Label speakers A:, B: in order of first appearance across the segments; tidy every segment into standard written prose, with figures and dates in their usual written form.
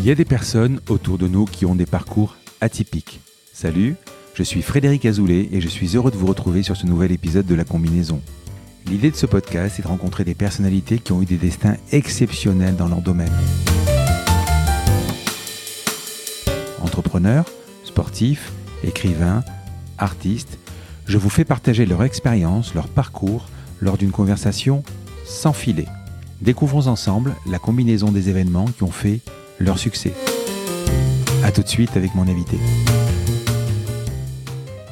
A: Il y a des personnes autour de nous qui ont des parcours atypiques. Salut, je suis Frédéric Azoulay et je suis heureux de vous retrouver sur ce nouvel épisode de La Combinaison. L'idée de ce podcast est de rencontrer des personnalités qui ont eu des destins exceptionnels dans leur domaine. Entrepreneurs, sportifs, écrivains, artistes, je vous fais partager leur expérience, leur parcours lors d'une conversation sans filet. Découvrons ensemble la combinaison des événements qui ont fait leur succès. A tout de suite avec mon invité.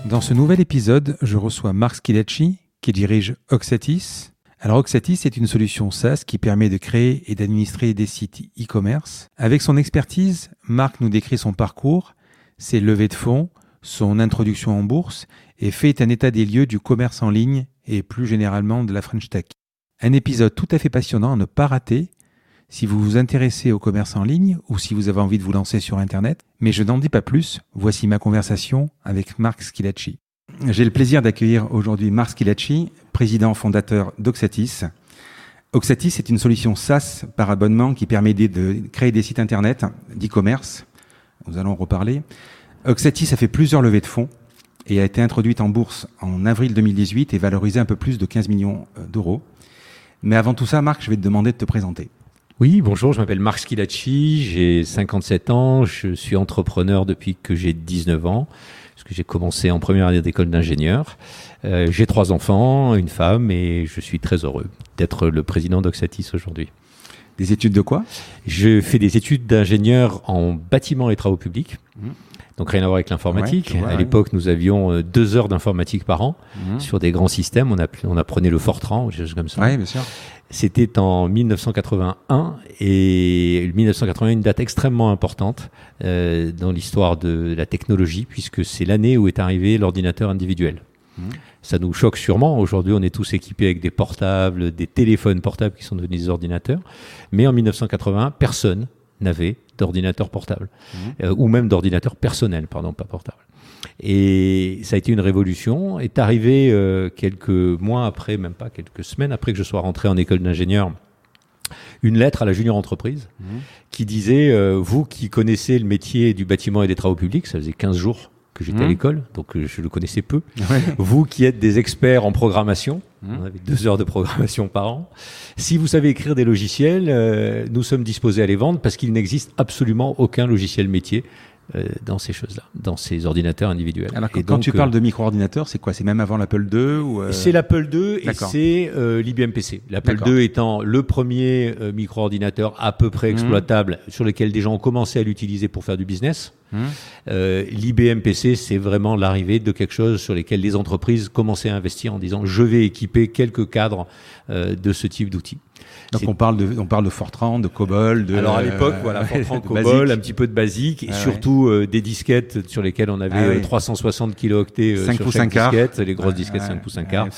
A: Dans ce nouvel épisode, je reçois Marc Schilacci qui dirige Oxatis. Alors Oxatis est une solution SaaS qui permet de créer et d'administrer des sites e-commerce. Avec son expertise, Marc nous décrit son parcours, ses levées de fonds, son introduction en bourse et fait un état des lieux du commerce en ligne et plus généralement de la French Tech. Un épisode tout à fait passionnant à ne pas rater si vous vous intéressez au commerce en ligne ou si vous avez envie de vous lancer sur Internet. Mais je n'en dis pas plus, voici ma conversation avec Marc Schilacci. J'ai le plaisir d'accueillir aujourd'hui Marc Schilacci, président fondateur d'Oxatis. Oxatis est une solution SaaS par abonnement qui permet de créer des sites Internet d'e-commerce. Nous allons en reparler. Oxatis a fait plusieurs levées de fonds et a été introduite en bourse en avril 2018 et valorisée un peu plus de 15 millions d'euros. Mais avant tout ça, Marc, je vais te demander de te présenter.
B: Oui, bonjour, je m'appelle Marc Schilacci, j'ai 57 ans, je suis entrepreneur depuis que j'ai 19 ans, parce que j'ai commencé en première année d'école d'ingénieur. J'ai 3 enfants, une femme et je suis très heureux d'être le président d'Oxatis aujourd'hui.
A: Des études de quoi ?
B: Je fais des études d'ingénieur en bâtiment et travaux publics. Donc rien à voir avec l'informatique.
A: Ouais,
B: à l'époque, nous avions 2 heures d'informatique par an sur des grands systèmes. On apprenait le Fortran ou des choses comme ça.
A: Oui, bien sûr.
B: C'était en 1981 et 1981 une date extrêmement importante dans l'histoire de la technologie puisque c'est l'année où est arrivé l'ordinateur individuel. Ça nous choque sûrement. Aujourd'hui, on est tous équipés avec des portables, des téléphones portables qui sont devenus des ordinateurs. Mais en 1981, personne n'avait d'ordinateur portable ou même d'ordinateur personnel, pardon, pas portable. Et ça a été une révolution. Est arrivé quelques mois après, même pas quelques semaines après que je sois rentré en école d'ingénieur, une lettre à la junior entreprise qui disait vous qui connaissez le métier du bâtiment et des travaux publics, ça faisait 15 jours que j'étais à l'école, donc je le connaissais peu. Ouais. Vous qui êtes des experts en programmation, on avait 2 heures de programmation par an. Si vous savez écrire des logiciels, nous sommes disposés à les vendre parce qu'il n'existe absolument aucun logiciel métier dans ces choses-là, dans ces ordinateurs individuels.
A: Alors quand tu parles de micro-ordinateur, c'est quoi ? C'est même avant l'Apple II ou
B: C'est l'Apple II et c'est l'IBM PC. L'Apple II étant le premier micro-ordinateur à peu près exploitable sur lequel des gens ont commencé à l'utiliser pour faire du business. L'IBM PC, c'est vraiment l'arrivée de quelque chose sur lequel les entreprises commençaient à investir en disant je vais équiper quelques cadres de ce type d'outils.
A: Donc on parle de Fortran, de COBOL,
B: alors à l'époque voilà, Fortran, COBOL, un petit peu de basique et surtout des disquettes sur lesquelles on avait 360 kilooctets sur chaque disquette, les grosses disquettes 5 pouces 1 quart,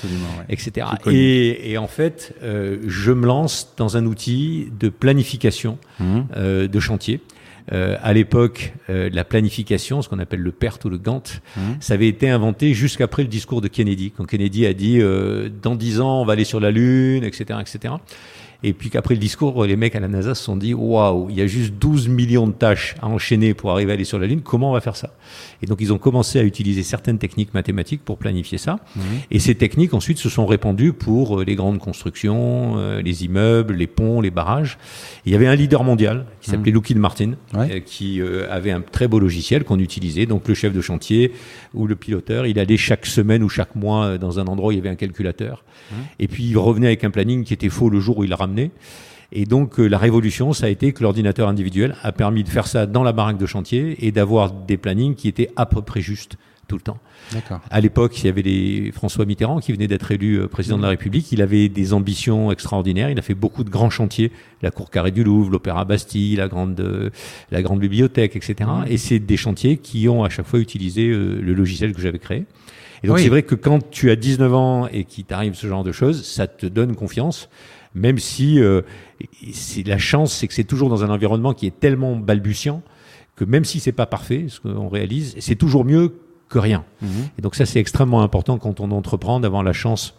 B: etc. Et en fait, je me lance dans un outil de planification de chantier. À l'époque, la planification, ce qu'on appelle le PERT ou le Gantt, ça avait été inventé jusqu'après le discours de Kennedy. Quand Kennedy a dit dans 10 ans, on va aller sur la Lune, etc., etc. Et puis qu'après le discours, les mecs à la NASA se sont dit « Waouh, il y a juste 12 millions de tâches à enchaîner pour arriver à aller sur la Lune, comment on va faire ça ?» Et donc ils ont commencé à utiliser certaines techniques mathématiques pour planifier ça. Et ces techniques ensuite se sont répandues pour les grandes constructions, les immeubles, les ponts, les barrages. Et il y avait un leader mondial qui s'appelait Lockheed Martin, qui avait un très beau logiciel qu'on utilisait. Donc le chef de chantier ou le piloteur, il allait chaque semaine ou chaque mois dans un endroit où il y avait un calculateur. Et puis il revenait avec un planning qui était faux le jour où il l'a ramené. Et donc la révolution, ça a été que l'ordinateur individuel a permis de faire ça dans la baraque de chantier et d'avoir des plannings qui étaient à peu près justes tout le temps.
A: D'accord.
B: À l'époque, il y avait François Mitterrand qui venait d'être élu président de la République. Il avait des ambitions extraordinaires. Il a fait beaucoup de grands chantiers, la Cour Carrée du Louvre, l'Opéra Bastille, la grande bibliothèque, etc. Et c'est des chantiers qui ont à chaque fois utilisé le logiciel que j'avais créé. Et donc c'est vrai que quand tu as 19 ans et qu'il t'arrive ce genre de choses, ça te donne confiance. Même si la chance, c'est que c'est toujours dans un environnement qui est tellement balbutiant que même si c'est pas parfait, ce qu'on réalise, c'est toujours mieux que rien. Et donc ça, c'est extrêmement important quand on entreprend, d'avoir la chance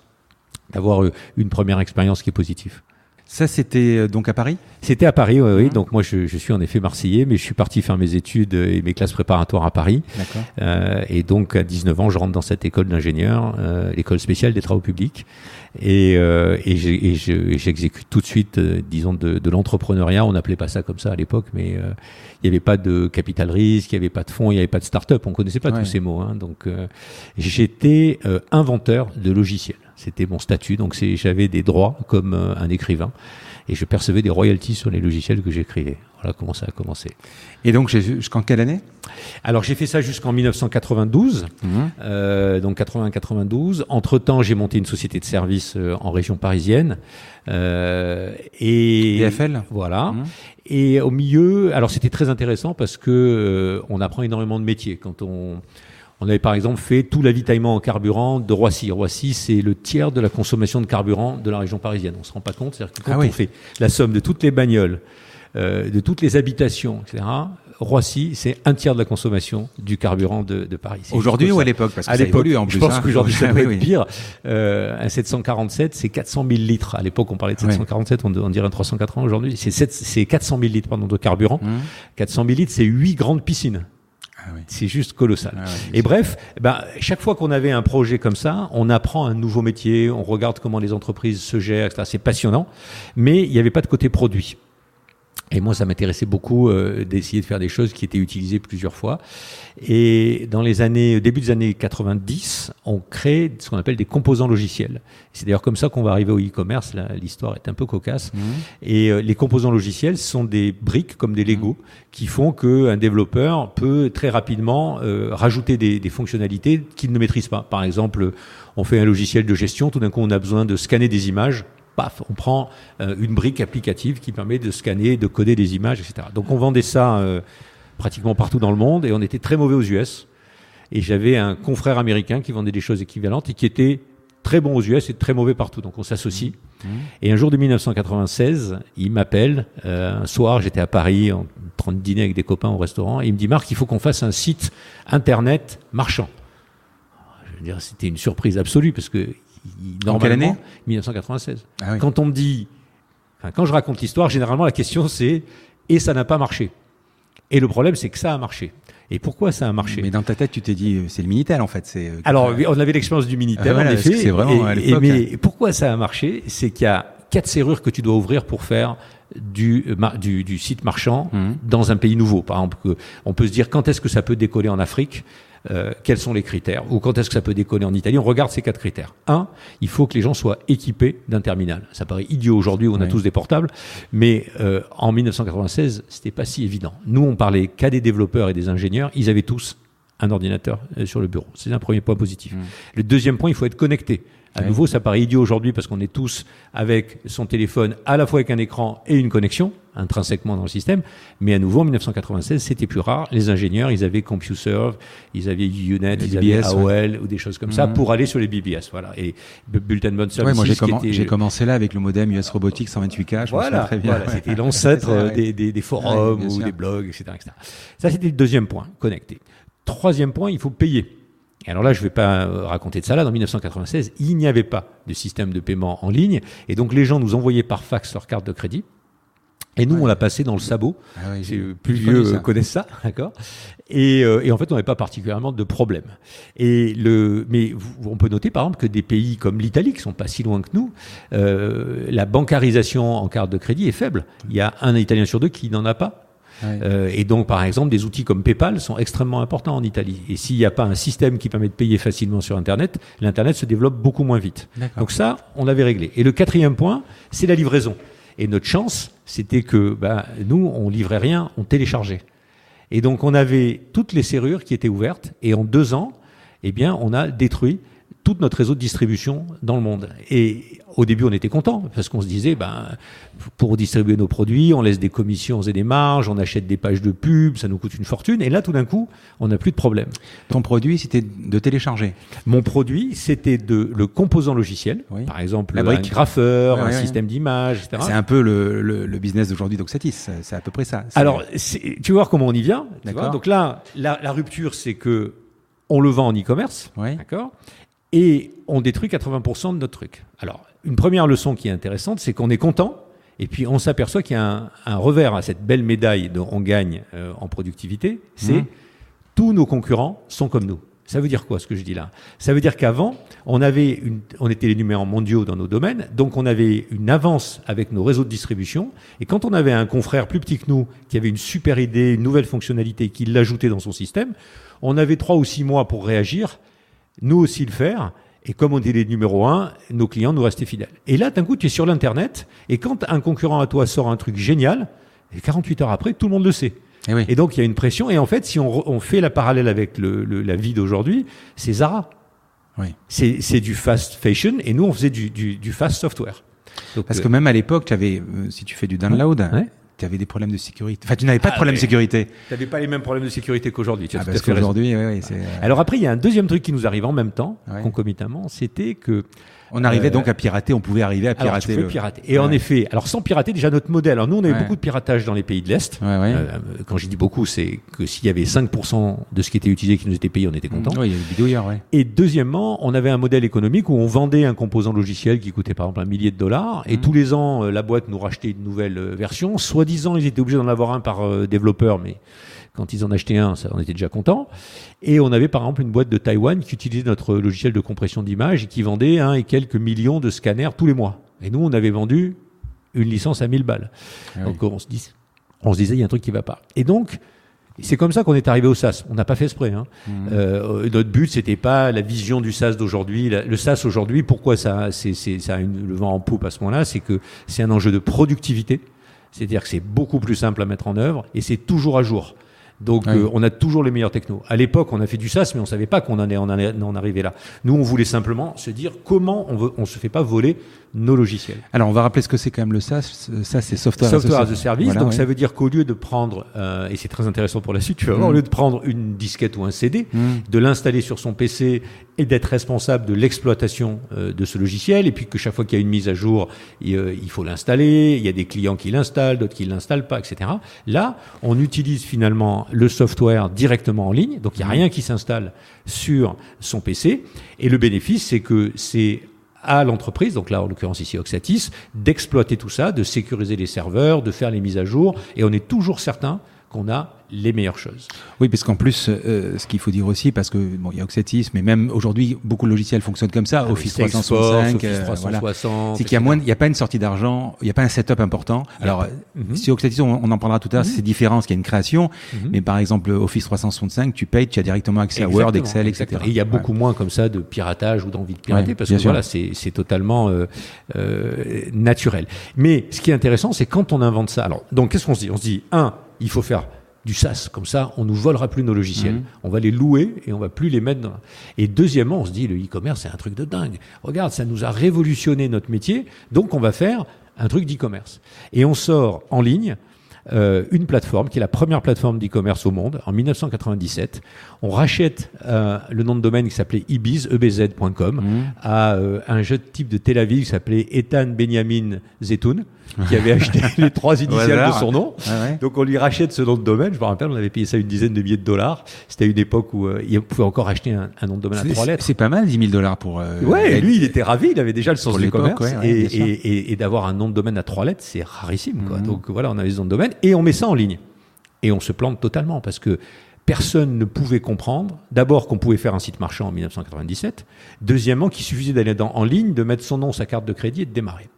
B: d'avoir une première expérience qui est positive.
A: Ça, c'était donc à Paris ?
B: C'était à Paris, oui. Donc moi, je suis en effet marseillais, mais je suis parti faire mes études et mes classes préparatoires à Paris.
A: D'accord.
B: Et donc, à 19 ans, je rentre dans cette école d'ingénieur, l'école spéciale des travaux publics. Et j'exécute tout de suite, disons, de l'entrepreneuriat. On n'appelait pas ça comme ça à l'époque, mais il n'y avait pas de capital risque, il n'y avait pas de fonds, il n'y avait pas de start-up. On ne connaissait pas tous ces mots. Donc, j'étais inventeur de logiciels. C'était mon statut. Donc, j'avais des droits comme un écrivain. Et je percevais des royalties sur les logiciels que j'écrivais. Voilà comment ça a commencé.
A: Et donc, jusqu'en quelle année ?
B: Alors, j'ai fait ça jusqu'en 1992, donc 80-92. Entre-temps, j'ai monté une société de services en région parisienne. Et
A: DFL ?
B: Voilà. Et au milieu, alors c'était très intéressant parce que on apprend énormément de métiers. Quand on avait par exemple fait tout l'avitaillement en carburant de Roissy. Roissy, c'est le tiers de la consommation de carburant de la région parisienne. On ne se rend pas compte. C'est-à-dire que quand on fait la somme de toutes les bagnoles, de toutes les habitations, etc., Roissy, c'est un tiers de la consommation du carburant de Paris.
A: Aujourd'hui ou à l'époque ? Parce que
B: à
A: ça
B: l'époque,
A: évolue en plus.
B: Je pense qu'aujourd'hui, ça doit être pire. Un 747, c'est 400 000 litres. À l'époque, on parlait de 747, on dirait un 380 aujourd'hui. C'est 400 000 litres de carburant. 400 000 litres, c'est 8 grandes piscines. C'est juste colossal. Et bref, chaque fois qu'on avait un projet comme ça, on apprend un nouveau métier, on regarde comment les entreprises se gèrent, etc. C'est passionnant, mais il n'y avait pas de côté produit. Et moi, ça m'intéressait beaucoup d'essayer de faire des choses qui étaient utilisées plusieurs fois. Et dans début des années 90, on crée ce qu'on appelle des composants logiciels. C'est d'ailleurs comme ça qu'on va arriver au e-commerce. Là, l'histoire est un peu cocasse. Et les composants logiciels sont des briques comme des Lego qui font qu'un développeur peut très rapidement rajouter des fonctionnalités qu'il ne maîtrise pas. Par exemple, on fait un logiciel de gestion. Tout d'un coup, on a besoin de scanner des images. Paf, on prend une brique applicative qui permet de scanner, de coder des images, etc. Donc on vendait ça pratiquement partout dans le monde et on était très mauvais aux US. Et j'avais un confrère américain qui vendait des choses équivalentes et qui était très bon aux US et très mauvais partout. Donc on s'associe. Et un jour de 1996, il m'appelle. Un soir, j'étais à Paris en train de dîner avec des copains au restaurant. Et il me dit, Marc, il faut qu'on fasse un site internet marchand. Je veux dire, c'était une surprise absolue parce que
A: en quelle année ?
B: 1996. Quand on me dit, quand je raconte l'histoire, généralement la question c'est et ça n'a pas marché. Et le problème c'est que ça a marché. Et pourquoi ça a marché ?
A: Mais dans ta tête, tu t'es dit c'est le Minitel en fait.
B: Alors on avait l'expérience du Minitel en effet.
A: C'est vraiment à l'époque.
B: Mais pourquoi ça a marché ? C'est qu'il y a 4 serrures que tu dois ouvrir pour faire du site marchand dans un pays nouveau. Par exemple, on peut se dire quand est-ce que ça peut décoller en Afrique ? Quels sont les critères ? Ou quand est-ce que ça peut décoller en Italie ? On regarde ces 4 critères. 1, il faut que les gens soient équipés d'un terminal. Ça paraît idiot aujourd'hui où on a tous des portables, mais en 1996, c'était pas si évident. Nous, on parlait qu'à des développeurs et des ingénieurs. Ils avaient tous un ordinateur sur le bureau. C'est un premier point positif. Le deuxième point, il faut être connecté. À nouveau, ça paraît idiot aujourd'hui parce qu'on est tous avec son téléphone à la fois avec un écran et une connexion intrinsèquement dans le système. Mais à nouveau, en 1996, c'était plus rare. Les ingénieurs, ils avaient CompuServe, ils avaient UNet, ils avaient AOL ou des choses comme ça pour aller sur les BBS. Voilà. Et Bulletin Bound Services.
A: Moi, j'ai commencé là avec le modem US Robotics 128K.
B: Voilà,
A: très bien.
B: Voilà, c'était l'ancêtre des forums ou des blogs, etc., etc. Ça, c'était le deuxième point, connecté. Troisième point, il faut payer. Et alors là, je ne vais pas raconter de ça. Là, en 1996, il n'y avait pas de système de paiement en ligne. Et donc, les gens nous envoyaient par fax leur carte de crédit. Et nous, on l'a passé dans le sabot. Plus vieux connaissent ça, d'accord. Et en fait, on n'avait pas particulièrement de problème. Mais on peut noter, par exemple, que des pays comme l'Italie, qui sont pas si loin que nous, la bancarisation en carte de crédit est faible. Il y a un Italien sur 2 qui n'en a pas. Et donc, par exemple, des outils comme PayPal sont extrêmement importants en Italie. Et s'il n'y a pas un système qui permet de payer facilement sur Internet, l'Internet se développe beaucoup moins vite. Donc ça, on l'avait réglé. Et le quatrième point, c'est la livraison. Et notre chance, c'était que nous, on livrait rien, on téléchargeait. Et donc, on avait toutes les serrures qui étaient ouvertes. Et en 2 ans, on a détruit tout notre réseau de distribution dans le monde. Et au début, on était content parce qu'on se disait, pour distribuer nos produits, on laisse des commissions et des marges, on achète des pages de pub, ça nous coûte une fortune. Et là, tout d'un coup, on n'a plus de problème.
A: Ton produit, c'était de télécharger ?
B: Mon produit, c'était le composant logiciel. Par exemple, un graffeur, un système d'image, etc.
A: C'est un peu le business d'aujourd'hui d'Oxatis. C'est à peu près ça.
B: Alors, tu vois comment on y vient. Donc là, la rupture, c'est que on le vend en e-commerce. D'accord ? Et on détruit 80% de notre truc. Alors, une première leçon qui est intéressante, c'est qu'on est content, Et puis on s'aperçoit qu'il y a un revers à cette belle médaille dont on gagne en productivité, c'est tous nos concurrents sont comme nous. Ça veut dire quoi, ce que je dis là? Ça veut dire qu'avant, on était les numéros mondiaux dans nos domaines, donc on avait une avance avec nos réseaux de distribution, et quand on avait un confrère plus petit que nous, qui avait une super idée, une nouvelle fonctionnalité, qui l'ajoutait dans son système, on avait 3 ou 6 mois pour réagir, nous aussi le faire, et comme on était les numéros 1, nos clients nous restaient fidèles. Et là, d'un coup, tu es sur l'Internet, et quand un concurrent à toi sort un truc génial, et 48 heures après, tout le monde le sait. Et donc, il y a une pression. Et en fait, si on fait la parallèle avec la vie d'aujourd'hui, c'est Zara.
A: Oui.
B: C'est du fast fashion. Et nous, on faisait du fast software.
A: Donc, parce que même à l'époque, tu avais, si tu fais du download, tu avais des problèmes de sécurité. Enfin, tu n'avais pas de problème de sécurité.
B: Tu n'avais pas les mêmes problèmes de sécurité qu'aujourd'hui.
A: Parce qu'aujourd'hui,
B: Alors après, il y a un deuxième truc qui nous arrive en même temps, concomitamment, c'était que
A: on arrivait donc à pirater, on pouvait arriver à pirater.
B: Alors, pirater. Et en effet, alors sans pirater, déjà notre modèle. Alors nous, on avait beaucoup de piratage dans les pays de l'Est. Quand je dis beaucoup, c'est que s'il y avait 5% de ce qui était utilisé qui nous était payé, on était content.
A: Oui, il y avait des bidouilleurs,
B: Et deuxièmement, on avait un modèle économique où on vendait un composant logiciel qui coûtait par exemple $1 millier. Et tous les ans, la boîte nous rachetait une nouvelle version. Soi-disant, ils étaient obligés d'en avoir un par développeur, mais quand ils en achetaient un, on était déjà content. Et on avait par exemple une boîte de Taïwan qui utilisait notre logiciel de compression d'images et qui vendait 1 et quelques millions de scanners tous les mois. Et nous, on avait vendu une licence à 1000 balles. Donc on se disait, il y a un truc qui ne va pas. Et donc, c'est comme ça qu'on est arrivé au SaaS. On n'a pas fait exprès. Notre but, c'était pas la vision du SaaS d'aujourd'hui. Le SaaS aujourd'hui, pourquoi ça a le vent en poupe à ce moment-là, c'est que c'est un enjeu de productivité. C'est-à-dire que c'est beaucoup plus simple à mettre en œuvre et c'est toujours à jour. Donc on a toujours les meilleurs technos. À l'époque, on a fait du SaaS, mais on savait pas qu'on en arrivait là. Nous, on voulait simplement se dire comment on se fait pas voler nos logiciels.
A: Alors, on va rappeler ce que c'est quand même le SaaS. Ça, c'est Software
B: as a Service. Voilà, donc ça veut dire qu'au lieu de prendre, et c'est très intéressant pour la suite, tu vas voir, au lieu de prendre une disquette ou un CD, de l'installer sur son PC et d'être responsable de l'exploitation de ce logiciel, et puis que chaque fois qu'il y a une mise à jour, il faut l'installer, il y a des clients qui l'installent, d'autres qui ne l'installent pas, etc. Là, on utilise finalement le software directement en ligne, donc il n'y a rien qui s'installe sur son PC, et le bénéfice, c'est que c'est à l'entreprise, donc là en l'occurrence ici Oxatis, d'exploiter tout ça, de sécuriser les serveurs, de faire les mises à jour, et on est toujours certain qu'on a les meilleures choses.
A: Oui, parce qu'en plus, ce qu'il faut dire aussi, parce que bon, il y a Oxatis, mais même aujourd'hui, beaucoup de logiciels fonctionnent comme ça. Office 365,
B: Office 360,
A: voilà. C'est qu'il y a il n'y a pas une sortie d'argent, il n'y a pas un setup important. Alors, si Oxatis, on en parlera tout à l'heure, c'est différent, parce qu'il y a une création. Mais par exemple, Office 365, tu payes, tu as directement accès à Word, Excel, etc.
B: Et il y a beaucoup moins comme ça de piratage ou d'envie de pirater, parce que voilà, c'est totalement naturel. Mais ce qui est intéressant, c'est quand on invente ça. Alors, donc, qu'est-ce qu'on se dit? On se dit, il faut faire du SaaS, comme ça, on nous volera plus nos logiciels. On va les louer et on va plus les mettre dans... Et deuxièmement, on se dit, le e-commerce, c'est un truc de dingue. Regarde, ça nous a révolutionné notre métier, donc on va faire un truc d'e-commerce. Et on sort en ligne une plateforme qui est la première plateforme d'e-commerce au monde, en 1997. On rachète le nom de domaine qui s'appelait ebz.com à un jeune type de Tel Aviv qui s'appelait Ethan Benjamin Zetoun, qui avait acheté les 3 initiales de son nom. Donc on lui rachète ce nom de domaine. Je me rappelle, on avait payé ça une dizaine de milliers de dollars. C'était une époque où il pouvait encore acheter un nom de domaine à 3 lettres.
A: C'est pas mal, $10 000 pour...
B: lui, il était ravi. Il avait déjà le sens du commerce. Et d'avoir un nom de domaine à 3 lettres, c'est rarissime, quoi. Donc voilà, on avait ce nom de domaine. Et on met ça en ligne. Et on se plante totalement parce que personne ne pouvait comprendre, d'abord qu'on pouvait faire un site marchand en 1997, deuxièmement qu'il suffisait d'aller en ligne, de mettre son nom, sa carte de crédit et de démarrer.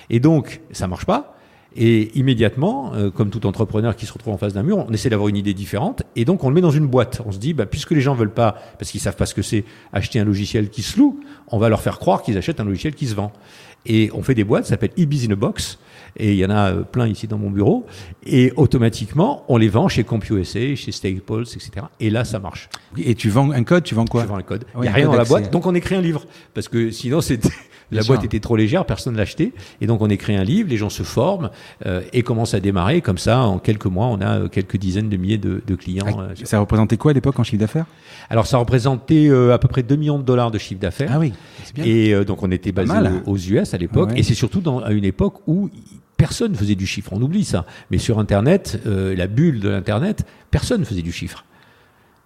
B: Et donc, ça marche pas. Et immédiatement, comme tout entrepreneur qui se retrouve en face d'un mur, on essaie d'avoir une idée différente. Et donc, on le met dans une boîte. On se dit, puisque les gens veulent pas, parce qu'ils savent pas ce que c'est, acheter un logiciel qui se loue, on va leur faire croire qu'ils achètent un logiciel qui se vend. Et on fait des boîtes, ça s'appelle eBiz in a Box. Et il y en a plein ici dans mon bureau. Et automatiquement, on les vend chez CompUSA, chez Staples, etc. Et là, ça marche.
A: Et tu vends un code, tu vends quoi?
B: Je vends un code. Il n'y a rien dans la boîte. Donc, on écrit un livre. Parce que sinon, la boîte était trop légère, personne ne l'achetait. Et donc, on écrit un livre, les gens se forment et commencent à démarrer. Comme ça, en quelques mois, on a quelques dizaines de milliers de clients.
A: Ça représentait quoi à l'époque en chiffre d'affaires?
B: Alors, ça représentait à peu près $2 millions de chiffre d'affaires.
A: Ah oui, c'est bien.
B: Et donc, on était basé aux US à l'époque. Et c'est surtout à une époque où personne ne faisait du chiffre. On oublie ça. Mais sur Internet, la bulle de l'Internet, personne ne faisait du chiffre.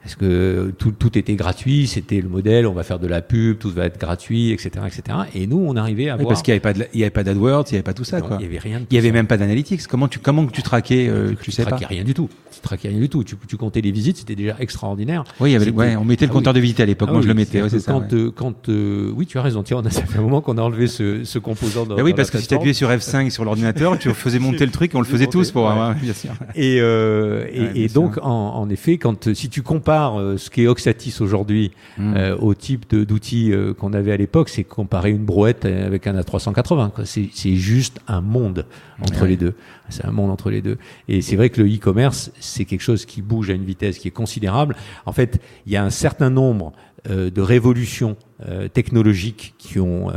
B: Parce que tout était gratuit, c'était le modèle, on va faire de la pub, tout va être gratuit, etc., etc. Et nous, on arrivait à voir.
A: Parce qu'il n'y avait pas d'AdWords, il n'y avait pas tout ça, quoi.
B: Il n'y avait rien.
A: Il n'y avait même pas d'analytics. Comment tu traquais, tu sais pas?
B: Tu traquais rien du tout. Tu comptais les visites, c'était déjà extraordinaire.
A: Oui, on mettait le compteur de visite à l'époque. Moi, je le mettais. Ouais, c'est ça.
B: Oui, tu as raison. Tiens, ça fait un moment qu'on a enlevé ce composant dans
A: oui, parce que si tu appuyais sur F5 sur l'ordinateur, tu faisais monter le truc, on le faisait tous pour avoir, bien sûr.
B: Et donc, en effet, si tu compares ce qu'est Oxatis aujourd'hui au type d'outils qu'on avait à l'époque, c'est comparer une brouette avec un A380. Quoi. C'est juste un monde entre les deux. C'est un monde entre les deux. Et c'est vrai que le e-commerce, c'est quelque chose qui bouge à une vitesse qui est considérable. En fait, il y a un certain nombre de révolutions technologiques qui ont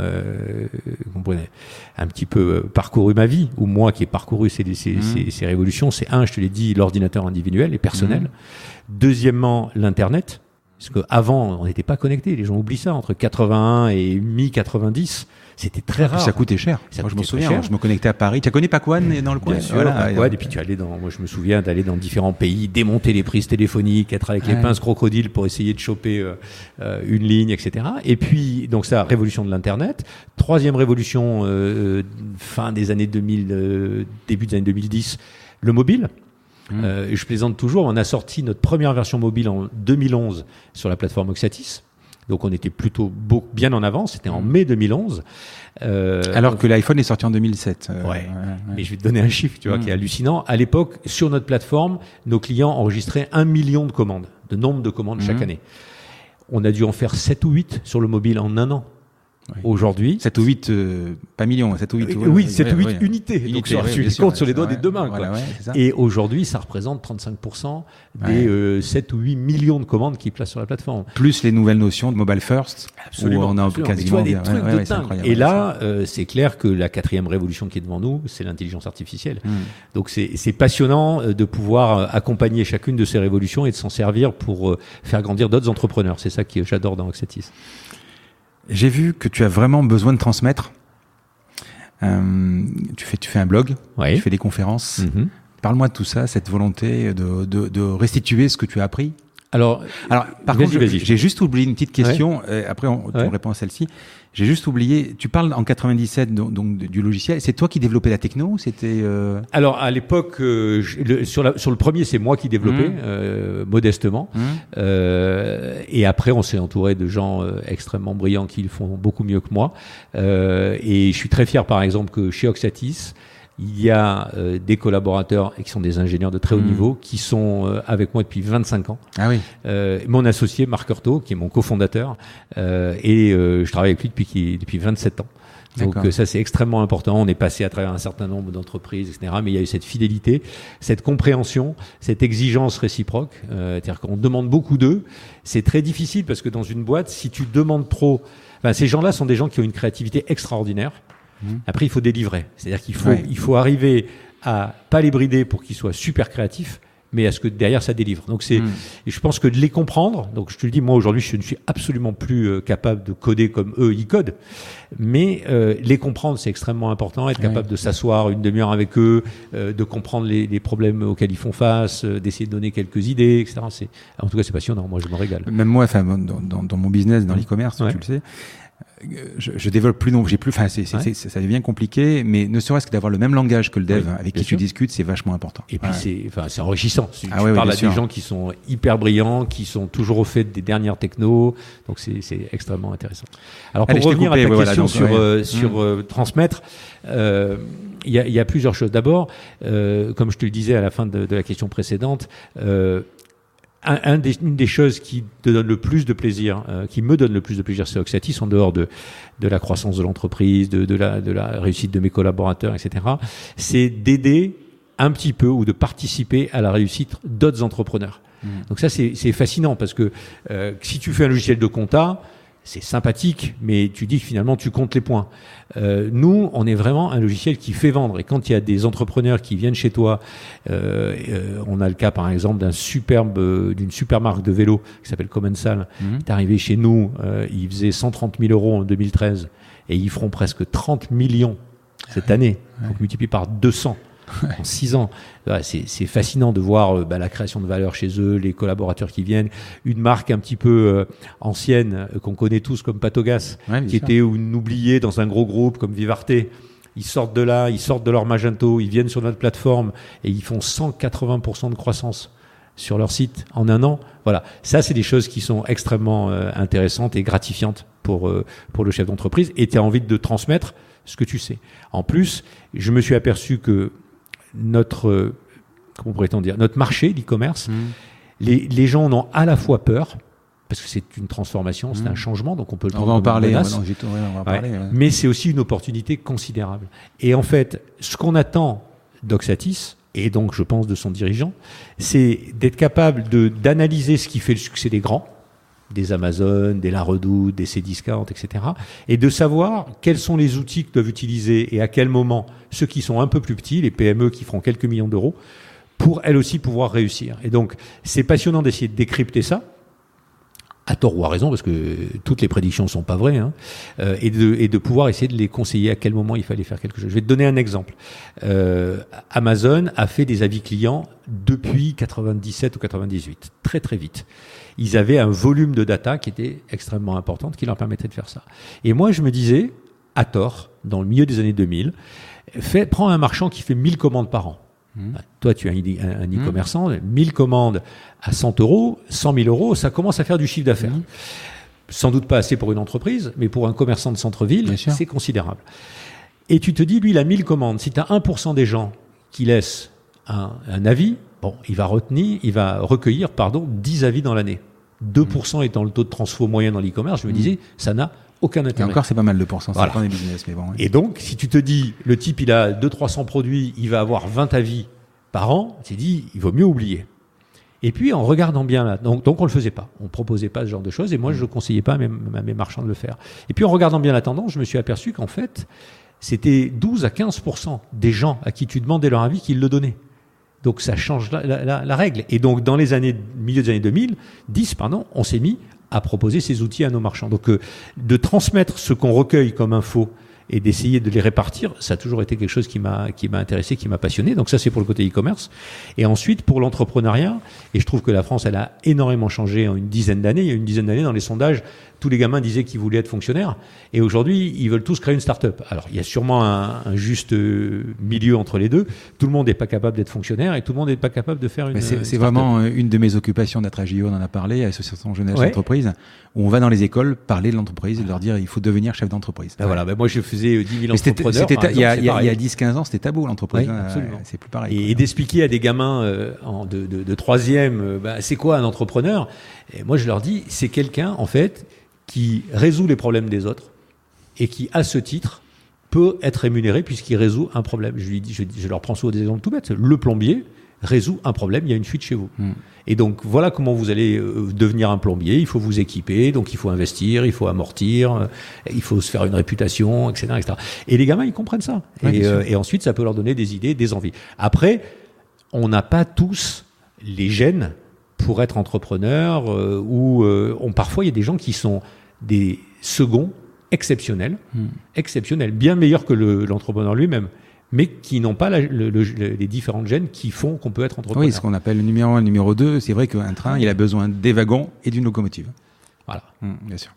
B: un petit peu parcouru ma vie, ou moi qui ai parcouru ces révolutions. C'est je te l'ai dit, l'ordinateur individuel et personnel. Deuxièmement, l'Internet. Parce qu'avant, on n'était pas connectés. Les gens oublient ça. Entre 81 et mi-90, c'était très rare.
A: Ça coûtait cher. Moi, je me souviens, je me connectais à Paris. Tu as connu Pac-One dans le coin?
B: Bien sûr, Pac-One. Et puis tu allais moi, je me souviens d'aller dans différents pays, démonter les prises téléphoniques, être avec les pinces crocodiles pour essayer de choper une ligne, etc. Et puis, donc ça, révolution de l'Internet. Troisième révolution, fin des années 2000, début des années 2010, le mobile. Et je plaisante toujours, on a sorti notre première version mobile en 2011 sur la plateforme Oxatis. Donc on était plutôt bien en avance, c'était en mai 2011.
A: Alors que l'iPhone est sorti en 2007.
B: Mais je vais te donner un chiffre qui est hallucinant. À l'époque, sur notre plateforme, nos clients enregistraient 1 million de commandes, de nombre de commandes chaque année. On a dû en faire 7 ou 8 sur le mobile en un an. Aujourd'hui,
A: 7 ou 8, pas millions, 7 ou 8.
B: Oui, 7 ou 8 unités. Donc, tu les comptes sur les doigts des deux mains.
A: Voilà,
B: et aujourd'hui, ça représente 35% des 7 ou 8 millions de commandes qui placent sur la plateforme.
A: Plus les nouvelles notions de mobile first.
B: Absolument.
A: Où on a quasiment
B: des trucs de dingue. Et là, c'est clair que la quatrième révolution qui est devant nous, c'est l'intelligence artificielle. Donc, c'est passionnant de pouvoir accompagner chacune de ces révolutions et de s'en servir pour faire grandir d'autres entrepreneurs. C'est ça que j'adore dans Oxatis.
A: J'ai vu que tu as vraiment besoin de transmettre. Tu fais un blog, tu fais des conférences. Parle-moi de tout ça, cette volonté de restituer ce que tu as appris. Alors, par contre, j'ai juste oublié une petite question. Après, tu réponds à celle-ci. J'ai juste oublié. Tu parles en 97 donc du logiciel. C'est toi qui développais la techno? C'était
B: Alors à l'époque, sur le premier, c'est moi qui développais modestement. Et après, on s'est entouré de gens extrêmement brillants qui le font beaucoup mieux que moi. Et je suis très fier, par exemple, que chez Oxatis, il y a des collaborateurs qui sont des ingénieurs de très haut niveau qui sont avec moi depuis 25 ans.
A: Ah oui.
B: Mon associé Marc Heurtaud, qui est mon cofondateur, et je travaille avec lui depuis 27 ans. Donc ça, c'est extrêmement important. On est passé à travers un certain nombre d'entreprises, etc. Mais il y a eu cette fidélité, cette compréhension, cette exigence réciproque. C'est-à-dire qu'on demande beaucoup d'eux. C'est très difficile parce que dans une boîte, si tu demandes trop... ces gens-là sont des gens qui ont une créativité extraordinaire. Après, il faut délivrer. C'est-à-dire qu'il faut arriver à pas les brider pour qu'ils soient super créatifs, mais à ce que derrière ça délivre. Donc et je pense que de les comprendre. Donc je te le dis, moi aujourd'hui, je ne suis absolument plus capable de coder comme eux ils codent, mais les comprendre, c'est extrêmement important. Être capable de s'asseoir une demi-heure avec eux, de comprendre les problèmes auxquels ils font face, d'essayer de donner quelques idées, etc. En tout cas, c'est passionnant. Moi, je me régale.
A: Même moi, dans mon business, dans l'e-commerce, tu le sais. Je développe plus non, ça devient compliqué, mais ne serait-ce que d'avoir le même langage que le dev avec qui tu discutes, c'est vachement important.
B: Et puis c'est enrichissant. Tu parles à des gens qui sont hyper brillants, qui sont toujours au fait des dernières technos, donc c'est extrêmement intéressant. Alors pour revenir à ta question sur transmettre, il y a plusieurs choses. D'abord, comme je te le disais à la fin de la question précédente, une des choses qui te donne le plus de plaisir, qui me donne le plus de plaisir, c'est Oxatis, en dehors de la croissance de l'entreprise, de la réussite de mes collaborateurs, etc. C'est d'aider un petit peu ou de participer à la réussite d'autres entrepreneurs. Donc ça, c'est fascinant parce que si tu fais un logiciel de compta, c'est sympathique, mais tu dis que finalement tu comptes les points. Nous, on est vraiment un logiciel qui fait vendre. Et quand il y a des entrepreneurs qui viennent chez toi, on a le cas par exemple d'une super marque de vélo qui s'appelle Commensal. Il est arrivé chez nous, il faisait 130 000 € en 2013 et ils feront presque 30 millions cette année. Donc multiplié par 200. En 6 ans. C'est fascinant de voir la création de valeur chez eux, les collaborateurs qui viennent. Une marque un petit peu ancienne, qu'on connaît tous comme Patogas, qui était une oubliée dans un gros groupe comme Vivarte. Ils sortent de là, ils sortent de leur Magento, ils viennent sur notre plateforme et ils font 180% de croissance sur leur site en 1 an. Voilà, ça c'est des choses qui sont extrêmement intéressantes et gratifiantes pour le chef d'entreprise. Et tu as envie de transmettre ce que tu sais. En plus, je me suis aperçu que notre marché d'e-commerce, les gens en ont à la fois peur, parce que c'est une transformation, c'est un changement, donc on peut le prendre comme une menace. Mais c'est aussi une opportunité considérable. Et en fait, ce qu'on attend d'Oxatis, et donc je pense de son dirigeant, c'est d'être capable d'analyser ce qui fait le succès des grands, des Amazon, des La Redoute, des Cdiscount, etc. Et de savoir quels sont les outils que doivent utiliser et à quel moment ceux qui sont un peu plus petits, les PME qui feront quelques millions d'euros, pour elles aussi pouvoir réussir. Et donc, c'est passionnant d'essayer de décrypter ça, à tort ou à raison, parce que toutes les prédictions ne sont pas vraies, et de pouvoir essayer de les conseiller à quel moment il fallait faire quelque chose. Je vais te donner un exemple. Amazon a fait des avis clients depuis 97 ou 98, très très vite. Ils avaient un volume de data qui était extrêmement important, qui leur permettait de faire ça. Et moi, je me disais, à tort, dans le milieu des années 2000, prends un marchand qui fait 1000 commandes par an. Toi, tu es un e-commerçant, 1000 commandes à 100 euros, 100 000 euros, ça commence à faire du chiffre d'affaires. Sans doute pas assez pour une entreprise, mais pour un commerçant de centre-ville, c'est considérable. Et tu te dis, lui, il a 1000 commandes. Si tu as 1% des gens qui laissent un avis, bon, il va recueillir 10 avis dans l'année. 2% étant le taux de transfo moyen dans l'e-commerce, je me disais, ça n'a aucun intérêt.
A: Et encore, c'est pas mal, 2%, ça dépend des business. Mais bon,
B: Et donc, si tu te dis, le type, il a 200-300 produits, il va avoir 20 avis par an, tu te dis, il vaut mieux oublier. Et puis, en regardant bien là, donc on le faisait pas. On proposait pas ce genre de choses, et moi, je ne conseillais pas à mes marchands de le faire. Et puis, en regardant bien la tendance, je me suis aperçu qu'en fait, c'était 12 à 15% des gens à qui tu demandais leur avis qui le donnaient. Donc ça change la règle. Et donc dans les milieu des années 2010, on s'est mis à proposer ces outils à nos marchands. Donc de transmettre ce qu'on recueille comme info et d'essayer de les répartir, ça a toujours été quelque chose qui m'a intéressé, qui m'a passionné. Donc ça, c'est pour le côté e-commerce. Et ensuite, pour l'entrepreneuriat, et je trouve que la France, elle a énormément changé en une dizaine d'années. Il y a une dizaine d'années, dans les sondages, tous les gamins disaient qu'ils voulaient être fonctionnaires. Et aujourd'hui, ils veulent tous créer une start-up. Alors, il y a sûrement un juste milieu entre les deux. Tout le monde n'est pas capable d'être fonctionnaire et tout le monde n'est pas capable de faire une start-up.
A: C'est vraiment une de mes occupations d'être AGO, on en a parlé, Association Jeunesse d'entreprise, où on va dans les écoles parler de l'entreprise et de leur dire il faut devenir chef d'entreprise.
B: Voilà, moi je faisais 10 000 entrepreneurs.
A: Il y a 10-15 ans, c'était tabou l'entreprise. C'est plus pareil.
B: Et d'expliquer à des gamins de troisième, c'est quoi un entrepreneur? Et moi je leur dis, c'est quelqu'un en fait qui résout les problèmes des autres et qui, à ce titre, peut être rémunéré puisqu'il résout un problème. Je leur prends souvent des exemples tout bêtes. Le plombier résout un problème, il y a une fuite chez vous. Et donc, voilà comment vous allez devenir un plombier. Il faut vous équiper, donc il faut investir, il faut amortir, il faut se faire une réputation, etc., etc. Et les gamins, ils comprennent ça. Et ensuite, ça peut leur donner des idées, des envies. Après, on n'a pas tous les gènes pour être entrepreneur, parfois, il y a des gens qui sont des seconds exceptionnels, bien meilleurs que l'entrepreneur lui-même, mais qui n'ont pas les différents gènes qui font qu'on peut être entrepreneur.
A: Oui, ce qu'on appelle le numéro 1, le numéro 2, c'est vrai qu'un train, il a besoin des wagons et d'une locomotive.
B: Voilà.
A: Bien sûr.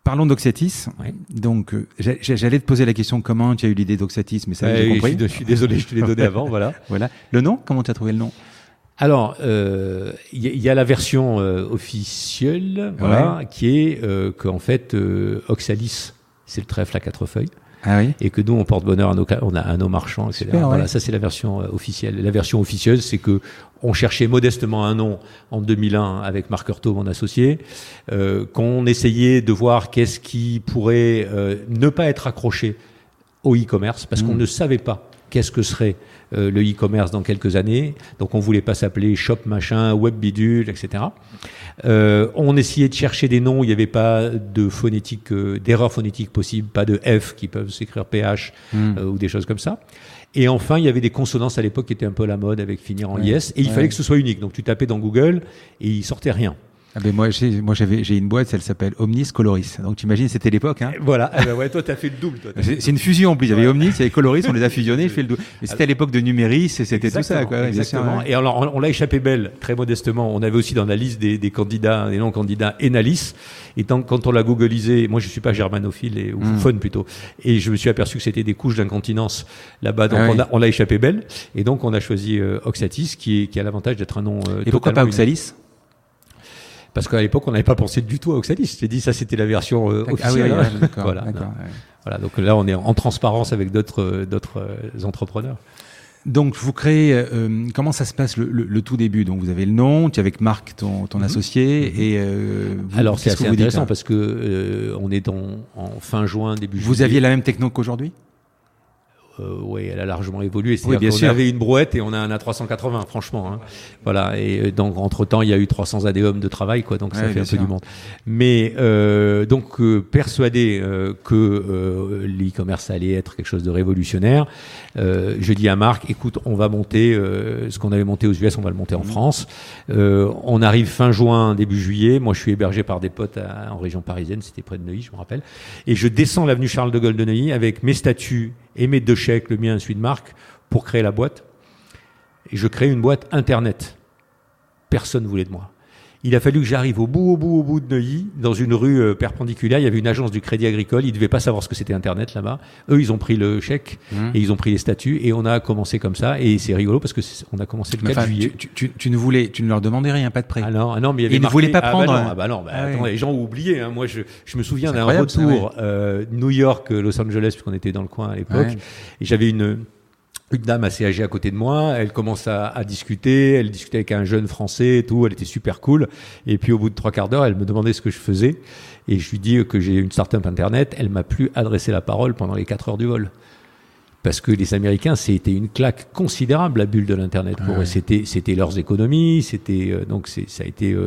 A: Parlons d'Oxatis. Oui. Donc, j'allais te poser la question comment tu as eu l'idée d'Oxatis, mais ça, j'ai compris.
B: Je suis désolé, je te l'ai donné avant, voilà.
A: Voilà. Le nom, comment tu as trouvé le nom?
B: Alors, il y a la version officielle, qui est qu'en fait, Oxalis, c'est le trèfle à 4 feuilles.
A: Ah oui.
B: Et que nous, on porte bonheur à nos marchands, etc. Super, voilà, ça c'est la version officielle. La version officieuse, c'est que on cherchait modestement un nom en 2001 avec Marc Heurtaud, mon associé, qu'on essayait de voir qu'est-ce qui pourrait ne pas être accroché au e-commerce, parce qu'on ne savait pas qu'est-ce que serait le e-commerce dans quelques années. Donc on voulait pas s'appeler Shop machin, Web bidule, etc. On essayait de chercher des noms où il n'y avait pas de phonétique, d'erreur phonétique possible, pas de F qui peuvent s'écrire PH ou des choses comme ça. Et enfin, il y avait des consonances à l'époque qui étaient un peu à la mode avec finir en IS, et il fallait que ce soit unique. Donc tu tapais dans Google et il sortait rien.
A: Moi, j'ai une boîte, elle s'appelle Omnis Coloris. Donc, tu imagines, c'était l'époque. Hein.
B: Voilà. Toi, tu as fait le double.
A: C'est une fusion en plus. Il y avait Omnis, il y avait Coloris, on les a fusionnés, il fait le double. Mais c'était à l'époque de Numéris, c'était tout ça. Quoi.
B: Exactement. Et alors, on l'a échappé belle, très modestement. On avait aussi dans la liste des candidats, des non-candidats, Enalis. Et quand on l'a googlisé, moi, je suis pas germanophile ou fun plutôt. Et je me suis aperçu que c'était des couches d'incontinence là-bas. Donc, on l'a échappé belle. Et donc, on a choisi Oxatis, qui a l'avantage d'être un nom.
A: Et pourquoi pas Oxalis?
B: Parce qu'à l'époque, on n'avait pas pensé du tout à Oxalis. Je t'ai dit, ça, c'était la version officielle.
A: Ah oui, d'accord.
B: Voilà, donc là, on est en transparence avec d'autres entrepreneurs.
A: Donc, vous créez, comment ça se passe le tout début? Donc, vous avez le nom, tu es avec Marc, ton associé, et
B: alors, c'est assez intéressant parce que on est en fin juin, début juillet.
A: Vous aviez la même techno qu'aujourd'hui?
B: Oui, elle a largement évolué.
A: Oui,
B: on avait une brouette et on a un A380, franchement. Hein. Voilà. Et donc, entre-temps, il y a eu 300 ADOM de travail, quoi. Donc, ça fait un peu du monde. Mais donc, persuadé que l'e-commerce allait être quelque chose de révolutionnaire, je dis à Marc, écoute, on va monter ce qu'on avait monté aux US, on va le monter en France. On arrive fin juin, début juillet. Moi, je suis hébergé par des potes en région parisienne. C'était près de Neuilly, je me rappelle. Et je descends l'avenue Charles de Gaulle de Neuilly avec mes statuts et mes 2 chèques, le mien et celui de Marc, pour créer la boîte. Et je crée une boîte Internet. Personne ne voulait de moi. Il a fallu que j'arrive au bout de Neuilly, dans une rue perpendiculaire. Il y avait une agence du Crédit Agricole. Ils ne devaient pas savoir ce que c'était Internet là-bas. Eux, ils ont pris le chèque et ils ont pris les statuts. Et on a commencé comme ça. Et c'est rigolo parce que on a commencé le 4 juillet.
A: Tu ne leur demandais rien, pas de prêt.
B: Ah non, mais il y avait
A: ils ne voulaient pas prendre.
B: Attends, les gens ont oublié. Hein. Moi, je me souviens d'un retour New York, Los Angeles, puisqu'on était dans le coin à l'époque. Ouais. Et j'avais une dame assez âgée à côté de moi, elle commence à discuter, elle discutait avec un jeune français et tout, elle était super cool. Et puis au bout de 3/4 d'heure, elle me demandait ce que je faisais. Et je lui dis que j'ai une start-up Internet. Elle m'a plus adressé la parole pendant les 4 heures du vol. Parce que les Américains, c'était une claque considérable, la bulle de l'Internet. Pour eux, c'était leurs économies, donc ça a été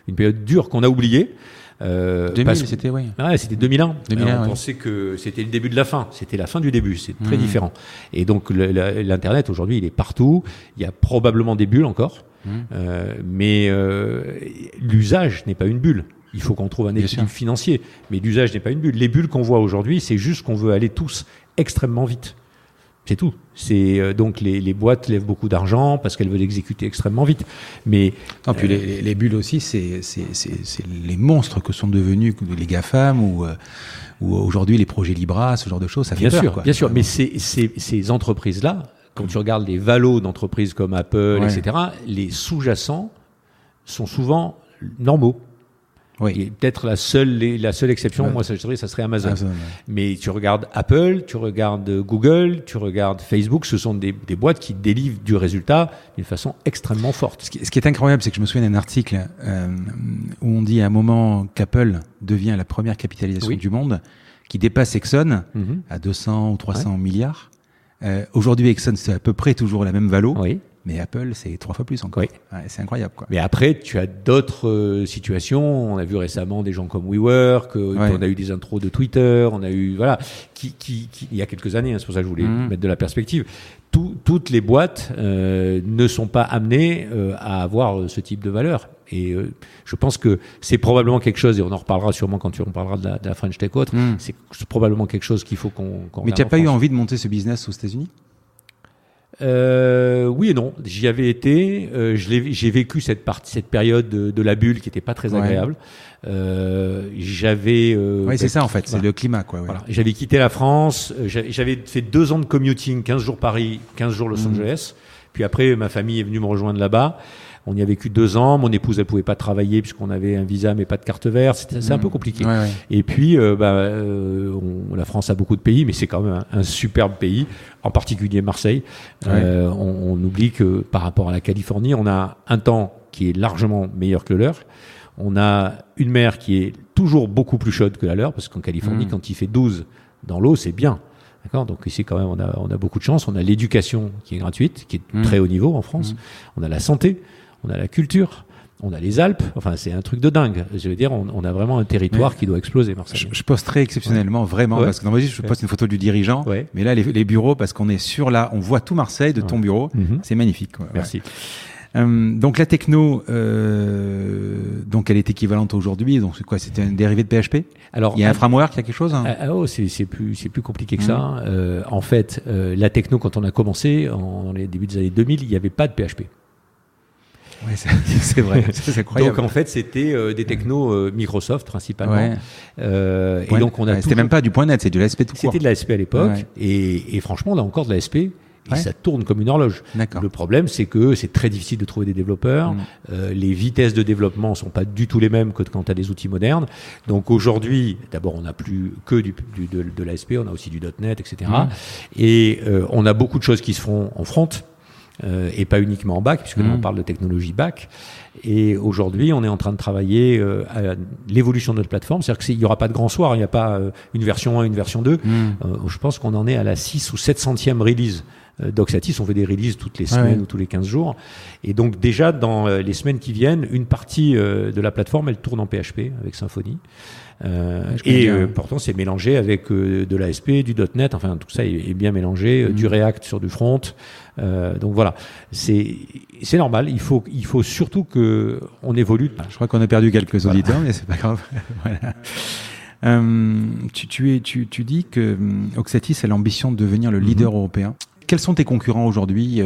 B: une période dure qu'on a oubliée.
A: 2000, c'était
B: c'était 2001. On pensait que c'était le début de la fin. C'était la fin du début. C'est très différent. Et donc l'Internet aujourd'hui, il est partout. Il y a probablement des bulles encore, mais l'usage n'est pas une bulle. Il faut qu'on trouve un équilibre financier, mais l'usage n'est pas une bulle. Les bulles qu'on voit aujourd'hui, c'est juste qu'on veut aller tous extrêmement vite. C'est tout. C'est donc les boîtes lèvent beaucoup d'argent parce qu'elles veulent exécuter extrêmement vite. Mais
A: puis les bulles aussi, c'est les monstres que sont devenus les GAFAM ou aujourd'hui les projets Libra, ce genre de choses. Ça fait peur, quoi.
B: Bien sûr. Mais ces entreprises-là, quand tu regardes les valos d'entreprises comme Apple, etc., les sous-jacents sont souvent normaux. Oui. Et peut-être la seule exception, moi, ça serait Amazon. Mais tu regardes Apple, tu regardes Google, tu regardes Facebook, ce sont des boîtes qui délivrent du résultat d'une façon extrêmement forte.
A: Ce qui est incroyable, c'est que je me souviens d'un article où on dit à un moment qu'Apple devient la première capitalisation du monde, qui dépasse Exxon à 200 ou 300 milliards. Aujourd'hui, Exxon, c'est à peu près toujours la même valo. Oui. Mais Apple, c'est 3 fois plus encore. Oui. C'est incroyable, quoi.
B: Mais après, tu as d'autres situations. On a vu récemment des gens comme WeWork, on a eu des intros de Twitter, on a eu, qui il y a quelques années, c'est pour ça que je voulais mettre de la perspective. Toutes les boîtes ne sont pas amenées à avoir ce type de valeur. Et je pense que c'est probablement quelque chose, et on en reparlera sûrement quand on parlera de la French Tech autre, c'est probablement quelque chose qu'il faut qu'on
A: Mais tu n'as pas eu envie de monter ce business aux États-Unis ?
B: Oui et non. J'y avais été. J'ai vécu cette période de la bulle qui n'était pas très agréable. J'avais.
A: C'est ça en fait. C'est le climat, quoi.
B: Voilà. J'avais quitté la France. J'avais fait 2 ans de commuting, 15 jours Paris, 15 jours Los Angeles. Puis après, ma famille est venue me rejoindre là-bas. On y a vécu 2 ans. Mon épouse, elle pouvait pas travailler puisqu'on avait un visa mais pas de carte verte. C'est un peu compliqué. Et puis, la France a beaucoup de pays, mais c'est quand même un superbe pays, en particulier Marseille. On oublie que par rapport à la Californie, on a un temps qui est largement meilleur que le leur. On a une mer qui est toujours beaucoup plus chaude que la leur, parce qu'en Californie, quand il fait 12 dans l'eau, c'est bien. D'accord. Donc ici, quand même, on a beaucoup de chance. On a l'éducation qui est gratuite, qui est très haut niveau en France. On a la santé. On a la culture, on a les Alpes, enfin c'est un truc de dingue. Je veux dire, on a vraiment un territoire qui doit exploser, Marseille.
A: Je posterai exceptionnellement, vraiment, parce que dans je poste une photo du dirigeant, mais là les bureaux, parce qu'on est on voit tout Marseille de ton bureau, c'est magnifique, quoi.
B: Merci.
A: Donc la techno, donc elle est équivalente aujourd'hui. Donc c'est quoi? C'était un dérivé de PHP? Alors il y a un framework, il y a quelque chose
B: c'est plus compliqué que ça. En fait, la techno, quand on a commencé dans les débuts des années 2000, il n'y avait pas de PHP.
A: Ouais, c'est vrai, c'est incroyable.
B: Donc en fait, c'était des technos Microsoft principalement.
A: Ouais.
B: Et donc
A: c'était même pas du .NET, c'est de l'ASP tout court.
B: C'était de l'ASP à l'époque, et franchement, on a encore de l'ASP. Et ça tourne comme une horloge.
A: D'accord.
B: Le problème, c'est que c'est très difficile de trouver des développeurs. Les vitesses de développement sont pas du tout les mêmes que quand tu as des outils modernes. Donc aujourd'hui, d'abord, on n'a plus que de l'ASP, on a aussi du .NET, etc. Et on a beaucoup de choses qui se font en front. Et pas uniquement en back, puisque là on parle de technologie back. Et aujourd'hui, on est en train de travailler à l'évolution de notre plateforme. C'est-à-dire qu'il n'y aura pas de grand soir, il n'y a pas une version 1, une version 2. Je pense qu'on en est à la 6 ou 700e release d'Oxatis. On fait des releases toutes les semaines ou tous les 15 jours. Et donc déjà, dans les semaines qui viennent, une partie de la plateforme, elle tourne en PHP avec Symfony. Pourtant, c'est mélangé avec de l'ASP, du .NET, enfin tout ça est bien mélangé, du React sur du front. Donc voilà, c'est normal. Il faut surtout que on évolue.
A: Je crois qu'on a perdu quelques auditeurs, mais c'est pas grave. Voilà. Tu dis que Oxatis a l'ambition de devenir le leader européen. Quels sont tes concurrents aujourd'hui?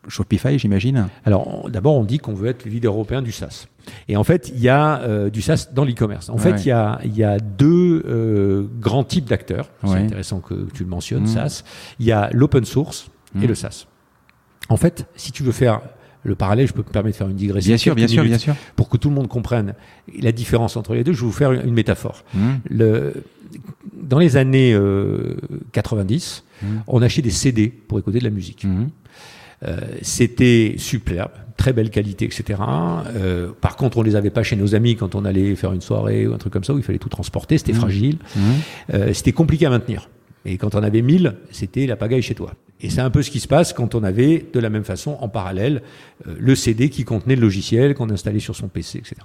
A: Shopify, j'imagine.
B: Alors, d'abord, on dit qu'on veut être le leader européen du SaaS. Et en fait, il y a du SaaS dans l'e-commerce. En fait, il y a deux grands types d'acteurs. C'est intéressant que tu le mentionnes, SaaS. Il y a l'open source et le SaaS. En fait, si tu veux faire le parallèle, je peux me permettre de faire une digression.
A: Bien sûr.
B: Pour que tout le monde comprenne la différence entre les deux, je vais vous faire une métaphore. Dans les années 90, on achetait des CD pour écouter de la musique. C'était superbe, très belle qualité, etc. Par contre, on les avait pas chez nos amis quand on allait faire une soirée ou un truc comme ça où il fallait tout transporter, c'était fragile. C'était compliqué à maintenir. Et quand on avait 1000, c'était la pagaille chez toi. Et c'est un peu ce qui se passe quand on avait de la même façon, en parallèle, le CD qui contenait le logiciel qu'on installait sur son PC, etc.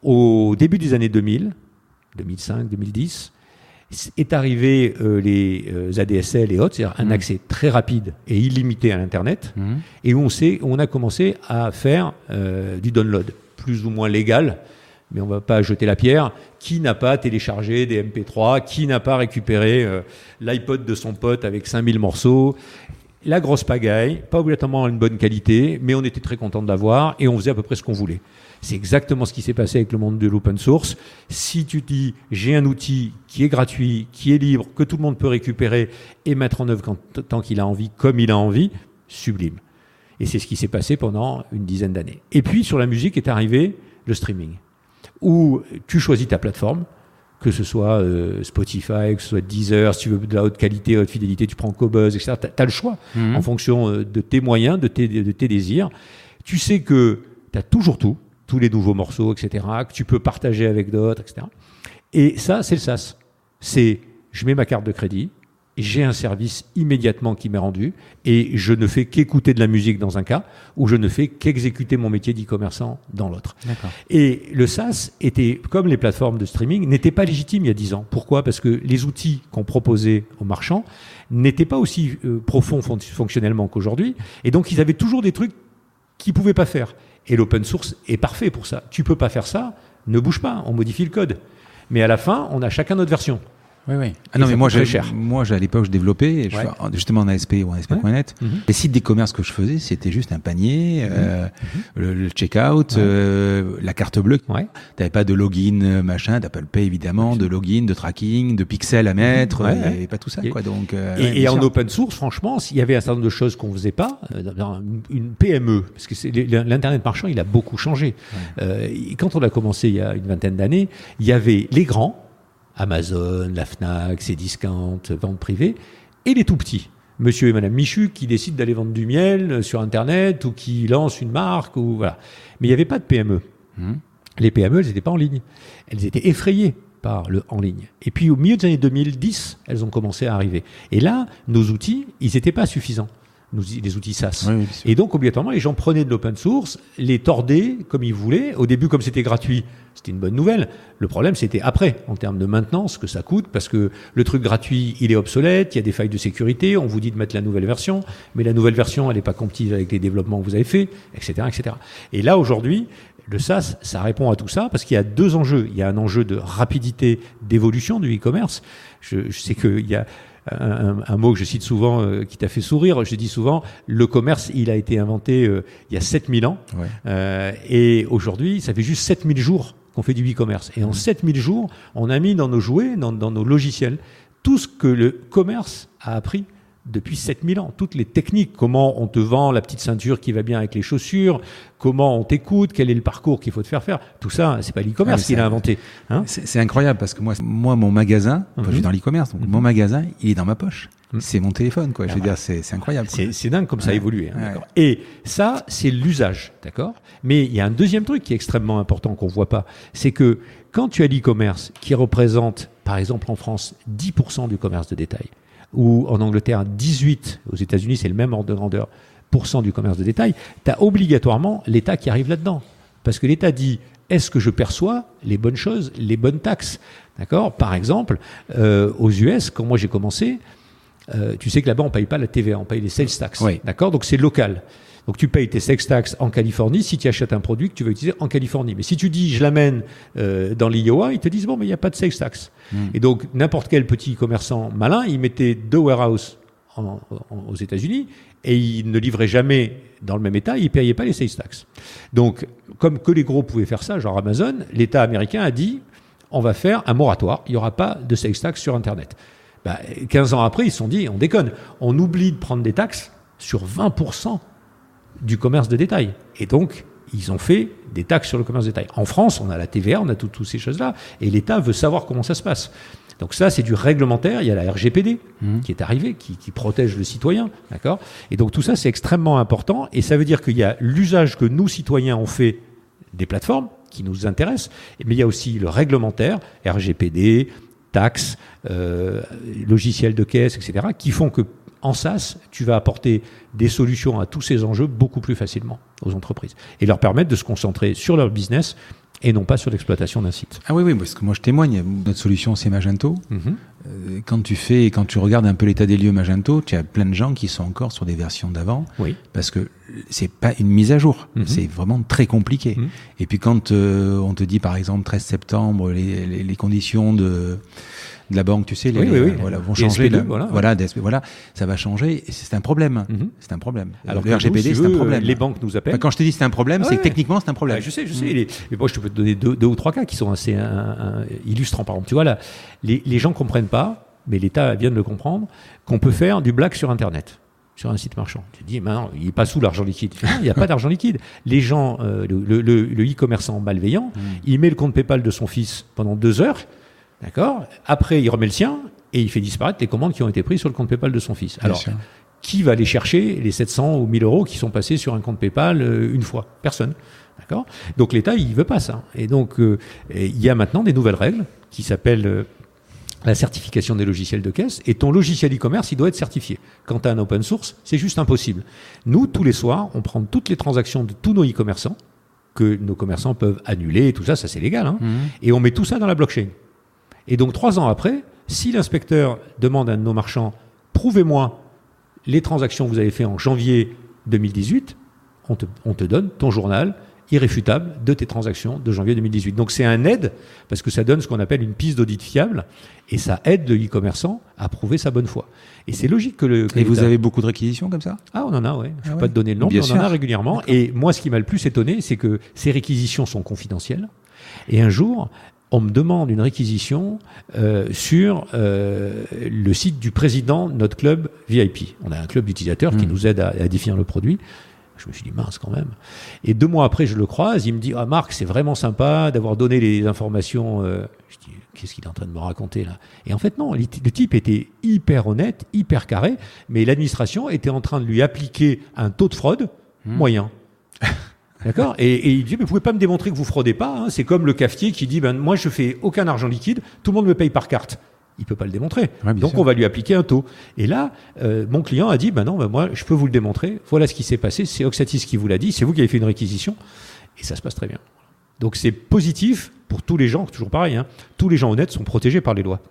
B: Au début des années 2000, 2005, 2010, est arrivé les ADSL et autres, c'est-à-dire un accès très rapide et illimité à l'Internet, et où on a commencé à faire du download, plus ou moins légal, mais on ne va pas jeter la pierre. Qui n'a pas téléchargé des MP3 ? Qui n'a pas récupéré l'iPod de son pote avec 5000 morceaux ? La grosse pagaille, pas obligatoirement une bonne qualité, mais on était très content de l'avoir et on faisait à peu près ce qu'on voulait. C'est exactement ce qui s'est passé avec le monde de l'open source. Si tu dis, j'ai un outil qui est gratuit, qui est libre, que tout le monde peut récupérer et mettre en œuvre tant qu'il a envie, comme il a envie, sublime. Et c'est ce qui s'est passé pendant une dizaine d'années. Et puis, sur la musique est arrivé le streaming, où tu choisis ta plateforme, que ce soit Spotify, que ce soit Deezer, si tu veux de la haute qualité, haute fidélité, tu prends Qobuz, etc. Tu as le choix en fonction de tes moyens, de tes désirs. Tu sais que tu as toujours tous les nouveaux morceaux, etc., que tu peux partager avec d'autres, etc. Et ça, c'est le SaaS. C'est, je mets ma carte de crédit, j'ai un service immédiatement qui m'est rendu, et je ne fais qu'écouter de la musique dans un cas, ou je ne fais qu'exécuter mon métier d'e-commerçant dans l'autre.
A: D'accord.
B: Et le SaaS était, comme les plateformes de streaming, n'était pas légitime il y a 10 ans. Pourquoi ? Parce que les outils qu'on proposait aux marchands n'étaient pas aussi profonds fonctionnellement qu'aujourd'hui, et donc ils avaient toujours des trucs qu'ils ne pouvaient pas faire. Et l'open source est parfait pour ça. Tu ne peux pas faire ça, ne bouge pas, on modifie le code. Mais à la fin, on a chacun notre version.
A: Oui. Ah non, mais moi, à l'époque, je développais, justement en ASP ou en ASP.NET. Les sites d'e-commerce que je faisais, c'était juste un panier, le checkout, la carte bleue. T'avais pas de login, machin, d'Apple Pay évidemment, de login, de tracking, de pixels à mettre, et pas tout ça, quoi. Donc,
B: et en open source, franchement, il y avait un certain nombre de choses qu'on faisait pas, dans une PME, parce que l'internet marchand, il a beaucoup changé. Quand on a commencé il y a une vingtaine d'années, il y avait les grands, Amazon, la Fnac, Cdiscount, vente privée, et les tout petits. Monsieur et Madame Michu qui décident d'aller vendre du miel sur Internet ou qui lancent une marque. Voilà. Mais il n'y avait pas de PME. Les PME, elles n'étaient pas en ligne. Elles étaient effrayées par le en ligne. Et puis au milieu des années 2010, elles ont commencé à arriver. Et là, nos outils, ils n'étaient pas suffisants. les outils SaaS. Oui, et donc, obligatoirement, les gens prenaient de l'open source, les tordaient comme ils voulaient. Au début, comme c'était gratuit, c'était une bonne nouvelle. Le problème, c'était après, en termes de maintenance, que ça coûte, parce que le truc gratuit, il est obsolète, il y a des failles de sécurité, on vous dit de mettre la nouvelle version, mais la nouvelle version, elle n'est pas compatible avec les développements que vous avez faits, etc., etc. Et là, aujourd'hui, le SaaS, ça répond à tout ça, parce qu'il y a deux enjeux. Il y a un enjeu de rapidité d'évolution du e-commerce. Je sais qu'il y a un mot que je cite souvent qui t'a fait sourire. Je dis souvent, le commerce, il a été inventé il y a 7000 ans. Ouais. Et aujourd'hui, ça fait juste 7000 jours qu'on fait du e-commerce. Et en 7000 jours, on a mis dans nos jouets, dans nos logiciels, tout ce que le commerce a appris depuis 7000 ans. Toutes les techniques, comment on te vend la petite ceinture qui va bien avec les chaussures, comment on t'écoute, quel est le parcours qu'il faut te faire faire. Tout ça, c'est pas l'e-commerce qui l'a inventé. Hein,
A: c'est incroyable parce que moi mon magasin, je suis dans l'e-commerce, donc mon magasin, il est dans ma poche. C'est mon téléphone, quoi. Je veux dire, c'est incroyable.
B: C'est dingue comme ça a évolué. Hein, d'accord. Et ça, c'est l'usage, d'accord. Mais il y a un deuxième truc qui est extrêmement important qu'on voit pas, c'est que quand tu as l'e-commerce qui représente, par exemple en France, 10% du commerce de détail, ou en Angleterre 18%, aux États-Unis c'est le même ordre de grandeur, % du commerce de détail, tu as obligatoirement l'État qui arrive là-dedans. Parce que l'État dit, est-ce que je perçois les bonnes choses, les bonnes taxes? D'accord. Par exemple, aux US, quand moi j'ai commencé, tu sais que là-bas on ne paye pas la TVA, on paye les sales tax. Oui. D'accord. Donc c'est local. Donc tu payes tes sales tax en Californie si tu achètes un produit que tu vas utiliser en Californie. Mais si tu dis je l'amène dans l'Iowa, ils te disent bon mais il n'y a pas de sales tax. Et donc n'importe quel petit commerçant malin, il mettait 2 warehouses aux États-Unis et il ne livrait jamais dans le même État, il ne payait pas les sales tax. Donc comme que les gros pouvaient faire ça, genre Amazon, l'État américain a dit on va faire un moratoire, il n'y aura pas de sales tax sur Internet. 15 ans après, ils se sont dit on déconne, on oublie de prendre des taxes sur 20% du commerce de détail. Et donc, ils ont fait des taxes sur le commerce de détail. En France, on a la TVA, on a toutes ces choses-là, et l'État veut savoir comment ça se passe. Donc ça, c'est du réglementaire. Il y a la RGPD qui est arrivée, qui protège le citoyen, d'accord. Et donc tout ça, c'est extrêmement important, et ça veut dire qu'il y a l'usage que nous, citoyens, on fait des plateformes qui nous intéressent, mais il y a aussi le réglementaire, RGPD, taxes, logiciels de caisse, etc., qui font que en SaaS, tu vas apporter des solutions à tous ces enjeux beaucoup plus facilement aux entreprises et leur permettre de se concentrer sur leur business et non pas sur l'exploitation d'un site.
A: Ah oui, parce que moi je témoigne, notre solution c'est Magento. Quand tu regardes un peu l'état des lieux Magento, tu as plein de gens qui sont encore sur des versions d'avant, parce que c'est pas une mise à jour, c'est vraiment très compliqué. Et puis quand on te dit par exemple 13 septembre, les conditions de la banque, tu sais, voilà, vont changer. Voilà, ça va changer. Et c'est un problème. C'est un problème.
B: Alors le RGPD, c'est un problème. Les banques nous appellent.
A: Quand je te dis c'est un problème, c'est que techniquement c'est un problème.
B: Je sais. Mais moi, je peux te donner deux ou trois cas qui sont assez illustrants. Par exemple, tu vois là, les gens comprennent pas, mais l'État vient de le comprendre, qu'on peut faire du black sur Internet, sur un site marchand. Tu te dis, non, il n'est pas sous l'argent liquide. Non, il n'y a pas d'argent liquide. Les gens, le e-commerçant malveillant, il met le compte PayPal de son fils pendant 2 heures. D'accord. Après, il remet le sien et il fait disparaître les commandes qui ont été prises sur le compte PayPal de son fils. Alors, qui va aller chercher les 700 ou 1000 euros qui sont passés sur un compte PayPal une fois? Personne. D'accord. Donc l'État, il veut pas ça. Et donc, il y a maintenant des nouvelles règles qui s'appellent la certification des logiciels de caisse. Et ton logiciel e-commerce, il doit être certifié. Quand tu as un open source, c'est juste impossible. Nous, tous les soirs, on prend toutes les transactions de tous nos e-commerçants que nos commerçants peuvent annuler et tout ça, c'est légal. Hein, et on met tout ça dans la blockchain. Et donc 3 ans après, si l'inspecteur demande à un de nos marchands « Prouvez-moi les transactions que vous avez faites en janvier 2018 », on te donne ton journal irréfutable de tes transactions de janvier 2018. Donc c'est un aide, parce que ça donne ce qu'on appelle une piste d'audit fiable, et ça aide le e-commerçant à prouver sa bonne foi. Et c'est logique que
A: Et vous avez beaucoup de réquisitions comme ça?
B: Ah, on en a, oui. Je ne vais pas te donner le nom, mais on en a régulièrement. D'accord. Et moi, ce qui m'a le plus étonné, c'est que ces réquisitions sont confidentielles. Et un jour, on me demande une réquisition sur le site du président de notre club VIP. On a un club d'utilisateurs qui nous aide à définir le produit. Je me suis dit, mince quand même. Et 2 mois après, je le croise, il me dit, ah Marc, c'est vraiment sympa d'avoir donné les informations. Je dis, qu'est-ce qu'il est en train de me raconter là? Et en fait, non, le type était hyper honnête, hyper carré, mais l'administration était en train de lui appliquer un taux de fraude moyen. D'accord. Et il dit, mais vous pouvez pas me démontrer que vous fraudez pas. Hein. C'est comme le cafetier qui dit, moi je fais aucun argent liquide, tout le monde me paye par carte. il peut pas le démontrer. Ouais, donc on va lui appliquer un taux. Et là, mon client a dit, non, moi, je peux vous le démontrer. Voilà ce qui s'est passé. C'est Oxatis qui vous l'a dit. C'est vous qui avez fait une réquisition. Et ça se passe très bien. Donc c'est positif pour tous les gens. Toujours pareil. Tous les gens honnêtes sont protégés par les lois.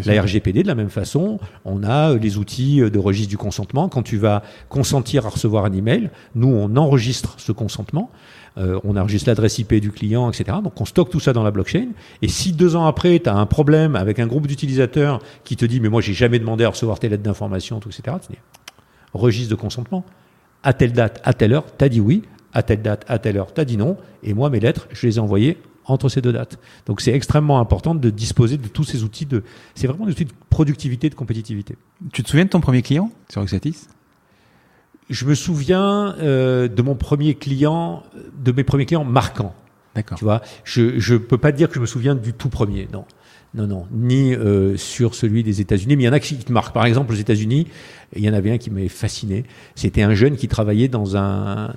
B: La RGPD, de la même façon, on a les outils de registre du consentement. Quand tu vas consentir à recevoir un email, nous, on enregistre ce consentement. On enregistre l'adresse IP du client, etc. Donc, on stocke tout ça dans la blockchain. Et si 2 ans après, tu as un problème avec un groupe d'utilisateurs qui te dit « mais moi, j'ai jamais demandé à recevoir telle lettre d'information, tout, etc. » Tu dis « registre de consentement. À telle date, à telle heure, tu as dit oui. À telle date, à telle heure, tu as dit non. Et moi, mes lettres, je les ai envoyées entre ces 2 dates. » Donc, c'est extrêmement important de disposer de tous ces outils. C'est vraiment des outils de productivité, de compétitivité.
A: Tu te souviens de ton premier client sur Oxatis ?
B: Je me souviens de mes premiers clients marquants.
A: D'accord.
B: Tu vois, je peux pas te dire que je me souviens du tout premier, non, ni sur celui des États-Unis, mais il y en a qui te marquent. Par exemple, aux États-Unis, il y en avait un qui m'avait fasciné. C'était un jeune qui travaillait dans un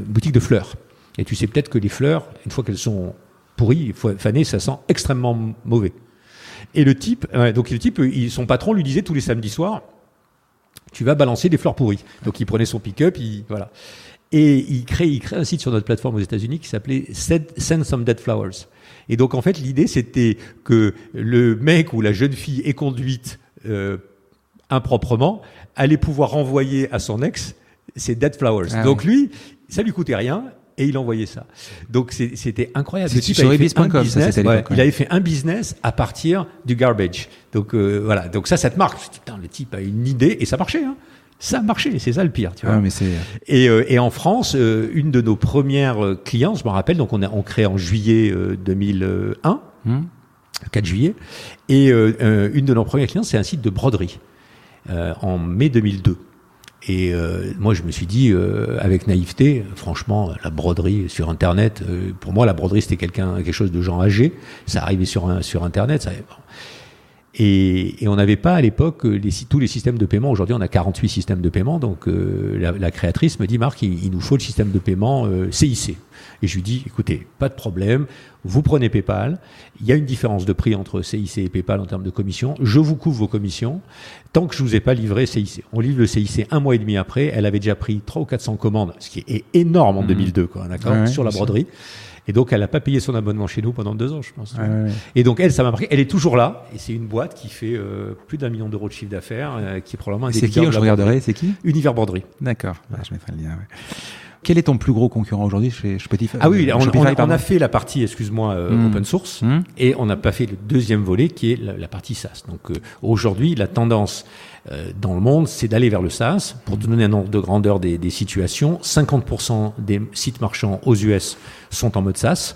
B: boutique de fleurs. Et tu sais peut-être que les fleurs, une fois qu'elles sont pourries, fanées, ça sent extrêmement mauvais. Et le type, son patron lui disait tous les samedis soirs, tu vas balancer des fleurs pourries. Donc il prenait son pick-up, voilà. Et il crée un site sur notre plateforme aux États-Unis qui s'appelait Send Some Dead Flowers. Et donc en fait l'idée c'était que le mec ou la jeune fille est conduite improprement allait pouvoir envoyer à son ex ses dead flowers. Donc lui, ça lui coûtait rien. Et il envoyait ça. Donc c'était incroyable.
A: C'est sur Ibis.com, ça c'était à l'époque.
B: Il avait fait un business à partir du garbage. Donc voilà. Donc ça te marque. Putain, le type a une idée et ça marchait. Ça a marché. C'est ça le pire. Tu vois.
A: Mais c'est...
B: Et en France, une de nos premières clients, je me rappelle, donc on crée en juillet 2001, 4 juillet, et une de nos premières clients, c'est un site de broderie en mai 2002. Et moi, je me suis dit, avec naïveté, franchement, la broderie sur Internet, pour moi, la broderie, c'était quelque chose de gens âgés. Ça arrivait sur Internet. Et on n'avait pas à l'époque tous les systèmes de paiement. Aujourd'hui, on a 48 systèmes de paiement. Donc, la créatrice me dit, Marc, il nous faut le système de paiement CIC. Et je lui dis, écoutez, pas de problème, vous prenez PayPal, il y a une différence de prix entre CIC et PayPal en termes de commission, je vous couvre vos commissions, tant que je vous ai pas livré CIC. On livre le CIC 1 mois et demi après, elle avait déjà pris 300 ou 400 commandes, ce qui est énorme en 2002, quoi, d'accord, sur la broderie. Et donc, elle n'a pas payé son abonnement chez nous pendant 2 ans, je pense. Et donc, elle, ça m'a marqué. Elle est toujours là. Et c'est une boîte qui fait plus d'1 million d'euros de chiffre d'affaires, qui est probablement un des
A: leaders. C'est qui, je regarderai, c'est qui ?
B: Univers Broderie.
A: D'accord. Je mettrai le lien, Quel est ton plus gros concurrent aujourd'hui chez Spotify ?
B: Ah oui, on a fait la partie, open source, et on n'a pas fait le deuxième volet qui est la partie SaaS. Donc aujourd'hui, la tendance dans le monde, c'est d'aller vers le SaaS. Pour te donner un ordre de grandeur des situations, 50% des sites marchands aux US sont en mode SaaS.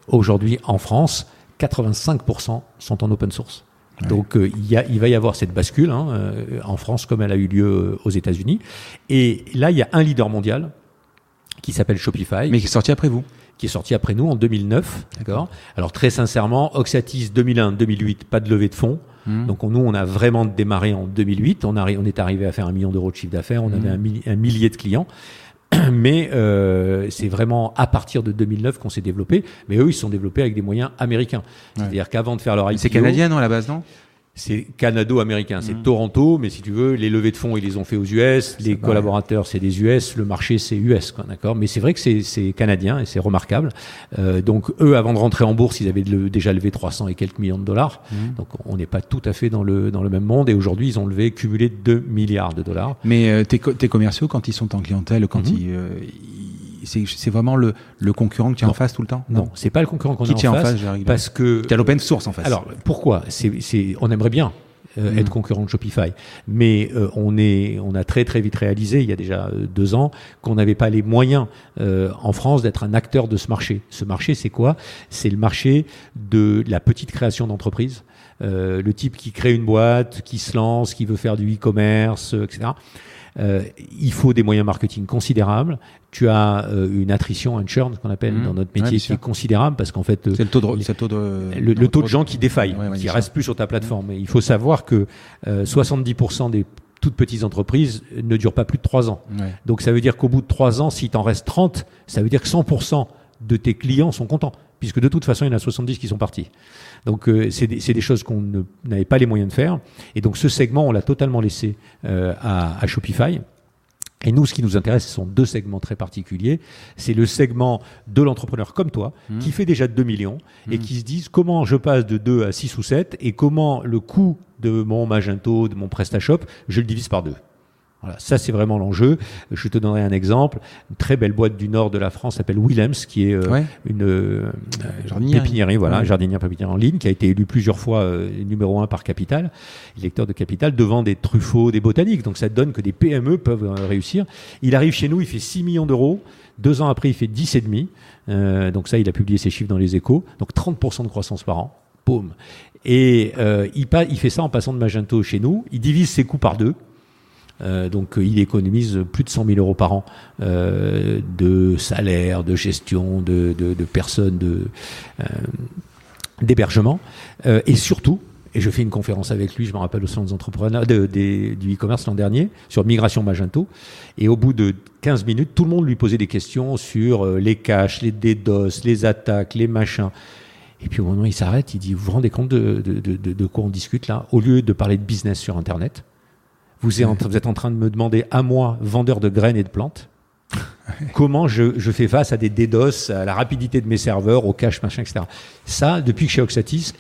B: Aujourd'hui, en France, 85% sont en open source. Donc il va y avoir cette bascule en France comme elle a eu lieu aux États-Unis. Et là, il y a un leader mondial qui s'appelle Shopify.
A: Mais qui est sorti après vous.
B: Qui est sorti après nous en 2009. D'accord. Alors très sincèrement, Oxatis 2001-2008, pas de levée de fonds. Donc nous, on a vraiment démarré en 2008. On est arrivé à faire 1 million d'euros de chiffre d'affaires. On avait un millier de clients. Mais c'est vraiment à partir de 2009 qu'on s'est développé. Mais eux, ils se sont développés avec des moyens américains. C'est-à-dire qu'avant de faire leur IPO...
A: C'est canadien, non, à la base, non ?
B: C'est canado-américain. C'est Toronto, mais si tu veux, les levées de fonds, ils les ont fait aux US. Les collaborateurs, c'est des US. Le marché, c'est US, quoi, d'accord ? Mais c'est vrai que c'est canadien et c'est remarquable. Donc, eux, avant de rentrer en bourse, ils avaient déjà levé 300 et quelques millions de dollars. Donc, on n'est pas tout à fait dans le même monde. Et aujourd'hui, ils ont cumulé 2 milliards de dollars.
A: Mais tes commerciaux, quand ils sont en clientèle, quand c'est vraiment le concurrent que tu as en face tout le temps ?
B: Non, c'est pas le concurrent qu'on a en face. Parce que
A: tu as l'open source en face.
B: Alors, pourquoi ? On aimerait bien être concurrent de Shopify, mais on a très très vite réalisé, il y a déjà 2 ans, qu'on n'avait pas les moyens en France d'être un acteur de ce marché. Ce marché, c'est quoi ? C'est le marché de la petite création d'entreprise. Le type qui crée une boîte, qui se lance, qui veut faire du e-commerce, etc. Il faut des moyens marketing considérables. Tu as une attrition, un churn qu'on appelle dans notre métier qui est considérable parce qu'en fait
A: c'est le taux de
B: gens qui défaillent, qui restent plus sur ta plateforme. Et il faut savoir que 70% des toutes petites entreprises ne durent pas plus de 3 ans. Donc ça veut dire qu'au bout de 3 ans, si t'en restes 30, ça veut dire que 100% de tes clients sont contents. puisque de toute façon, il y en a 70 qui sont partis. Donc, c'est des choses qu'on n'avait pas les moyens de faire. Et donc, ce segment, on l'a totalement laissé à Shopify. Et nous, ce qui nous intéresse, ce sont 2 segments très particuliers. C'est le segment de l'entrepreneur comme toi, qui fait déjà 2 millions et qui se disent comment je passe de 2 à 6 ou 7 et comment le coût de mon Magento, de mon PrestaShop, je le divise par 2. Voilà, ça c'est vraiment l'enjeu. Je te donnerai un exemple. Une très belle boîte du nord de la France s'appelle Willems, qui est une pépinière, voilà, jardinière pépinière en ligne, qui a été élue plusieurs fois numéro 1 par Capital, lecteur de Capital, devant des Truffaut, des botaniques. Donc ça donne que des PME peuvent réussir. Il arrive chez nous, il fait 6 millions d'euros. 2 ans après, il fait 10,5. Donc ça, il a publié ses chiffres dans les Échos. Donc 30% de croissance par an. Boum. Et il fait ça en passant de Magento chez nous. Il divise ses coûts par 2. Donc il économise plus de 100 000 euros par an de salaire, de gestion, de personnes, d'hébergement. Et surtout, et je fais une conférence avec lui, je me rappelle au salon des entrepreneurs du e-commerce l'an dernier, sur migration Magento. Et au bout de 15 minutes, tout le monde lui posait des questions sur les caches, les DDoS, les attaques, les machins. Et puis au moment où il s'arrête, il dit, vous vous rendez compte de quoi on discute là? Au lieu de parler de business sur Internet, vous êtes en train de me demander, à moi, vendeur de graines et de plantes, comment je fais face à des DDoS, à la rapidité de mes serveurs, au cache, machin, etc. Ça, depuis que je suis chez Oxatis,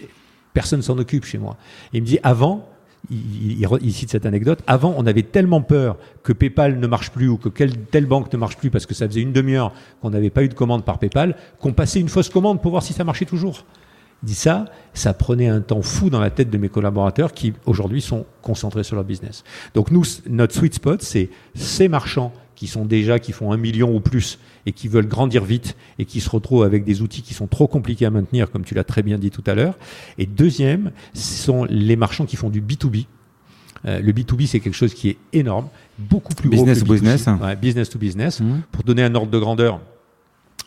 B: personne ne s'en occupe chez moi. Et il me dit, avant, il cite cette anecdote, avant, on avait tellement peur que PayPal ne marche plus ou que telle banque ne marche plus parce que ça faisait une demi-heure qu'on n'avait pas eu de commande par PayPal, qu'on passait une fausse commande pour voir si ça marchait toujours. Il dit ça prenait un temps fou dans la tête de mes collaborateurs qui aujourd'hui sont concentrés sur leur business. Donc nous, notre sweet spot, c'est ces marchands qui font 1 million ou plus et qui veulent grandir vite et qui se retrouvent avec des outils qui sont trop compliqués à maintenir, comme tu l'as très bien dit tout à l'heure. Et deuxième, ce sont les marchands qui font du B2B. Le B2B, c'est quelque chose qui est énorme, beaucoup plus gros que le B2C.
A: Business.
B: Ouais, business to business. Pour donner un ordre de grandeur,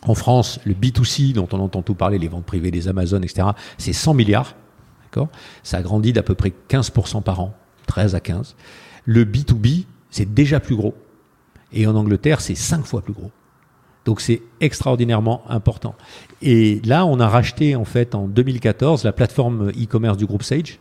B: en France, le B2C, dont on entend tout parler, les ventes privées, les Amazon, etc., c'est 100 milliards. D'accord ? Ça a grandi d'à peu près 15% par an, 13 à 15. Le B2B, c'est déjà plus gros. Et en Angleterre, c'est 5 fois plus gros. Donc c'est extraordinairement important. Et là, on a racheté en fait en 2014 la plateforme e-commerce du groupe Sage,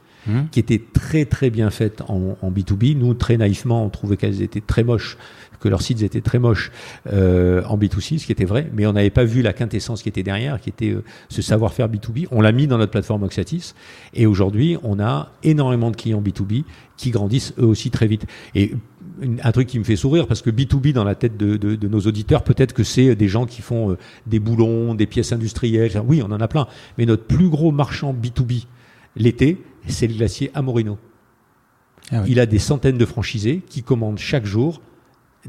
B: qui était très très bien faite en B2B. Nous, très naïvement, on trouvait qu'elles étaient très moches, que leurs sites étaient très moches en B2C, ce qui était vrai, mais on n'avait pas vu la quintessence qui était derrière, qui était ce savoir-faire B2B. On l'a mis dans notre plateforme Oxatis, et aujourd'hui, on a énormément de clients B2B qui grandissent eux aussi très vite. Et un truc qui me fait sourire, parce que B2B, dans la tête de nos auditeurs, peut-être que c'est des gens qui font des boulons, des pièces industrielles. Oui, on en a plein. Mais notre plus gros marchand B2B, l'été, c'est le glacier Amorino. Ah oui. Il a des centaines de franchisés qui commandent chaque jour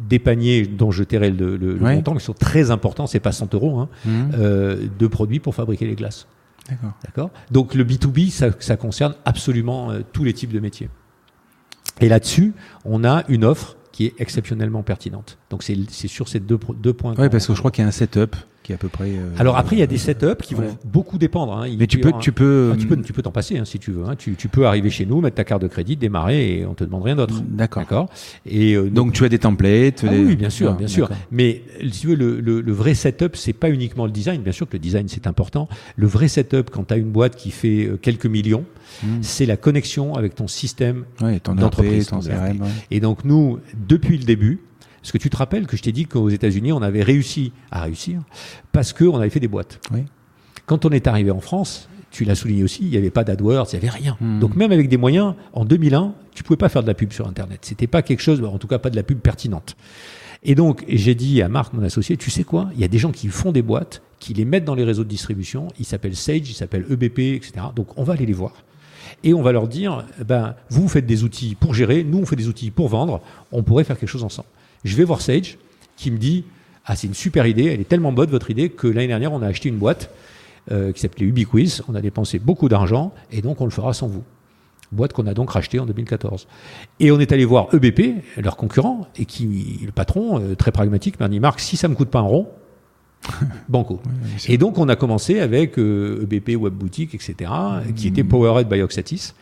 B: des paniers dont je tairai le montant, qui sont très importants, c'est pas 100 euros, de produits pour fabriquer les glaces. D'accord. Donc le B2B, ça concerne absolument tous les types de métiers. Et là-dessus, on a une offre qui est exceptionnellement pertinente. Donc c'est sur ces deux points.
A: Oui, parce que je crois qu'il y a un setup qui est à peu près.
B: Alors après, il y a des setups qui vont beaucoup dépendre.
A: Mais tu peux
B: t'en passer si tu veux. Tu peux arriver chez nous, mettre ta carte de crédit, démarrer et on te demande rien d'autre.
A: D'accord. Et donc tu as des templates.
B: Oui, bien sûr. Mais si tu veux, le vrai setup, c'est pas uniquement le design. Bien sûr que le design c'est important. Le vrai setup, quand tu as une boîte qui fait quelques millions, c'est la connexion avec ton système d'entreprise, ton CRM. Et donc nous, depuis le début. Est-ce que tu te rappelles que je t'ai dit qu'aux États-Unis, on avait réussi à réussir parce qu'on avait fait des boîtes. Oui. Quand on est arrivé en France, tu l'as souligné aussi, il n'y avait pas d'AdWords, il n'y avait rien. Donc même avec des moyens, en 2001, tu ne pouvais pas faire de la pub sur Internet. Ce n'était pas quelque chose, en tout cas pas de la pub pertinente. Et donc j'ai dit à Marc, mon associé, tu sais quoi ? Il y a des gens qui font des boîtes, qui les mettent dans les réseaux de distribution. Ils s'appellent Sage, ils s'appellent EBP, etc. Donc on va aller les voir. Et on va leur dire, vous faites des outils pour gérer, nous on fait des outils pour vendre, on pourrait faire quelque chose ensemble. Je vais voir Sage qui me dit « Ah, c'est une super idée, elle est tellement bonne votre idée que l'année dernière, on a acheté une boîte qui s'appelait Ubiquiz. On a dépensé beaucoup d'argent et donc on le fera sans vous. » Boîte qu'on a donc rachetée en 2014. Et on est allé voir EBP, leur concurrent, et le patron, très pragmatique, m'a dit « Marc, si ça ne me coûte pas un rond, banco. » Et donc on a commencé avec EBP, Webboutique, etc., qui était powered by Oxatis.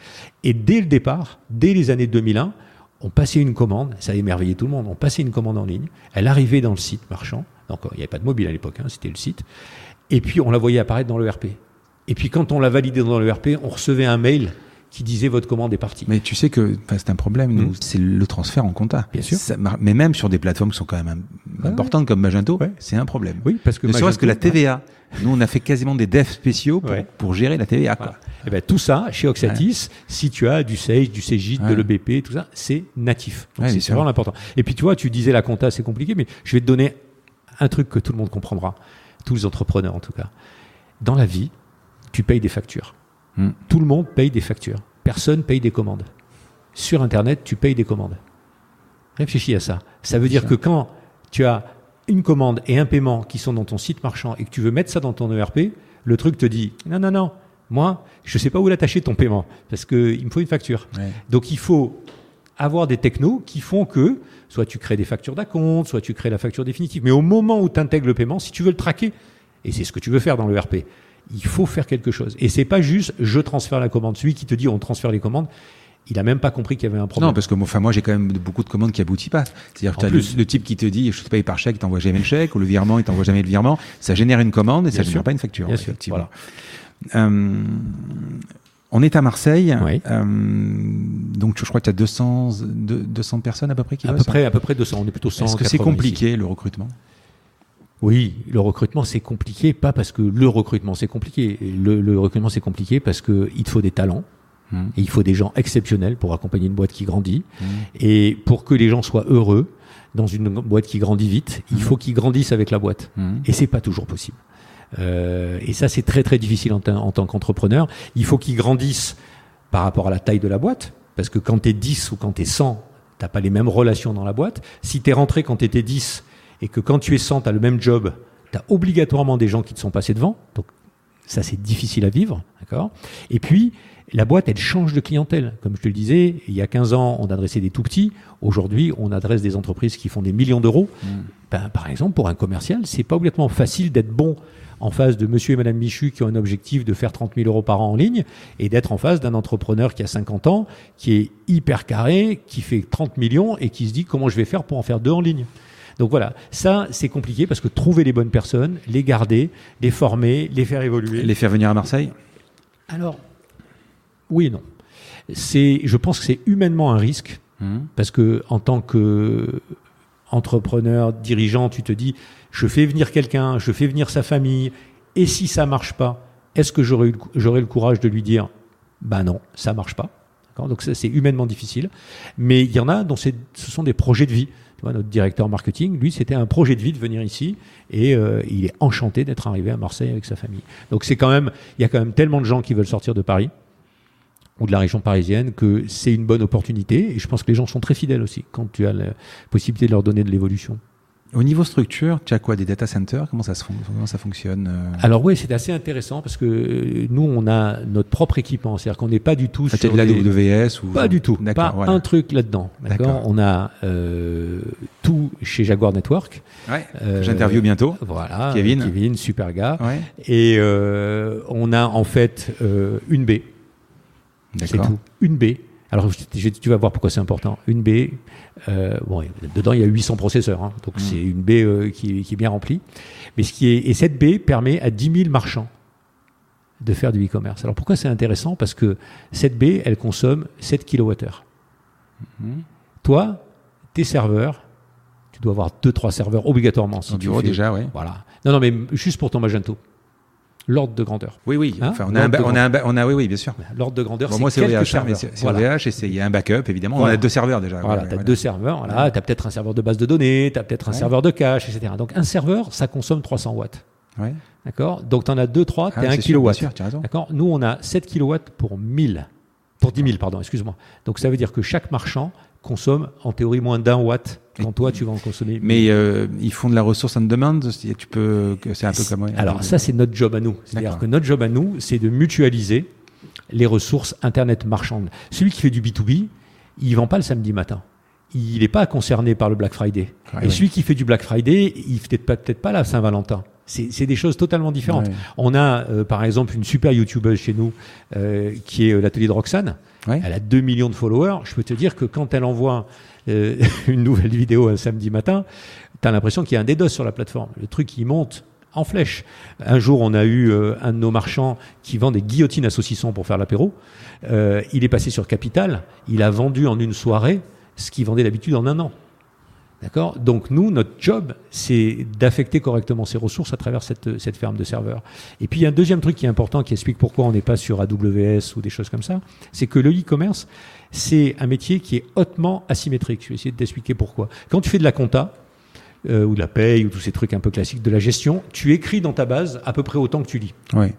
B: Et dès le départ, dès les années 2001, On passait une commande, ça a émerveillé tout le monde, on passait une commande en ligne, elle arrivait dans le site marchand, donc il n'y avait pas de mobile à l'époque, c'était le site, et puis on la voyait apparaître dans l'ERP. Et puis quand on l'a validée dans l'ERP, on recevait un mail qui disait votre commande est partie.
A: Mais tu sais que c'est un problème, c'est le transfert en compta.
B: Bien sûr.
A: Mais même sur des plateformes qui sont quand même importantes comme Magento, c'est un problème.
B: Oui, parce que
A: ne serait-ce que la TVA. Nous, on a fait quasiment des devs spéciaux pour gérer la TVA. Quoi.
B: Voilà. Et ben, tout ça, chez Oxatis, si tu as du Sage, du Cegid, de l'EBP, tout ça, c'est natif. Donc c'est vraiment important. Et puis tu vois, tu disais la compta, c'est compliqué, mais je vais te donner un truc que tout le monde comprendra, tous les entrepreneurs en tout cas. Dans la vie, tu payes des factures. Tout le monde paye des factures. Personne paye des commandes. Sur Internet, tu payes des commandes. Réfléchis à ça. Ça veut dire que quand tu as une commande et un paiement qui sont dans ton site marchand et que tu veux mettre ça dans ton ERP, le truc te dit non, moi, je ne sais pas où l'attacher ton paiement parce qu'il me faut une facture. Ouais. Donc il faut avoir des technos qui font que soit tu crées des factures d'acompte, soit tu crées la facture définitive. Mais au moment où tu intègres le paiement, si tu veux le traquer, et c'est ce que tu veux faire dans l'ERP, il faut faire quelque chose. Et c'est pas juste je transfère la commande. Celui qui te dit on transfère les commandes, il n'a même pas compris qu'il y avait un problème.
A: Non, parce que moi j'ai quand même beaucoup de commandes qui aboutissent pas. C'est-à-dire que tu as le type qui te dit je te paye par chèque, il t'envoie jamais le chèque, ou le virement, il t'envoie jamais le virement. Ça génère une commande et ça ne génère pas une facture.
B: Bien sûr. Voilà.
A: On est à Marseille.
B: Oui.
A: Donc je crois que tu as 200 personnes à peu près qui bossent.
B: À peu près 200. On est plutôt 100.
A: Est-ce que c'est compliqué le recrutement ?
B: Oui, le recrutement c'est compliqué, pas parce que le recrutement c'est compliqué. Le recrutement c'est compliqué parce qu'il te faut des talents. Et il faut des gens exceptionnels pour accompagner une boîte qui grandit. Et pour que les gens soient heureux dans une boîte qui grandit vite, il faut qu'ils grandissent avec la boîte. Et c'est pas toujours possible. Et ça, c'est très très difficile en tant qu'entrepreneur. Il faut qu'ils grandissent par rapport à la taille de la boîte. Parce que quand tu es 10 ou quand tu es 100, tu n'as pas les mêmes relations dans la boîte. Si tu es rentré quand tu étais 10 et que quand tu es 100, tu as le même job, tu as obligatoirement des gens qui te sont passés devant. Donc ça, c'est difficile à vivre. D'accord ? Et puis, la boîte, elle change de clientèle. Comme je te le disais, il y a 15 ans, on adressait des tout petits. Aujourd'hui, on adresse des entreprises qui font des millions d'euros. Par exemple, pour un commercial, c'est pas obligatoirement facile d'être bon en face de monsieur et madame Michu qui ont un objectif de faire 30 000 euros par an en ligne et d'être en face d'un entrepreneur qui a 50 ans, qui est hyper carré, qui fait 30 millions et qui se dit comment je vais faire pour en faire 2 en ligne. Donc voilà, ça c'est compliqué parce que trouver les bonnes personnes, les garder, les former, les faire évoluer.
A: Les faire venir à Marseille ?
B: Alors, oui et non. Je pense que c'est humainement un risque parce que en tant qu'entrepreneur, dirigeant, tu te dis je fais venir quelqu'un, je fais venir sa famille et si ça marche pas, est-ce que j'aurai le courage de lui dire non, ça marche pas. D'accord ? Donc ça, c'est humainement difficile. Mais il y en a dont ce sont des projets de vie. Tu vois, notre directeur marketing, lui, c'était un projet de vie de venir ici et il est enchanté d'être arrivé à Marseille avec sa famille. Donc il y a quand même tellement de gens qui veulent sortir de Paris ou de la région parisienne que c'est une bonne opportunité et je pense que les gens sont très fidèles aussi quand tu as la possibilité de leur donner de l'évolution.
A: Au niveau structure, tu as quoi, des data centers ? Comment ça fonctionne ?
B: Alors oui, c'est assez intéressant parce que nous, on a notre propre équipement. C'est-à-dire qu'on n'est pas du tout
A: sur de l'AWS ou...
B: Pas du tout. Pas voilà. Un truc là-dedans. D'accord. On a tout chez Jaguar Network.
A: Ouais. J'interviewe bientôt.
B: Voilà.
A: Kevin,
B: super gars.
A: Ouais.
B: Et on a en fait une baie.
A: D'accord.
B: C'est tout. Une baie. Alors, tu vas voir pourquoi c'est important. Une baie, dedans, il y a 800 processeurs. Hein, donc, c'est une baie qui est bien remplie. Mais et cette baie permet à 10 000 marchands de faire du e-commerce. Alors, pourquoi c'est intéressant ? Parce que cette baie, elle consomme 7 kWh. Toi, tes serveurs, tu dois avoir 2-3 serveurs obligatoirement. Si tu veux
A: déjà, oui.
B: Voilà. Non, mais juste pour ton Magento. L'ordre de grandeur.
A: Oui.
B: Hein,
A: enfin, oui, bien sûr.
B: L'ordre de grandeur,
A: c'est quelques serveurs. C'est OVH et il y a un backup, évidemment. Voilà. On a 2 serveurs déjà.
B: Voilà, tu as 2 serveurs. Voilà. Tu as peut-être un serveur de base de données, tu as peut-être un serveur de cache, etc. Donc, un serveur, ça consomme 300 watts.
A: Ouais.
B: D'accord ? Donc, tu en as 2-3, tu as 1 kW.
A: Bien sûr, tu as raison.
B: D'accord ? Nous, on a 7 kW pour 10 000, pardon, excuse-moi. Donc, ça veut dire que chaque marchand consomme en théorie moins d'1 watt quand toi tu vas en consommer.
A: Mais ils font de la ressource on demand, c'est un peu comme...
B: Alors ça c'est notre job à nous. C'est-à-dire que notre job à nous, c'est de mutualiser les ressources Internet marchandes. Celui qui fait du B2B, il ne vend pas le samedi matin. Il n'est pas concerné par le Black Friday. Et celui qui fait du Black Friday, il ne fait peut-être pas la Saint-Valentin. C'est des choses totalement différentes.
A: Ouais.
B: On a, par exemple, une super YouTubeuse chez nous, qui est l'atelier de Roxane.
A: Ouais.
B: Elle a 2 millions de followers. Je peux te dire que quand elle envoie une nouvelle vidéo un samedi matin, tu as l'impression qu'il y a un DDoS sur la plateforme. Le truc, il monte en flèche. Un jour, on a eu un de nos marchands qui vend des guillotines à saucisson pour faire l'apéro. Il est passé sur Capital. Il a vendu en une soirée ce qu'il vendait d'habitude en un an. D'accord ? Donc nous, notre job, c'est d'affecter correctement ces ressources à travers cette ferme de serveurs. Et puis il y a un deuxième truc qui est important, qui explique pourquoi on n'est pas sur AWS ou des choses comme ça, c'est que le e-commerce, c'est un métier qui est hautement asymétrique. Je vais essayer de t'expliquer pourquoi. Quand tu fais de la compta, ou de la paye, ou tous ces trucs un peu classiques de la gestion, tu écris dans ta base à peu près autant que tu lis.
A: Ouais.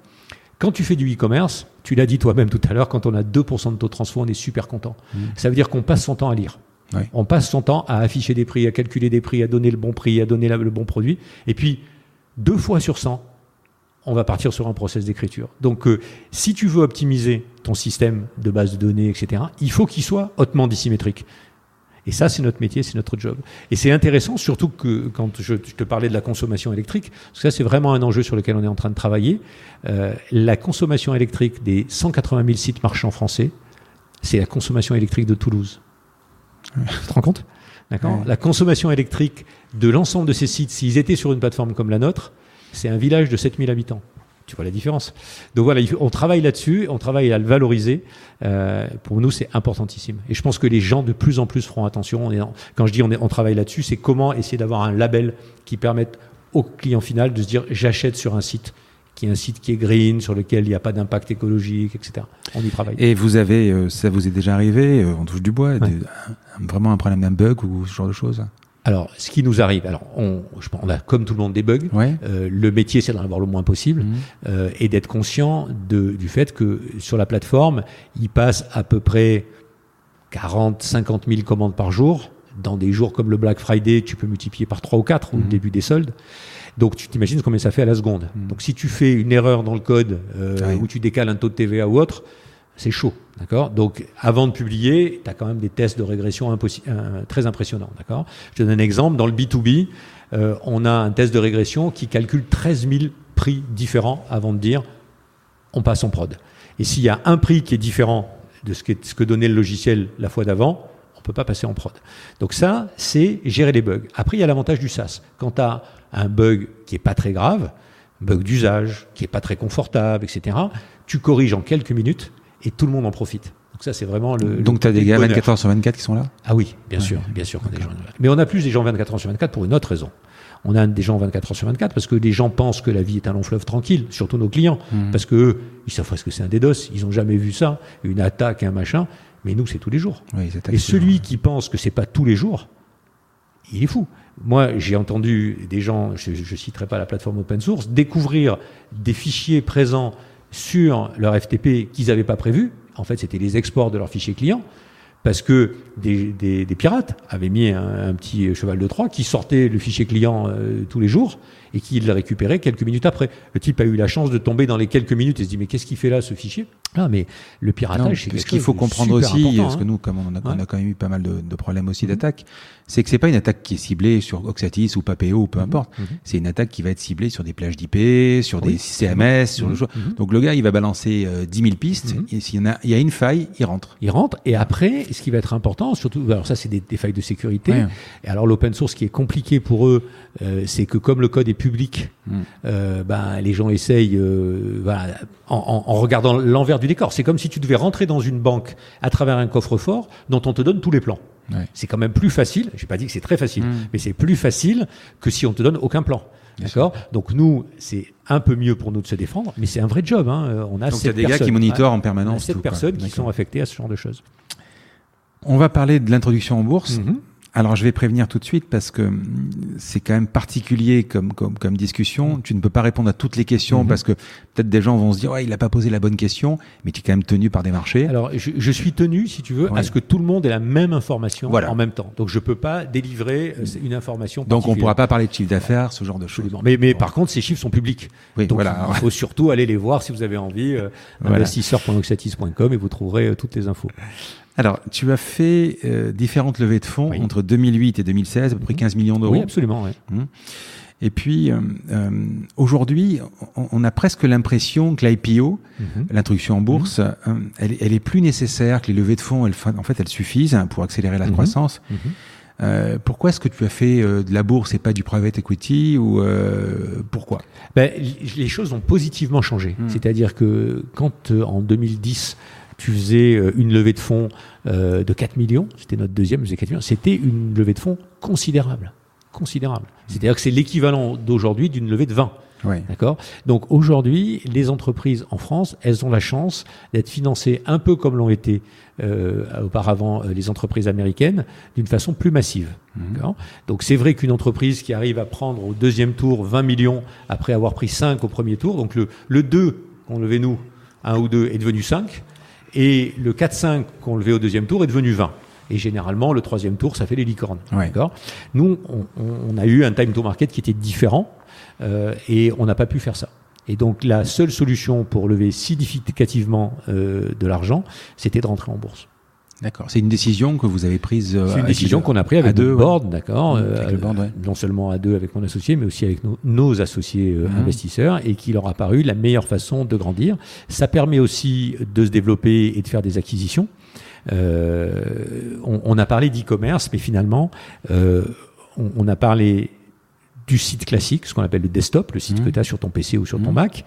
B: Quand tu fais du e-commerce, tu l'as dit toi-même tout à l'heure, quand on a 2% de taux de transfo, on est super content. Ça veut dire qu'on passe son temps à lire.
A: Ouais.
B: On passe son temps à afficher des prix, à calculer des prix, à donner le bon prix, à donner le bon produit. Et puis, 2 fois sur 100, on va partir sur un process d'écriture. Donc, si tu veux optimiser ton système de base de données, etc., il faut qu'il soit hautement dissymétrique. Et ça, c'est notre métier, c'est notre job. Et c'est intéressant, surtout que quand je te parlais de la consommation électrique, parce que ça, c'est vraiment un enjeu sur lequel on est en train de travailler. La consommation électrique des 180 000 sites marchands français, c'est la consommation électrique de Toulouse. Tu te rends compte ? D'accord ?
A: Ouais.
B: La consommation électrique de l'ensemble de ces sites, s'ils étaient sur une plateforme comme la nôtre, c'est un village de 7000 habitants. Tu vois la différence ? Donc voilà, on travaille là-dessus, on travaille à le valoriser. Pour nous, c'est importantissime. Et je pense que les gens de plus en plus feront attention. Quand je dis on travaille là-dessus, c'est comment essayer d'avoir un label qui permette au client final de se dire j'achète sur un site qui est un site qui est green, sur lequel il n'y a pas d'impact écologique, etc. On y travaille.
A: Et vous avez, ça vous est déjà arrivé, on touche du bois, vraiment un problème d'un bug ou ce genre de choses ?
B: Alors, ce qui nous arrive, alors on a comme tout le monde des bugs.
A: Ouais.
B: Le métier, c'est d'en avoir le moins possible et d'être conscient du fait que sur la plateforme, il passe à peu près 40, 50 000 commandes par jour. Dans des jours comme le Black Friday, tu peux multiplier par 3 ou 4 ou le début des soldes. Donc, tu t'imagines combien ça fait à la seconde. Donc, si tu fais une erreur dans le code ou tu décales un taux de TVA ou autre, c'est chaud. D'accord ? Donc, avant de publier, tu as quand même des tests de régression très impressionnants. D'accord ? Je te donne un exemple. Dans le B2B, on a un test de régression qui calcule 13 000 prix différents avant de dire on passe en prod. Et s'il y a un prix qui est différent de ce que donnait le logiciel la fois d'avant, on ne peut pas passer en prod. Donc ça, c'est gérer les bugs. Après, il y a l'avantage du SaaS. Quand tu as un bug qui n'est pas très grave, bug d'usage, qui n'est pas très confortable, etc., tu corriges en quelques minutes et tout le monde en profite. Donc ça, c'est vraiment
A: Donc tu as des gars 24 heures sur 24 qui sont là ?
B: Ah oui, bien sûr qu'on a des gens. Mais on a plus des gens 24 heures sur 24 pour une autre raison. On a des gens 24 heures sur 24 parce que les gens pensent que la vie est un long fleuve tranquille, surtout nos clients, parce qu'eux, ils savent pas ce que c'est un DDoS, ils n'ont jamais vu ça, une attaque, un machin, mais nous, c'est tous les jours.
A: Oui,
B: et celui qui pense que c'est pas tous les jours, il est fou. Moi, j'ai entendu des gens, je citerai pas la plateforme open source, découvrir des fichiers présents sur leur FTP qu'ils n'avaient pas prévus. En fait, c'était les exports de leurs fichiers clients. Parce que des pirates avaient mis un petit cheval de Troie qui sortait le fichier client tous les jours et qui le récupérait quelques minutes après. Le type a eu la chance de tomber dans les quelques minutes et se dit mais qu'est-ce qu'il fait là ce fichier ? Ah mais le piratage c'est quelque chose de super important.
A: Ce qu'il faut comprendre aussi, parce que nous comme on a quand même eu pas mal de problèmes aussi d'attaques, c'est que c'est pas une attaque qui est ciblée sur Oxatis ou Papéo ou peu importe. C'est une attaque qui va être ciblée sur des plages d'IP, sur des CMS, sur le choix. Donc le gars il va balancer 10 000 pistes et s'il y a une faille, il rentre. Il rentre
B: et après ce qui va être important, surtout, alors ça c'est des failles de sécurité. Ouais. Et alors l'open source, ce qui est compliqué pour eux, c'est que comme le code est public, les gens essayent, en regardant l'envers du décor. C'est comme si tu devais rentrer dans une banque à travers un coffre-fort dont on te donne tous les plans. Ouais. C'est quand même plus facile. J'ai pas dit que c'est très facile, mais c'est plus facile que si on te donne aucun plan. D'accord ? Donc nous, c'est un peu mieux pour nous de se défendre, mais c'est un vrai job. Hein. On a
A: donc il y a des gars qui monitorent en permanence.
B: On a 7 personnes qui sont affectées à ce genre de choses.
A: On va parler de l'introduction en bourse. Alors, je vais prévenir tout de suite parce que c'est quand même particulier comme discussion. Tu ne peux pas répondre à toutes les questions parce que peut-être des gens vont se dire ouais, il n'a pas posé la bonne question, mais tu es quand même tenu par des marchés.
B: Alors, je suis tenu, si tu veux, à ce que tout le monde ait la même information en même temps. Donc, je ne peux pas délivrer une information particulière.
A: Donc, on ne pourra pas parler de chiffre d'affaires, ce genre de choses.
B: Mais par contre, ces chiffres sont publics.
A: Oui,
B: donc, il faut surtout aller les voir si vous avez envie. Investisseur.oxatis.com et vous trouverez toutes les infos.
A: Alors, tu as fait différentes levées de fonds entre 2008 et 2016, à peu près 15 millions d'euros.
B: Oui, absolument. Ouais.
A: Et puis, aujourd'hui, on a presque l'impression que l'IPO, l'introduction en bourse, elle est plus nécessaire, que les levées de fonds, elles suffisent pour accélérer la croissance. Pourquoi est-ce que tu as fait de la bourse et pas du private equity ou pourquoi ?
B: Les choses ont positivement changé. C'est-à-dire que quand, en 2010, tu faisais une levée de fonds de 4 millions, c'était notre deuxième, faisait 4 millions, c'était une levée de fonds considérable. C'est-à-dire que c'est l'équivalent d'aujourd'hui d'une levée de 20.
A: Ouais.
B: D'accord ? Donc aujourd'hui, les entreprises en France, elles ont la chance d'être financées un peu comme l'ont été auparavant les entreprises américaines, d'une façon plus massive. D'accord ? Donc c'est vrai qu'une entreprise qui arrive à prendre au deuxième tour 20 millions après avoir pris 5 au premier tour, donc le 2 qu'on levait nous, 1 ou 2, est devenu 5, et le 4-5 qu'on levait au deuxième tour est devenu 20. Et généralement, le troisième tour, ça fait les licornes.
A: Ouais.
B: D'accord ? Nous, on a eu un time to market qui était différent et on n'a pas pu faire ça. Et donc, la seule solution pour lever significativement de l'argent, c'était de rentrer en bourse.
A: D'accord. C'est une décision que vous avez prise.
B: C'est une décision qu'on a prise avec le board, d'accord.
A: Avec le board, ouais.
B: Non seulement à deux avec mon associé, mais aussi avec nos associés investisseurs, et qui leur a paru la meilleure façon de grandir. Ça permet aussi de se développer et de faire des acquisitions. On a parlé d'e-commerce, mais finalement, on a parlé du site classique, ce qu'on appelle le desktop, le site que tu as sur ton PC ou sur ton Mac,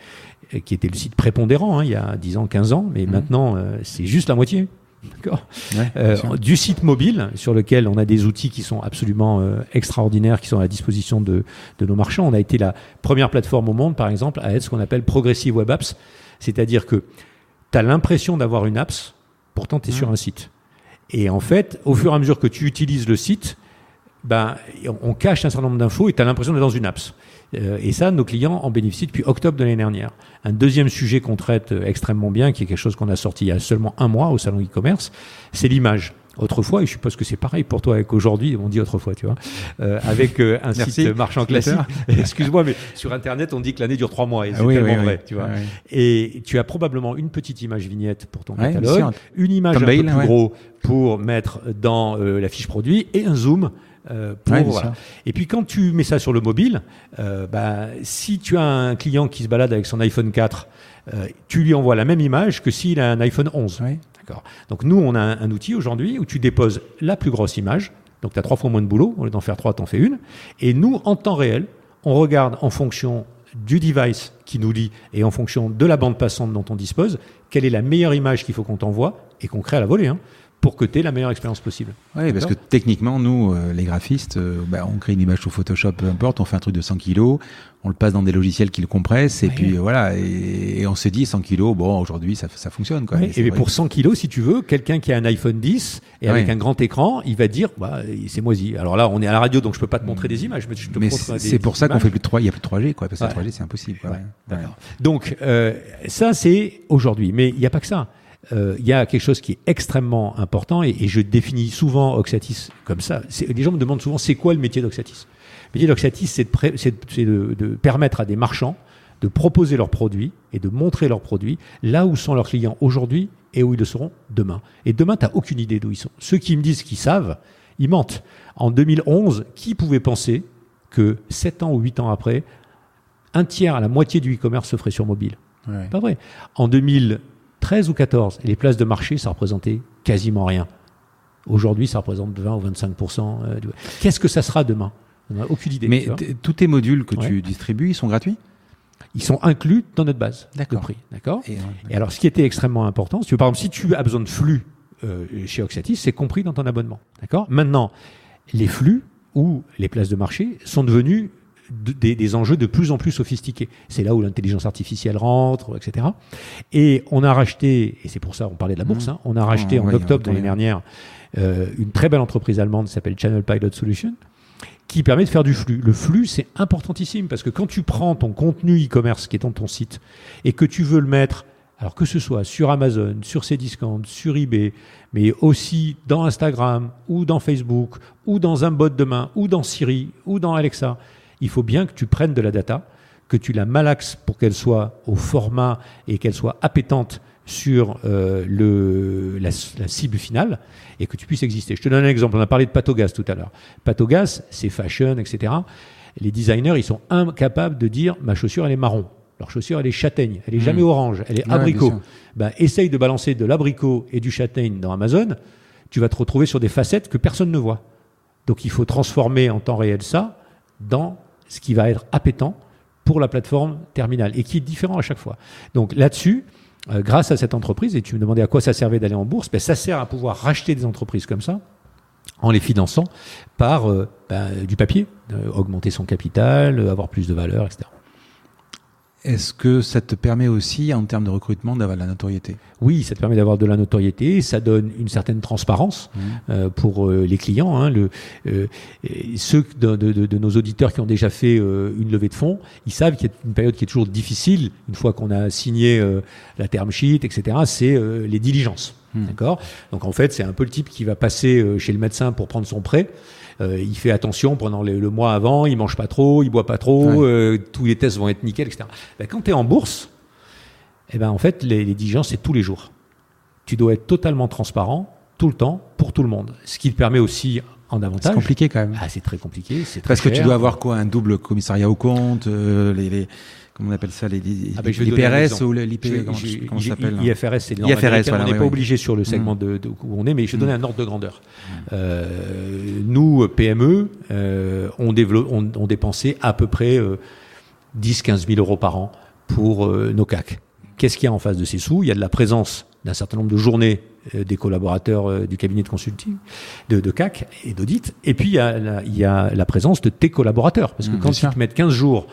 B: qui était le site prépondérant il y a 10 ans, 15 ans, mais maintenant, c'est juste la moitié. D'accord. Ouais, du site mobile, sur lequel on a des outils qui sont absolument extraordinaires, qui sont à la disposition de nos marchands. On a été la première plateforme au monde, par exemple, à être ce qu'on appelle Progressive Web Apps, c'est-à-dire que tu as l'impression d'avoir une apps, pourtant, tu es sur un site. Et en fait, au fur et à mesure que tu utilises le site, on cache un certain nombre d'infos et tu as l'impression d'être dans une apps. Et ça, nos clients en bénéficient depuis octobre de l'année dernière. Un deuxième sujet qu'on traite extrêmement bien, qui est quelque chose qu'on a sorti il y a seulement 1 mois au salon e-commerce, c'est l'image. Autrefois, et je suppose que c'est pareil pour toi avec aujourd'hui, on dit autrefois, tu vois, avec un site marchand classique. Excuse-moi, mais sur Internet, on dit que l'année dure 3 mois, et c'est tellement vrai, tu vois. Oui. Et tu as probablement une petite image vignette pour ton catalogue, une image un peu plus gros pour mettre dans la fiche produit, et un zoom. Voilà. Et puis quand tu mets ça sur le mobile, si tu as un client qui se balade avec son iPhone 4, tu lui envoies la même image que s'il a un iPhone 11. Oui. D'accord. Donc nous, on a un outil aujourd'hui où tu déposes la plus grosse image, donc tu as 3 fois moins de boulot, au lieu d'en faire 3, tu en fais 1, et nous, en temps réel, on regarde en fonction du device qui nous lit et en fonction de la bande passante dont on dispose, quelle est la meilleure image qu'il faut qu'on t'envoie et qu'on crée à la volée, pour que tu aies la meilleure expérience possible.
A: Oui, parce que techniquement, nous, les graphistes, on crée une image sur Photoshop, peu importe, on fait un truc de 100 kilos, on le passe dans des logiciels qui le compressent, et puis voilà, et on se dit 100 kilos, bon, aujourd'hui, ça fonctionne. Quoi.
B: Et pour 100 kilos, si tu veux, quelqu'un qui a un iPhone 10 et avec un grand écran, il va dire, c'est moisi. Alors là, on est à la radio, donc je peux pas te montrer des images, mais je te montre
A: c'est pour ça qu'on fait plus de 3, il y a plus de 3G, quoi, parce que 3G, c'est impossible. Quoi.
B: D'accord. Donc, ça, c'est aujourd'hui. Mais il n'y a pas que ça. Il y a quelque chose qui est extrêmement important et je définis souvent Oxatis comme ça. Les gens me demandent souvent c'est quoi le métier d'Oxatis. Le métier d'Oxatis, c'est de permettre à des marchands de proposer leurs produits et de montrer leurs produits là où sont leurs clients aujourd'hui et où ils le seront demain. Et demain, tu n'as aucune idée d'où ils sont. Ceux qui me disent qu'ils savent, ils mentent. En 2011, qui pouvait penser que 7 ans ou 8 ans après, un tiers à la moitié du e-commerce se ferait sur mobile ? Pas vrai. En 2013 ou 14, les places de marché, ça représentait quasiment rien. Aujourd'hui, ça représente 20 ou 25%. Qu'est-ce que ça sera demain ? On n'a aucune idée.
A: Mais tous tes modules que tu distribues, ils sont gratuits ?
B: Ils sont inclus dans notre base de prix. D'accord. Et alors, ce qui était extrêmement important, par exemple, si tu as besoin de flux chez Oxatis, c'est compris dans ton abonnement. D'accord. Maintenant, les flux ou les places de marché sont devenus des enjeux de plus en plus sophistiqués. C'est là où l'intelligence artificielle rentre, etc. Et on a racheté, et c'est pour ça on parlait de la bourse, on a racheté en octobre de l'année dernière une très belle entreprise allemande qui s'appelle Channel Pilot Solutions, qui permet de faire du flux. Le flux, c'est importantissime, parce que quand tu prends ton contenu e-commerce qui est dans ton site, et que tu veux le mettre, alors que ce soit sur Amazon, sur Cdiscount, sur eBay, mais aussi dans Instagram, ou dans Facebook, ou dans un bot de main, ou dans Siri, ou dans Alexa, il faut bien que tu prennes de la data, que tu la malaxes pour qu'elle soit au format et qu'elle soit appétante sur la cible finale et que tu puisses exister. Je te donne un exemple. On a parlé de Patogas tout à l'heure. Patogas, c'est fashion, etc. Les designers, ils sont incapables de dire ma chaussure, elle est marron. Leur chaussure, elle est châtaigne. Elle est jamais orange. Elle est abricot. Essaye de balancer de l'abricot et du châtaigne dans Amazon. Tu vas te retrouver sur des facettes que personne ne voit. Donc, il faut transformer en temps réel ça dans ce qui va être appétant pour la plateforme terminale et qui est différent à chaque fois. Donc, là-dessus, grâce à cette entreprise, et tu me demandais à quoi ça servait d'aller en bourse, ça sert à pouvoir racheter des entreprises comme ça en les finançant par du papier, augmenter son capital, avoir plus de valeur, etc.
A: Est-ce que ça te permet aussi, en termes de recrutement, d'avoir de la notoriété ?
B: Oui, ça te permet d'avoir de la notoriété, ça donne une certaine transparence pour les clients. Ceux de nos auditeurs qui ont déjà fait une levée de fonds, ils savent qu'il y a une période qui est toujours difficile, une fois qu'on a signé la term sheet, etc., c'est les diligences. D'accord ? Donc en fait, c'est un peu le type qui va passer chez le médecin pour prendre son prêt. Il fait attention pendant le mois avant, il mange pas trop, il boit pas trop, tous les tests vont être nickel, etc. Quand tu es en bourse, en fait, les diligences, c'est tous les jours. Tu dois être totalement transparent, tout le temps, pour tout le monde. Ce qui te permet aussi en avantage.
A: C'est compliqué quand même.
B: C'est très compliqué. C'est très
A: Parce
B: cher.
A: Que tu dois avoir quoi ? Un double commissariat aux comptes, comment on appelle ça, les PRS ou l'IP, comment ça s'appelle ?
B: IFRS, c'est les normes américaines. On n'est pas obligé sur le segment où on est, mais je vais donner un ordre de grandeur. Nous, PME, on dépensait à peu près 10-15 000 euros par an pour nos CAC. Qu'est-ce qu'il y a en face de ces sous ? Il y a de la présence d'un certain nombre de journées des collaborateurs du cabinet de consulting, de CAC et d'audit. Et puis, il y a la présence de tes collaborateurs. Parce que quand tu te mets 15 jours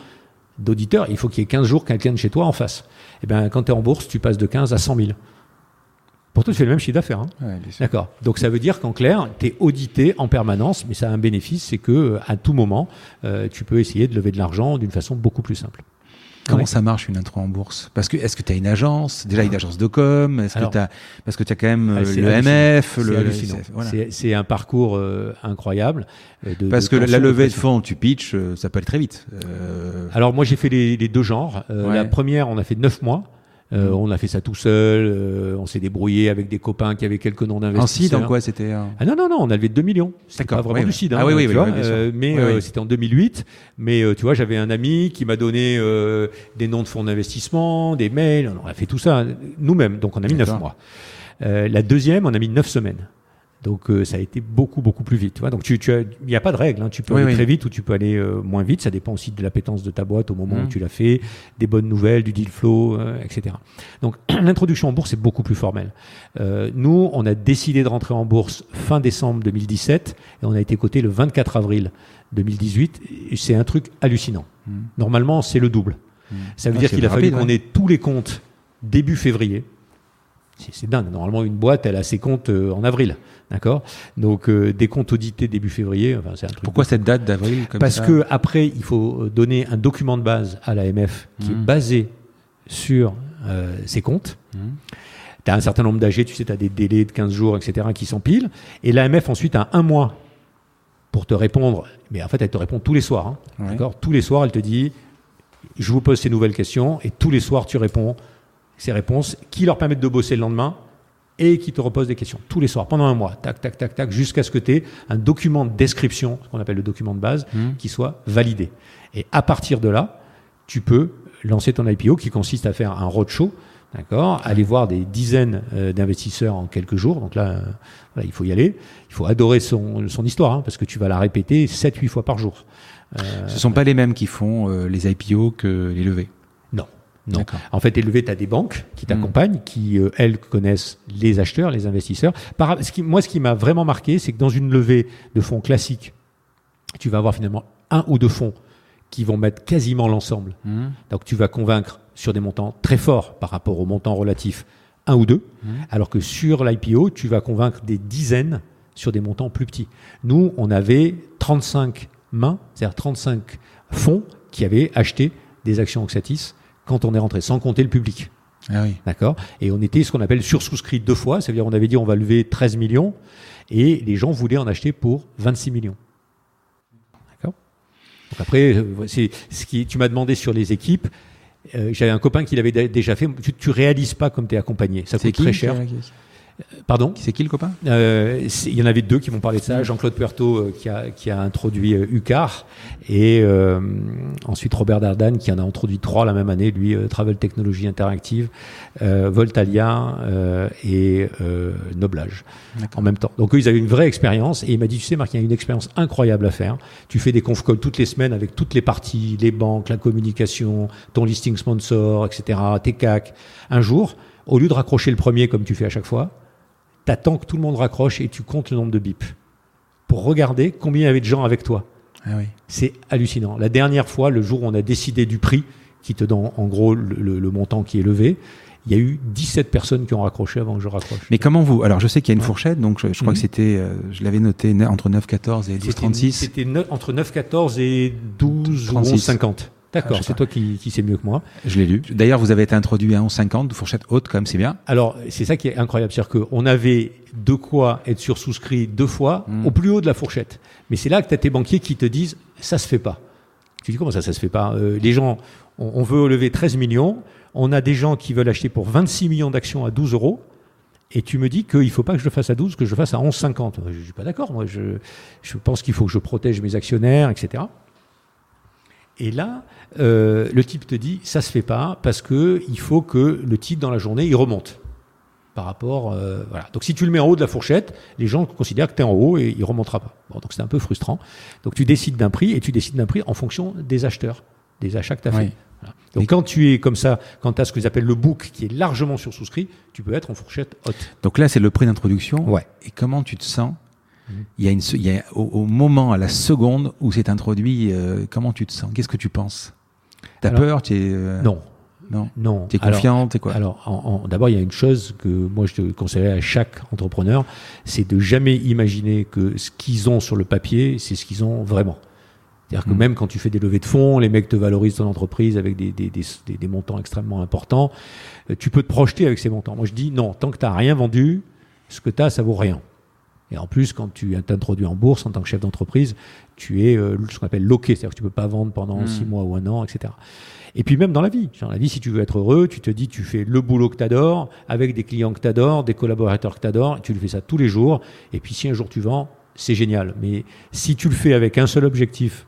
B: d'auditeurs, il faut qu'il y ait 15 jours quelqu'un de chez toi en face. Quand tu es en bourse, tu passes de 15 à 100 000. Pourtant, tu fais le même chiffre d'affaires. D'accord. Donc, ça veut dire qu'en clair, tu es audité en permanence, mais ça a un bénéfice, c'est qu'à tout moment, tu peux essayer de lever de l'argent d'une façon beaucoup plus simple.
A: Comment ça marche une intro en bourse ? Parce que est-ce que tu as une agence, déjà une agence de com ? Parce que tu as quand même le MF,
B: c'est un parcours incroyable.
A: Parce que la levée de fonds, tu pitches, ça peut aller très vite.
B: Alors moi j'ai fait les deux genres. La première, on a fait 9 mois. On a fait ça tout seul, on s'est débrouillé avec des copains qui avaient quelques noms d'investisseurs.
A: En seed, en quoi c'était
B: Non, on a levé 2 millions. C'était pas vraiment du seed. C'était en 2008. Mais tu vois, j'avais un ami qui m'a donné des noms de fonds d'investissement, des mails. On a fait tout ça nous-mêmes. Donc on a mis 9 mois. La deuxième, on a mis 9 semaines. Donc ça a été beaucoup plus vite. Tu vois. Donc il n'y a pas de règle. Tu peux aller très vite ou tu peux aller moins vite. Ça dépend aussi de l'appétence de ta boîte au moment où tu l'as fait, des bonnes nouvelles, du deal flow, etc. Donc l'introduction en bourse est beaucoup plus formelle. Nous, on a décidé de rentrer en bourse fin décembre 2017 et on a été coté le 24 avril 2018. Et c'est un truc hallucinant. Normalement, c'est le double. Ça veut dire qu'il a fallu qu'on ait tous les comptes début février. C'est dingue. Normalement, une boîte, elle a ses comptes en avril. D'accord ? Donc, des comptes audités début février. C'est un truc.
A: Pourquoi cette date d'avril ?
B: Parce que après, il faut donner un document de base à l'AMF qui est basé sur ces comptes. Tu as un certain nombre d'AG, tu sais, tu as des délais de 15 jours, etc., qui s'empilent. Et l'AMF, ensuite, a 1 mois pour te répondre. Mais en fait, elle te répond tous les soirs. D'accord ? Tous les soirs, elle te dit « Je vous pose ces nouvelles questions. » Et tous les soirs, tu réponds ces réponses qui leur permettent de bosser le lendemain et qui te reposent des questions tous les soirs pendant 1 mois, tac, jusqu'à ce que tu aies un document de description, ce qu'on appelle le document de base, qui soit validé. Et à partir de là, tu peux lancer ton IPO qui consiste à faire un roadshow, d'accord, aller voir des dizaines d'investisseurs en quelques jours. Donc là, il faut y aller. Il faut adorer son histoire parce que tu vas la répéter 7-8 fois par jour.
A: Ce ne sont pas les mêmes qui font les IPO que les levées.
B: Non. D'accord. En fait, les levées, tu as des banques qui t'accompagnent, qui, elles, connaissent les acheteurs, les investisseurs. Ce qui m'a vraiment marqué, c'est que dans une levée de fonds classique, tu vas avoir finalement 1 ou 2 fonds qui vont mettre quasiment l'ensemble. Donc, tu vas convaincre sur des montants très forts par rapport aux montants relatifs 1 ou 2, alors que sur l'IPO, tu vas convaincre des dizaines sur des montants plus petits. Nous, on avait 35 mains, c'est-à-dire 35 fonds qui avaient acheté des actions Oxatis quand on est rentré, sans compter le public.
A: Ah oui.
B: D'accord ? Et on était ce qu'on appelle sursouscrit 2 fois, c'est-à-dire on avait dit on va lever 13 millions et les gens voulaient en acheter pour 26 millions. D'accord ? Donc après, c'est tu m'as demandé sur les équipes. J'avais un copain qui l'avait déjà fait. Tu réalises pas comme tu es accompagné. Ça coûte très cher. Pardon ?
A: C'est qui le copain ?
B: Il y en avait deux qui m'ont parlé de ça. Jean-Claude Puerto qui a introduit UCAR et ensuite Robert Dardan qui en a introduit 3 la même année, lui Travel Technology Interactive, Voltalia et Noblage en même temps. Donc eux ils avaient une vraie expérience et il m'a dit tu sais Marc, il y a une expérience incroyable à faire. Tu fais des conf calls toutes les semaines avec toutes les parties, les banques, la communication, ton listing sponsor, etc., tes CAC. Un jour, au lieu de raccrocher le premier comme tu fais à chaque fois, t'attends que tout le monde raccroche et tu comptes le nombre de bips pour regarder combien il y avait de gens avec toi.
A: Ah oui.
B: C'est hallucinant. La dernière fois, le jour où on a décidé du prix, qui te donne en gros le montant qui est levé, il y a eu 17 personnes qui ont raccroché avant que je raccroche.
A: Mais comment vous... Alors je sais qu'il y a une fourchette, donc je crois que c'était, je l'avais noté entre 9,14 et 12,36.
B: C'était entre 9,14 et 12,50. D'accord, c'est toi qui sais mieux que moi.
A: Je l'ai lu. D'ailleurs, vous avez été introduit à 11,50, fourchette haute quand même, c'est bien.
B: Alors, c'est ça qui est incroyable, c'est-à-dire qu'on avait de quoi être sursouscrit 2 fois au plus haut de la fourchette. Mais c'est là que tu as tes banquiers qui te disent « ça se fait pas ». Tu dis « comment ça se fait pas ?» Les gens, on veut lever 13 millions, on a des gens qui veulent acheter pour 26 millions d'actions à 12 euros, et tu me dis qu'il ne faut pas que je le fasse à 12, que je le fasse à 11,50. Je ne suis pas d'accord, moi je pense qu'il faut que je protège mes actionnaires, etc. Et là, le type te dit, ça se fait pas parce que il faut que le titre dans la journée, il remonte par rapport, voilà. Donc si tu le mets en haut de la fourchette, les gens considèrent que tu es en haut et il remontera pas. Bon, donc c'est un peu frustrant. Donc tu décides d'un prix et tu décides d'un prix en fonction des acheteurs, des achats que tu as fait. Voilà. Donc quand tu es comme ça, quand tu as ce que j'appelle le book qui est largement sursouscrit, tu peux être en fourchette haute.
A: Donc là, c'est le prix d'introduction.
B: Ouais.
A: Et comment tu te sens ? Il y a au moment, à la seconde où c'est introduit, comment tu te sens ? Qu'est-ce que tu penses ? T'as peur ? Non. T'es confiant ? T'es quoi ?
B: Alors, d'abord, il y a une chose que moi je te conseillerais à chaque entrepreneur, c'est de jamais imaginer que ce qu'ils ont sur le papier, c'est ce qu'ils ont vraiment. C'est-à-dire que même quand tu fais des levées de fonds, les mecs te valorisent ton entreprise avec des montants extrêmement importants. Tu peux te projeter avec ces montants. Moi, je dis non, tant que tu n'as rien vendu, ce que tu as, ça vaut rien. Et en plus, quand tu t'introduis en bourse en tant que chef d'entreprise, tu es ce qu'on appelle loqué, c'est-à-dire que tu ne peux pas vendre pendant 6 mois ou 1 an, etc. Et puis même dans la vie, si tu veux être heureux, tu te dis tu fais le boulot que tu adores, avec des clients que tu adores, des collaborateurs que tu adores, et tu le fais ça tous les jours. Et puis si un jour tu vends, c'est génial. Mais si tu le fais avec un seul objectif,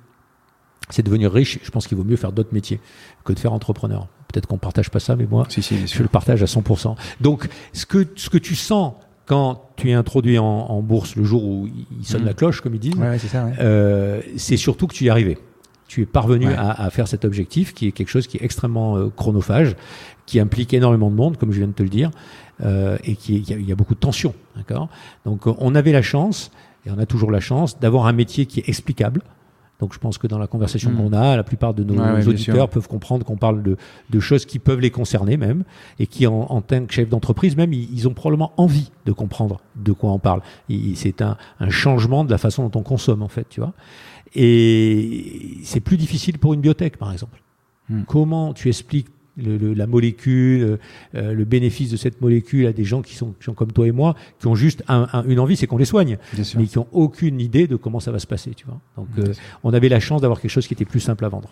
B: c'est devenir riche, je pense qu'il vaut mieux faire d'autres métiers que de faire entrepreneur. Peut-être qu'on ne partage pas ça, mais moi, je le partage à 100%. Donc, ce que tu sens quand tu es introduit en bourse le jour où il sonne la cloche, comme ils disent,
A: c'est ça,
B: c'est surtout que tu y es arrivé. Tu es parvenu à faire cet objectif qui est quelque chose qui est extrêmement chronophage, qui implique énormément de monde, comme je viens de te le dire, et il y a beaucoup de tension. D'accord ? Donc, on avait la chance, et on a toujours la chance, d'avoir un métier qui est explicable. Donc je pense que dans la conversation qu'on a, la plupart de nos auditeurs peuvent comprendre qu'on parle de choses qui peuvent les concerner même, et qui en tant que chef d'entreprise même, ils ont probablement envie de comprendre de quoi on parle. C'est un changement de la façon dont on consomme en fait, tu vois. Et c'est plus difficile pour une biotech par exemple. Comment tu expliques la molécule, le bénéfice de cette molécule à des gens qui sont comme toi et moi, qui ont juste une envie, c'est qu'on les soigne, mais qui n'ont aucune idée de comment ça va se passer, tu vois. Donc, on avait la chance d'avoir quelque chose qui était plus simple à vendre.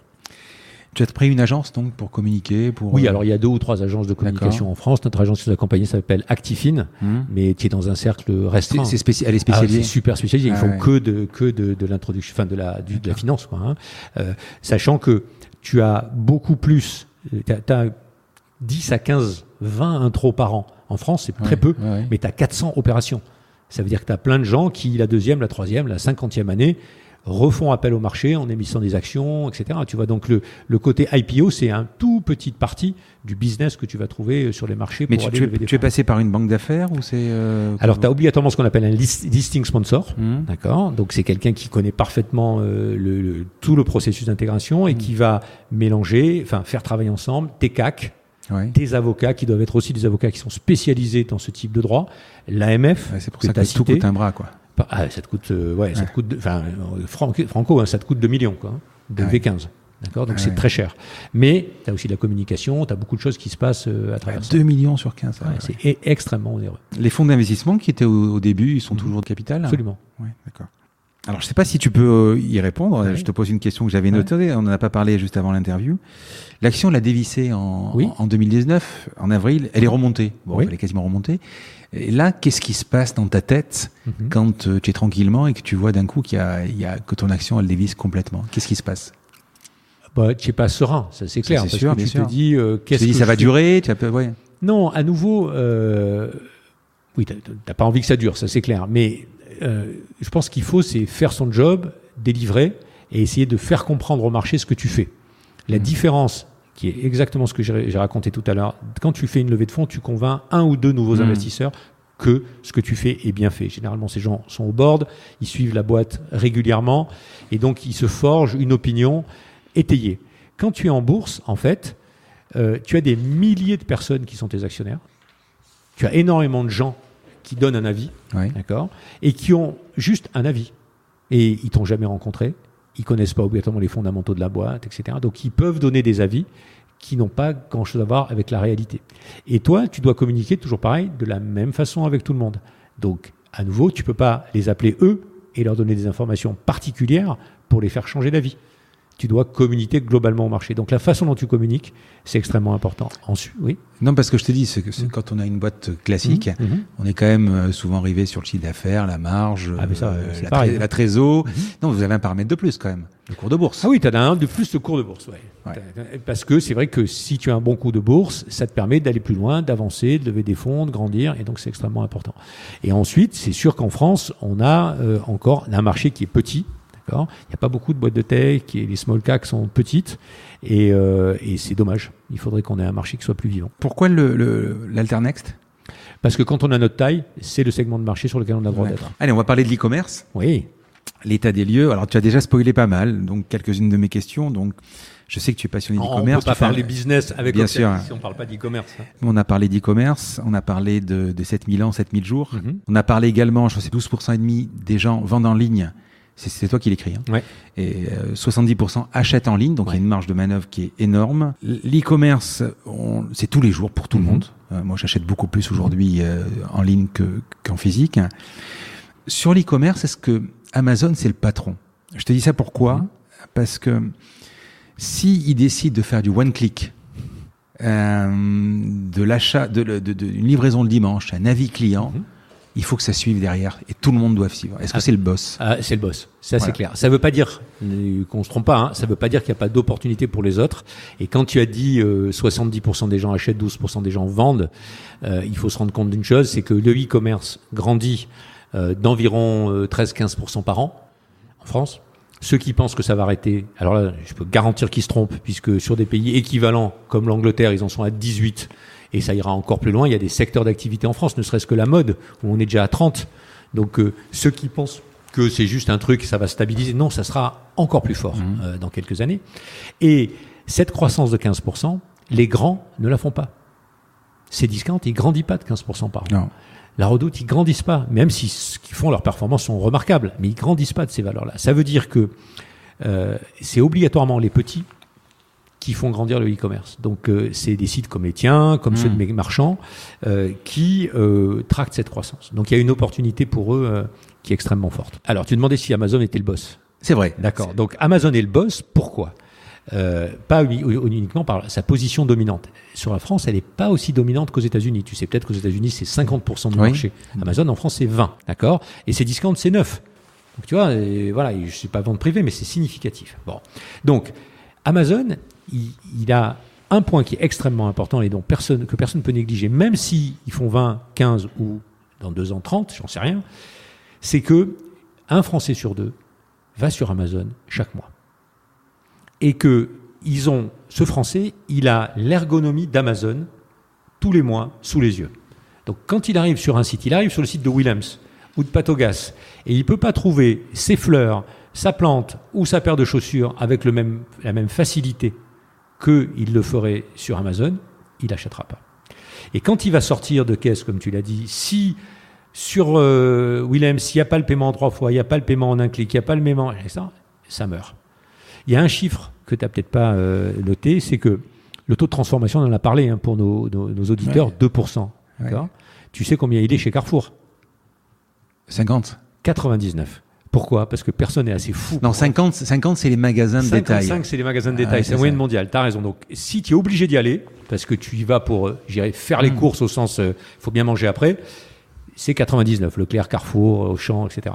A: Tu as pris une agence donc pour communiquer
B: Oui, alors il y a 2 ou 3 agences de communication en France. Notre agence de compagnie s'appelle Actifine, mais qui est dans un cercle restreint.
A: Elle est spécialisée.
B: C'est super spécialisé. Ils font que de l'introduction, enfin de la finance, quoi. Sachant que tu as beaucoup plus. Tu as 10 à 15, 20 intros par an. En France, c'est très peu, mais tu as 400 opérations. Ça veut dire que tu as plein de gens qui, la 2e, la 3e, la 50e année, refont appel au marché en émettant des actions, etc. Tu vois, donc le côté IPO, c'est un tout petite partie du business que tu vas trouver sur les marchés.
A: Mais tu es passé par une banque d'affaires ou c'est
B: Alors, tu as obligatoirement ce qu'on appelle un listing sponsor, d'accord. Donc, c'est quelqu'un qui connaît parfaitement tout le processus d'intégration et qui va mélanger, faire travailler ensemble tes CAC, tes avocats qui doivent être aussi des avocats qui sont spécialisés dans ce type de droit, l'AMF.
A: C'est pour ça que tout coûte un bras, quoi.
B: Ça te coûte, ça te coûte, franco, ça te coûte 2 millions, quoi, de V15. D'accord, donc c'est très cher. Mais tu as aussi de la communication, tu as beaucoup de choses qui se passent à travers ça.
A: 2 millions sur 15.
B: C'est extrêmement onéreux.
A: Les fonds d'investissement qui étaient au début, ils sont toujours de capital ?
B: Absolument.
A: Ouais, d'accord. Alors, je ne sais pas si tu peux y répondre. Je te pose une question que j'avais notée. On n'en a pas parlé juste avant l'interview. L'action l'a dévissée en 2019, en avril. Elle est remontée. Elle est quasiment remontée. Et là, qu'est-ce qui se passe dans ta tête quand tu es tranquillement et que tu vois d'un coup que ton action, elle dévisse complètement? Qu'est-ce qui se passe?
B: Tu n'es pas serein, ça c'est clair.
A: C'est sûr,
B: que
A: bien
B: tu
A: sûr.
B: te dis, qu'est-ce que
A: ça va durer, ouais.
B: Non, à nouveau, oui, t'as pas envie que ça dure, ça c'est clair. Mais je pense qu'il faut, c'est faire son job, délivrer et essayer de faire comprendre au marché ce que tu fais. La différence, qui est exactement ce que j'ai raconté tout à l'heure, quand tu fais une levée de fonds, tu convaincs un ou deux nouveaux investisseurs que ce que tu fais est bien fait. Généralement, ces gens sont au board, ils suivent la boîte régulièrement et donc ils se forgent une opinion étayée. Quand tu es en bourse, en fait, tu as des milliers de personnes qui sont tes actionnaires. Tu as énormément de gens qui donnent un avis, d'accord, et qui ont juste un avis. Et ils t'ont jamais rencontré, ils connaissent pas obligatoirement les fondamentaux de la boîte, etc. Donc ils peuvent donner des avis qui n'ont pas grand-chose à voir avec la réalité. Et toi, tu dois communiquer toujours pareil, de la même façon avec tout le monde. Donc, à nouveau, tu peux pas les appeler eux et leur donner des informations particulières pour les faire changer d'avis. Tu dois communiquer globalement au marché. Donc la façon dont tu communiques, c'est extrêmement important. Ensuite, oui.
A: Non, parce que je te dis, c'est quand on a une boîte classique, on est quand même souvent arrivé sur le chiffre d'affaires, la marge, la trésor. Non, vous avez un paramètre de plus quand même, le cours de bourse.
B: Ah oui, tu as un de plus, le cours de bourse. Ouais. Parce que c'est vrai que si tu as un bon cours de bourse, ça te permet d'aller plus loin, d'avancer, de lever des fonds, de grandir, et donc c'est extrêmement important. Et ensuite, c'est sûr qu'en France, on a encore un marché qui est petit. Il n'y a pas beaucoup de boîtes de tech, les small caps sont petites et c'est dommage. Il faudrait qu'on ait un marché qui soit plus vivant.
A: Pourquoi l'Alternext ?
B: Parce que quand on a notre taille, c'est le segment de marché sur lequel on a le droit d'être.
A: Allez, on va parler de l'e-commerce.
B: Oui.
A: L'état des lieux. Alors, tu as déjà spoilé pas mal, donc quelques-unes de mes questions. Donc, je sais que tu es passionné d'e-commerce.
B: On ne peut pas parler business avec
A: bien sûr.
B: Si on ne parle pas d'e-commerce.
A: On a parlé d'e-commerce, on a parlé de 7000 ans, 7000 jours. On a parlé également, je crois que c'est 12% et demi des gens vendent en ligne. C'est toi qui l'écris.
B: Ouais.
A: Et 70% achètent en ligne, donc il y a une marge de manœuvre qui est énorme. L'e-commerce, c'est tous les jours pour tout le monde. Moi, j'achète beaucoup plus aujourd'hui en ligne qu'en physique. Sur l'e-commerce, est-ce que Amazon, c'est le patron ? Je te dis ça pourquoi ? Parce que s'il décide de faire du one-click, de l'achat, d'une livraison le dimanche, un avis client, il faut que ça suive derrière et tout le monde doit suivre. Est-ce que c'est le boss ?
B: C'est le boss, ça c'est clair. Ça ne veut pas dire qu'on se trompe pas, ça ne veut pas dire qu'il n'y a pas d'opportunité pour les autres. Et quand tu as dit 70% des gens achètent, 12% des gens vendent, il faut se rendre compte d'une chose, c'est que le e-commerce grandit d'environ 13-15% par an en France. Ceux qui pensent que ça va arrêter, alors là, je peux garantir qu'ils se trompent, puisque sur des pays équivalents comme l'Angleterre, ils en sont à 18%. Et ça ira encore plus loin. Il y a des secteurs d'activité en France, ne serait-ce que la mode, où on est déjà à 30. Donc, ceux qui pensent que c'est juste un truc, ça va stabiliser, non, ça sera encore plus fort dans quelques années. Et cette croissance de 15%, les grands ne la font pas. Ces discounts, ils grandissent pas de 15% par an.
A: Non.
B: La Redoute, ils grandissent pas, même si ce qu'ils font, leurs performances sont remarquables, mais ils grandissent pas de ces valeurs-là. Ça veut dire que c'est obligatoirement les petits qui font grandir le e-commerce. Donc, c'est des sites comme les tiens, comme ceux de mes marchands, qui tractent cette croissance. Donc, il y a une opportunité pour eux qui est extrêmement forte. Alors, tu demandais si Amazon était le boss.
A: C'est vrai.
B: D'accord. Donc, Amazon est le boss. Pourquoi ? Pas uniquement par sa position dominante. Sur la France, elle n'est pas aussi dominante qu'aux États-Unis. Tu sais peut-être qu'aux États-Unis, c'est 50% du marché. Amazon, en France, c'est 20%. D'accord ? Et ses discounts, c'est 9%. Donc, tu vois, voilà, je ne suis pas vente privée, mais c'est significatif. Bon. Donc, Amazon, il a un point qui est extrêmement important et que personne ne peut négliger, même s'ils font 20, 15 ou dans 2 ans 30, j'en sais rien, c'est que un Français sur 2 va sur Amazon chaque mois. Et que ce Français, il a l'ergonomie d'Amazon tous les mois sous les yeux. Donc quand il arrive sur un site, il arrive sur le site de Willems ou de Patogas et il ne peut pas trouver ses fleurs, sa plante ou sa paire de chaussures avec la même facilité qu'il le ferait sur Amazon, il n'achètera pas. Et quand il va sortir de caisse, comme tu l'as dit, si sur Willems, s'il n'y a pas le paiement en 3 fois, il n'y a pas le paiement en un clic, il n'y a pas le paiement, ça meurt. Il y a un chiffre que tu n'as peut-être pas noté, c'est que le taux de transformation, on en a parlé pour nos auditeurs, 2%. D'accord ? Tu sais combien il est chez Carrefour ?
A: 50.
B: 99. Pourquoi ? Parce que personne n'est assez fou.
A: Non, 50 c'est les magasins de détail.
B: 55, c'est les magasins de détail. C'est la moyenne mondiale. Tu as raison. Donc, si tu es obligé d'y aller, parce que tu y vas pour, faire les courses au sens, il faut bien manger après, c'est 99, Leclerc, Carrefour, Auchan, etc.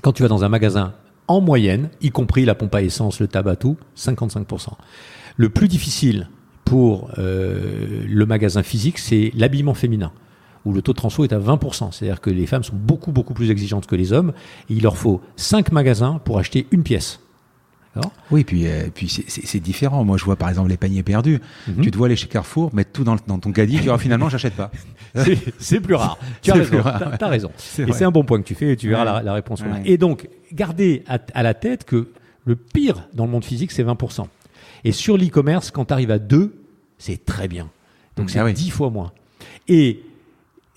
B: Quand tu vas dans un magasin, en moyenne, y compris la pompe à essence, le tabac, tout, 55%. Le plus difficile pour le magasin physique, c'est l'habillement féminin, où le taux de transfo est à 20%. C'est-à-dire que les femmes sont beaucoup, beaucoup plus exigeantes que les hommes. Et il leur faut 5 magasins pour acheter une pièce. D'accord ?
A: Oui, puis c'est différent. Moi, je vois par exemple les paniers perdus. Tu te vois aller chez Carrefour, mettre tout dans ton caddie, tu diras finalement, j'achète pas.
B: C'est plus rare. Tu as raison. T'as raison. Et c'est un bon point que tu fais et tu verras la réponse. Ouais. Et donc, gardez à la tête que le pire dans le monde physique, c'est 20%. Et sur l'e-commerce, quand tu arrives à 2, c'est très bien. Donc, c'est 10 fois moins. Et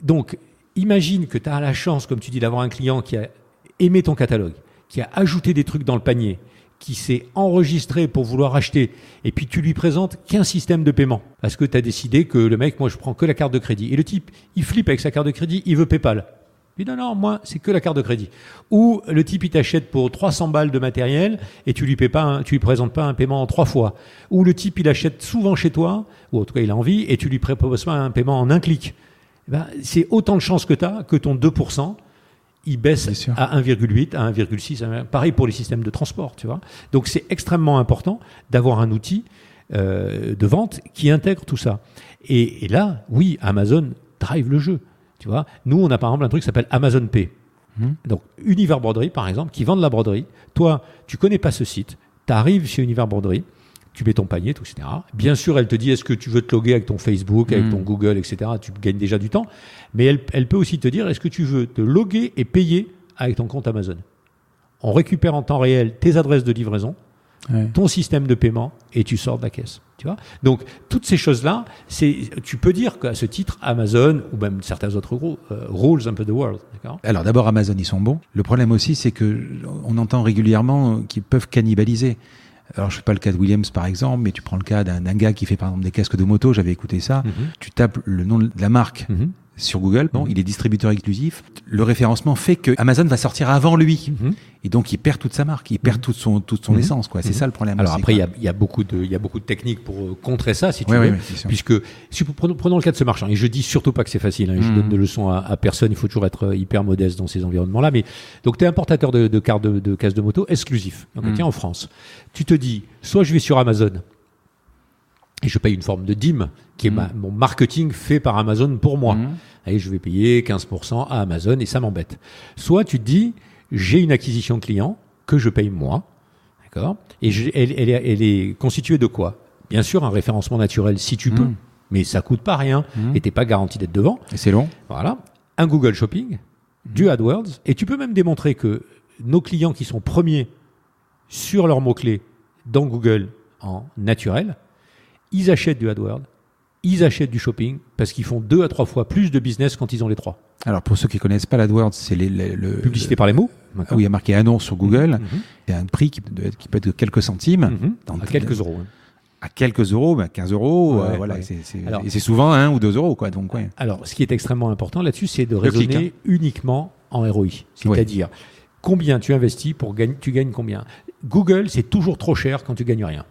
B: donc, imagine que tu as la chance, comme tu dis, d'avoir un client qui a aimé ton catalogue, qui a ajouté des trucs dans le panier, qui s'est enregistré pour vouloir acheter, et puis tu lui présentes qu'un système de paiement. Parce que tu as décidé que le mec, moi, je prends que la carte de crédit. Et le type, il flippe avec sa carte de crédit, il veut PayPal. Il dit non, moi, c'est que la carte de crédit. Ou le type, il t'achète pour 300 balles de matériel, et tu lui présentes pas un paiement en 3 fois. Ou le type, il achète souvent chez toi, ou en tout cas, il a envie, et tu lui proposes pas un paiement en un clic. Ben, c'est autant de chances que tu as que ton 2%, il baisse à 1,8, à 1,6. Pareil pour les systèmes de transport, tu vois. Donc, c'est extrêmement important d'avoir un outil de vente qui intègre tout ça. Et là, oui, Amazon drive le jeu, tu vois. Nous, on a par exemple un truc qui s'appelle Amazon Pay. Donc, Univers Broderie, par exemple, qui vend de la broderie. Toi, tu connais pas ce site. Tu arrives chez Univers Broderie. Tu mets ton panier, tout, etc. Bien sûr, elle te dit, est-ce que tu veux te loguer avec ton Facebook, avec ton Google, etc. Tu gagnes déjà du temps. Mais elle peut aussi te dire, est-ce que tu veux te loguer et payer avec ton compte Amazon ? On récupère en temps réel tes adresses de livraison, ton système de paiement, et tu sors de la caisse. Tu vois ? Donc, toutes ces choses-là, tu peux dire qu'à ce titre, Amazon, ou même certains autres rules un peu the world. D'accord ?
A: Alors d'abord, Amazon, ils sont bons. Le problème aussi, c'est qu'on entend régulièrement qu'ils peuvent cannibaliser. Alors, je ne fais pas le cas de Williams, par exemple, mais tu prends le cas d'un gars qui fait, par exemple, des casques de moto. J'avais écouté ça. Tu tapes le nom de la marque sur Google. Bon, il est distributeur exclusif. Le référencement fait que Amazon va sortir avant lui. Et donc, il perd toute sa marque. Il perd toute son essence, quoi. C'est ça le problème.
B: Alors, après, il y a beaucoup de techniques pour contrer ça, si tu veux. Puisque, prenons le cas de ce marchand. Et je dis surtout pas que c'est facile. Hein, je donne de leçons à personne. Il faut toujours être hyper modeste dans ces environnements-là. Mais, donc, tu es importateur de cartes de casques de moto exclusif. Donc, tiens, en France. Tu te dis, soit je vais sur Amazon et je paye une forme de dîme qui est mon marketing fait par Amazon pour moi. Et je vais payer 15% à Amazon et ça m'embête. Soit tu te dis, j'ai une acquisition client que je paye moi, d'accord ? Et elle est constituée de quoi ? Bien sûr, un référencement naturel si tu peux, mais ça coûte pas rien et t'es pas garanti d'être devant.
A: Et c'est long.
B: Voilà. Un Google Shopping, du AdWords, et tu peux même démontrer que nos clients qui sont premiers sur leurs mots-clés dans Google en naturel, ils achètent du AdWords, ils achètent du shopping parce qu'ils font 2 à 3 fois plus de business quand ils ont les 3.
A: Alors pour ceux qui ne connaissent pas l'AdWords, c'est
B: publicité par les mots.
A: Où il y a marqué annonce sur Google. Il y a un prix qui peut être de quelques centimes.
B: À quelques euros.
A: À quelques euros, 15 euros, voilà. Et c'est souvent 1 ou 2 euros, quoi. Donc, ouais.
B: Alors, ce qui est extrêmement important là-dessus, c'est de raisonner uniquement en ROI. C'est-à-dire, combien tu investis tu gagnes combien. Google, c'est toujours trop cher quand tu gagnes rien.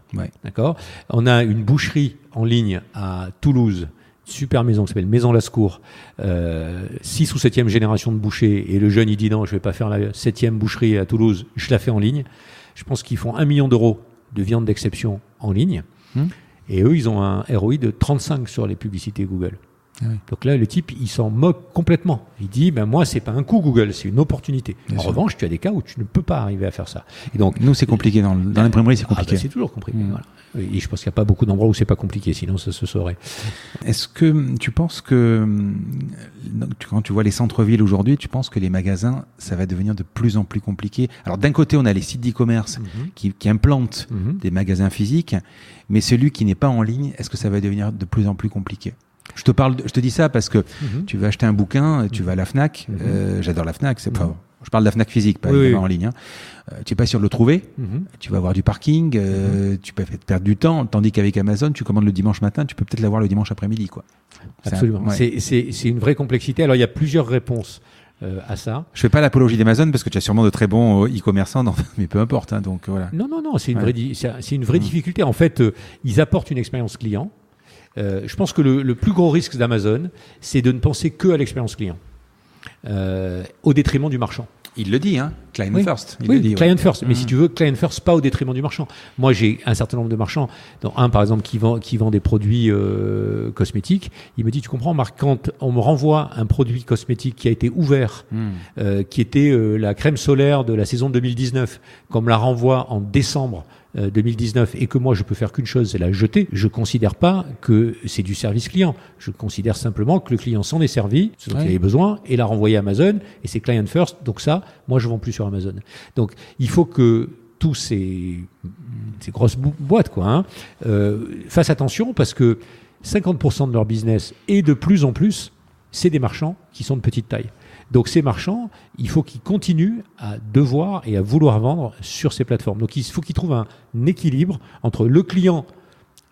B: D'accord ? On a une boucherie en ligne à Toulouse, super maison qui s'appelle Maison Lascours, 6 ou 7e génération de bouchers, et le jeune il dit non, je vais pas faire la 7e boucherie à Toulouse, je la fais en ligne. Je pense qu'ils font 1 million d'euros de viande d'exception en ligne, et eux ils ont un ROI de 35 sur les publicités Google. Donc là, le type, il s'en moque complètement. Il dit, moi, c'est pas un coût Google, c'est une opportunité. En revanche, tu as des cas où tu ne peux pas arriver à faire ça. Et donc,
A: nous, c'est compliqué. Dans l'imprimerie, c'est compliqué.
B: C'est toujours compliqué. Voilà. Et je pense qu'il n'y a pas beaucoup d'endroits où c'est pas compliqué, sinon ça se saurait.
A: Est-ce que tu penses que, quand tu vois les centres-villes aujourd'hui, tu penses que les magasins, ça va devenir de plus en plus compliqué? Alors, d'un côté, on a les sites d'e-commerce qui implantent des magasins physiques, mais celui qui n'est pas en ligne, est-ce que ça va devenir de plus en plus compliqué? Je te dis ça parce que tu vas acheter un bouquin, tu vas à la Fnac, j'adore la Fnac, je parle de la Fnac physique, pas en ligne. Tu n'es pas sûr de le trouver, tu vas avoir du parking, tu peux perdre du temps, tandis qu'avec Amazon, tu commandes le dimanche matin, tu peux peut-être l'avoir le dimanche après-midi, quoi.
B: Absolument, c'est une vraie complexité. Alors il y a plusieurs réponses à ça.
A: Je fais pas l'apologie d'Amazon parce que tu as sûrement de très bons e-commerçants, mais peu importe. Donc voilà.
B: Non, c'est une vraie difficulté. En fait, ils apportent une expérience client. Je pense que le plus gros risque d'Amazon, c'est de ne penser que à l'expérience client. au détriment du marchand.
A: Il le dit, hein, client first.
B: Il le dit, client first. Mais si tu veux, client first, pas au détriment du marchand. Moi, j'ai un certain nombre de marchands, dont un, par exemple, qui vend des produits cosmétiques. Il me dit, tu comprends, Marc, quand on me renvoie un produit cosmétique qui a été ouvert, qui était la crème solaire de la saison 2019, qu'on me la renvoie en décembre 2019 et que moi je peux faire qu'une chose, c'est la jeter, je considère pas que c'est du service client. Je considère simplement que le client s'en est servi, ce dont il avait besoin, et l'a renvoyé à Amazon, et c'est client first. Donc ça, moi je vends plus sur Amazon. Donc il faut que tous ces grosses boîtes fassent attention, parce que 50% de leur business, et de plus en plus, c'est des marchands qui sont de petite taille. Donc ces marchands, il faut qu'ils continuent à devoir et à vouloir vendre sur ces plateformes. Donc il faut qu'ils trouvent un équilibre entre le client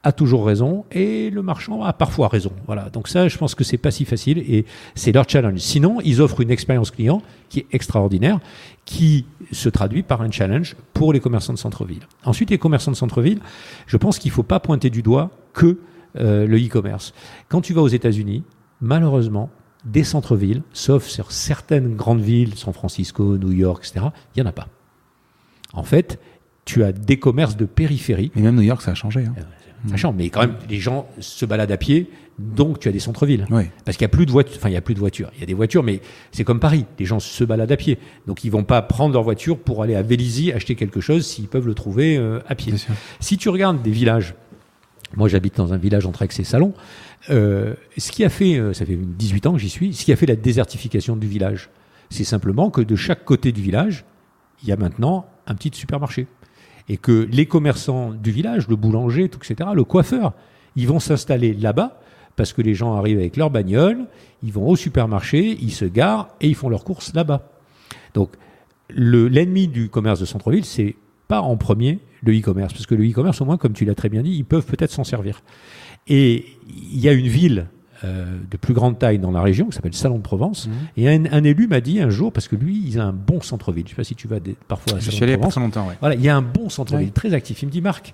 B: a toujours raison et le marchand a parfois raison. Voilà. Donc ça, je pense que c'est pas si facile et c'est leur challenge. Sinon, ils offrent une expérience client qui est extraordinaire, qui se traduit par un challenge pour les commerçants de centre-ville. Ensuite, les commerçants de centre-ville, je pense qu'il faut pas pointer du doigt que le e-commerce. Quand tu vas aux États-Unis, malheureusement, des centres-villes, sauf sur certaines grandes villes, San Francisco, New York, etc., il n'y en a pas. En fait, tu as des commerces de périphérie.
A: Et même New York, ça a changé. Hein.
B: Ça change, mais quand même, les gens se baladent à pied, donc tu as des centres-villes.
A: Oui.
B: Parce qu'il n'y a plus de voitures. Enfin, il n'y a plus de voitures. Il y a des voitures, mais c'est comme Paris. Les gens se baladent à pied. Donc, ils ne vont pas prendre leur voiture pour aller à Vélizy acheter quelque chose s'ils peuvent le trouver à pied. Si tu regardes des villages, moi j'habite dans un village entre Aix et Salon, ce qui a fait, ça fait 18 ans que j'y suis, ce qui a fait la désertification du village, c'est simplement que de chaque côté du village, il y a maintenant un petit supermarché. Et que les commerçants du village, le boulanger, tout, etc., le coiffeur, ils vont s'installer là-bas parce que les gens arrivent avec leur bagnole, ils vont au supermarché, ils se garent et ils font leurs courses là-bas. Donc, l'ennemi du commerce de centre-ville, c'est pas en premier le e-commerce, parce que le e-commerce, au moins, comme tu l'as très bien dit, ils peuvent peut-être s'en servir. Et il y a une ville de plus grande taille dans la région qui s'appelle Salon de Provence. Et un élu m'a dit un jour, parce que lui, il a un bon centre-ville. Je ne sais pas si tu vas parfois à Salon de Provence. Je
A: suis allé il y a très longtemps, ouais.
B: Voilà, il y a un bon centre-ville, très actif. Il me dit, Marc,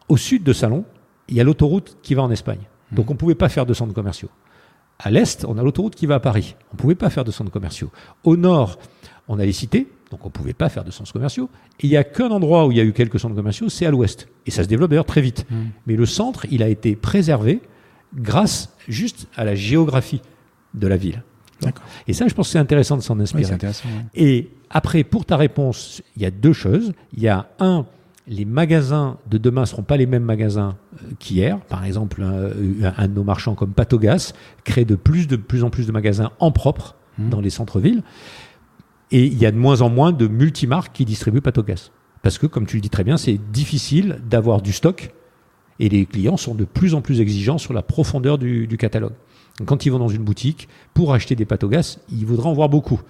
B: au sud de Salon, il y a l'autoroute qui va en Espagne. Donc on ne pouvait pas faire de centres commerciaux. À l'est, on a l'autoroute qui va à Paris. On ne pouvait pas faire de centres commerciaux. Au nord, on a les cités, donc on ne pouvait pas faire de centres commerciaux. Et il n'y a qu'un endroit où il y a eu quelques centres commerciaux, c'est à l'ouest. Et ça se développe d'ailleurs très vite. Mais le centre, il a été préservé grâce juste à la géographie de la ville.
A: D'accord.
B: Et ça, je pense que c'est intéressant de s'en inspirer.
A: Oui, c'est intéressant, ouais.
B: Et après, pour ta réponse, il y a deux choses. Il y a les magasins de demain ne seront pas les mêmes magasins qu'hier. Par exemple, un de nos marchands comme Patogas crée de plus en plus de magasins en propre dans les centres-villes. Et il y a de moins en moins de multimarques qui distribuent Patogas. Parce que, comme tu le dis très bien, c'est difficile d'avoir du stock et les clients sont de plus en plus exigeants sur la profondeur du catalogue. Donc, quand ils vont dans une boutique, pour acheter des Patogas, ils voudraient en voir beaucoup.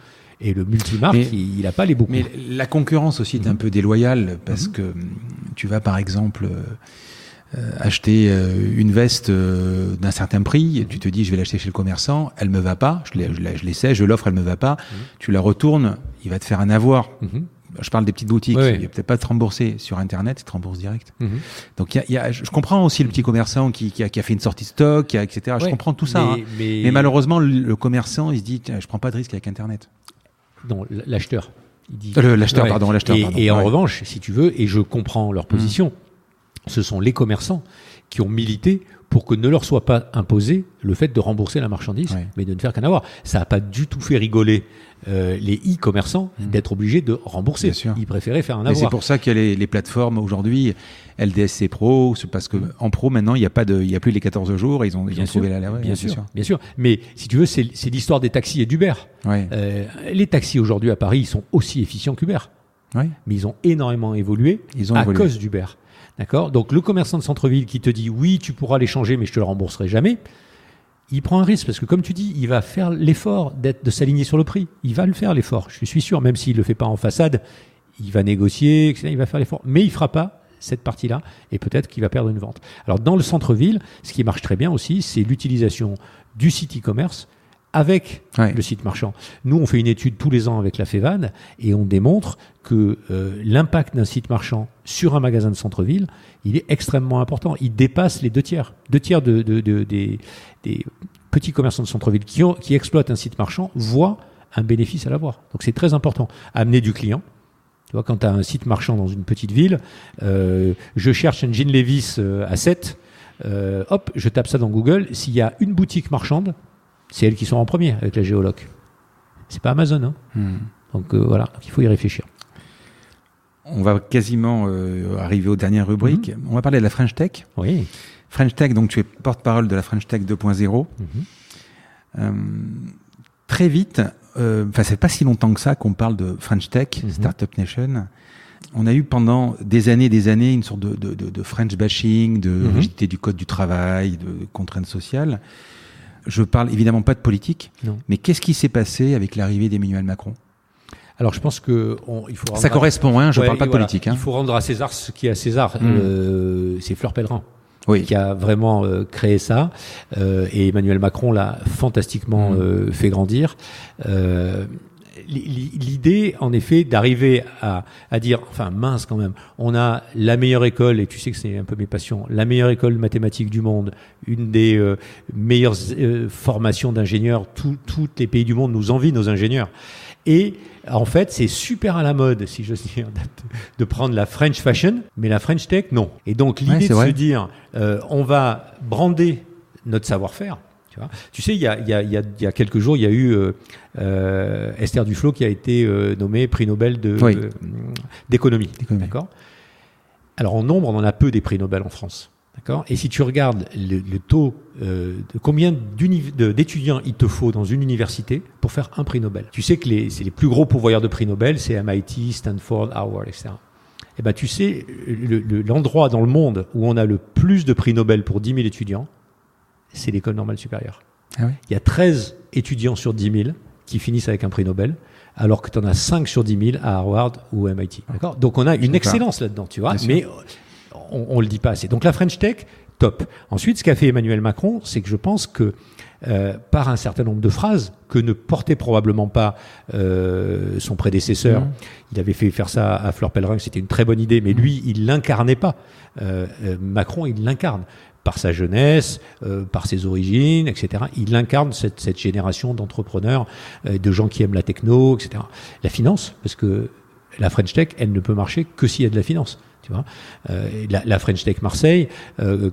B: Et le multimarque, il n'a pas les beaucoup.
A: Mais la concurrence aussi est un peu déloyale parce que tu vas par exemple acheter une veste d'un certain prix, et tu te dis je vais l'acheter chez le commerçant, elle me va pas, je l'essaie, je l'offre, elle me va pas, tu la retournes, il va te faire un avoir. Je parle des petites boutiques, il va peut-être pas te rembourser sur internet, il te rembourse direct. Donc je comprends aussi le petit commerçant qui a fait une sortie de stock, etc. Je comprends tout ça. Mais malheureusement le commerçant il se dit je prends pas de risque avec internet.
B: Non, l'acheteur.
A: L'acheteur.
B: Et en revanche, si tu veux, et je comprends leur position, ce sont les commerçants qui ont milité pour que ne leur soit pas imposé le fait de rembourser la marchandise, mais de ne faire qu'en avoir. Ça n'a pas du tout fait rigoler les e-commerçants d'être obligés de rembourser.
A: Bien sûr.
B: Ils préféraient faire un avoir.
A: Et c'est pour ça qu'il y a les plateformes aujourd'hui, LDSC Pro, c'est parce qu'en pro maintenant, il n'y a plus les 14 jours, ils ont trouvé la
B: bien sûr. Mais si tu veux, c'est l'histoire des taxis et d'Uber. Les taxis aujourd'hui à Paris, ils sont aussi efficients qu'Uber. Mais ils ont énormément évolué cause d'Uber. D'accord ? Donc le commerçant de centre-ville qui te dit oui, tu pourras les changer, mais je te le rembourserai jamais, il prend un risque parce que comme tu dis, il va faire l'effort de s'aligner sur le prix. Il va le faire l'effort, je suis sûr, même s'il le fait pas en façade, il va négocier, etc., il va faire l'effort, mais il fera pas cette partie-là et peut-être qu'il va perdre une vente. Alors dans le centre-ville, ce qui marche très bien aussi, c'est l'utilisation du site e-commerce avec le site marchand. Nous, on fait une étude tous les ans avec la FEVAD et on démontre que l'impact d'un site marchand sur un magasin de centre-ville, il est extrêmement important. Il dépasse les 2 tiers. 2 tiers des petit commerçant de centre-ville qui exploite un site marchand voit un bénéfice à l'avoir. Donc c'est très important. Amener du client. Tu vois, quand tu as un site marchand dans une petite ville, je cherche un jean Levi's à 7, hop, je tape ça dans Google. S'il y a une boutique marchande, c'est elles qui sont en premier avec la géoloc. C'est pas Amazon. Hein. Donc voilà, il faut y réfléchir.
A: On va quasiment arriver aux dernières rubriques. On va parler de la French Tech.
B: Oui.
A: French Tech, donc tu es porte-parole de la French Tech 2.0. Très vite, c'est pas si longtemps que ça qu'on parle de French Tech, Startup Nation. On a eu pendant des années une sorte de French bashing, de rigidité du code du travail, de contraintes sociales. Je parle évidemment pas de politique, mais qu'est-ce qui s'est passé avec l'arrivée d'Emmanuel Macron ?
B: Alors je pense que il faut
A: ça correspond, hein, je parle pas de politique. Hein.
B: Il faut rendre à César ce qui est à César. C'est Fleur Pellerin qui a vraiment créé ça, et Emmanuel Macron l'a fantastiquement fait grandir. L'idée, en effet, d'arriver à dire, enfin mince quand même, on a la meilleure école, et tu sais que c'est un peu mes passions, la meilleure école mathématique du monde, une des meilleures formations d'ingénieurs, tous les pays du monde nous envient nos ingénieurs. Et en fait, c'est super à la mode, si j'ose dire, de prendre la French fashion, mais la French tech, non. Et donc, l'idée de se dire, on va brander notre savoir-faire. Tu sais, il y a quelques jours, il y a eu Esther Duflo qui a été nommée prix Nobel d'économie. D'accord ? Alors, en nombre, on en a peu des prix Nobel en France. D'accord ? Et si tu regardes le taux de combien d'étudiants il te faut dans une université pour faire un prix Nobel. Tu sais que c'est les plus gros pourvoyeurs de prix Nobel, c'est MIT, Stanford, Harvard, etc. Et ben, tu sais, l'endroit dans le monde où on a le plus de prix Nobel pour 10 000 étudiants, c'est l'école normale supérieure.
A: Ah ouais ?
B: Il y a 13 étudiants sur 10 000 qui finissent avec un prix Nobel, alors que tu en as 5 sur 10 000 à Harvard ou à MIT. D'accord ? Donc on a une excellence là-dedans, tu vois, mais on le dit pas assez. Donc la French Tech, top. Ensuite, ce qu'a fait Emmanuel Macron, c'est que je pense que par un certain nombre de phrases que ne portait probablement pas son prédécesseur. Il avait fait faire ça à Fleur Pellerin, c'était une très bonne idée, mais lui, il l'incarnait pas. Macron, il l'incarne par sa jeunesse, par ses origines, etc. Il incarne cette génération d'entrepreneurs, de gens qui aiment la techno, etc. La finance, parce que la French Tech, elle ne peut marcher que s'il y a de la finance. Tu vois, la French Tech Marseille,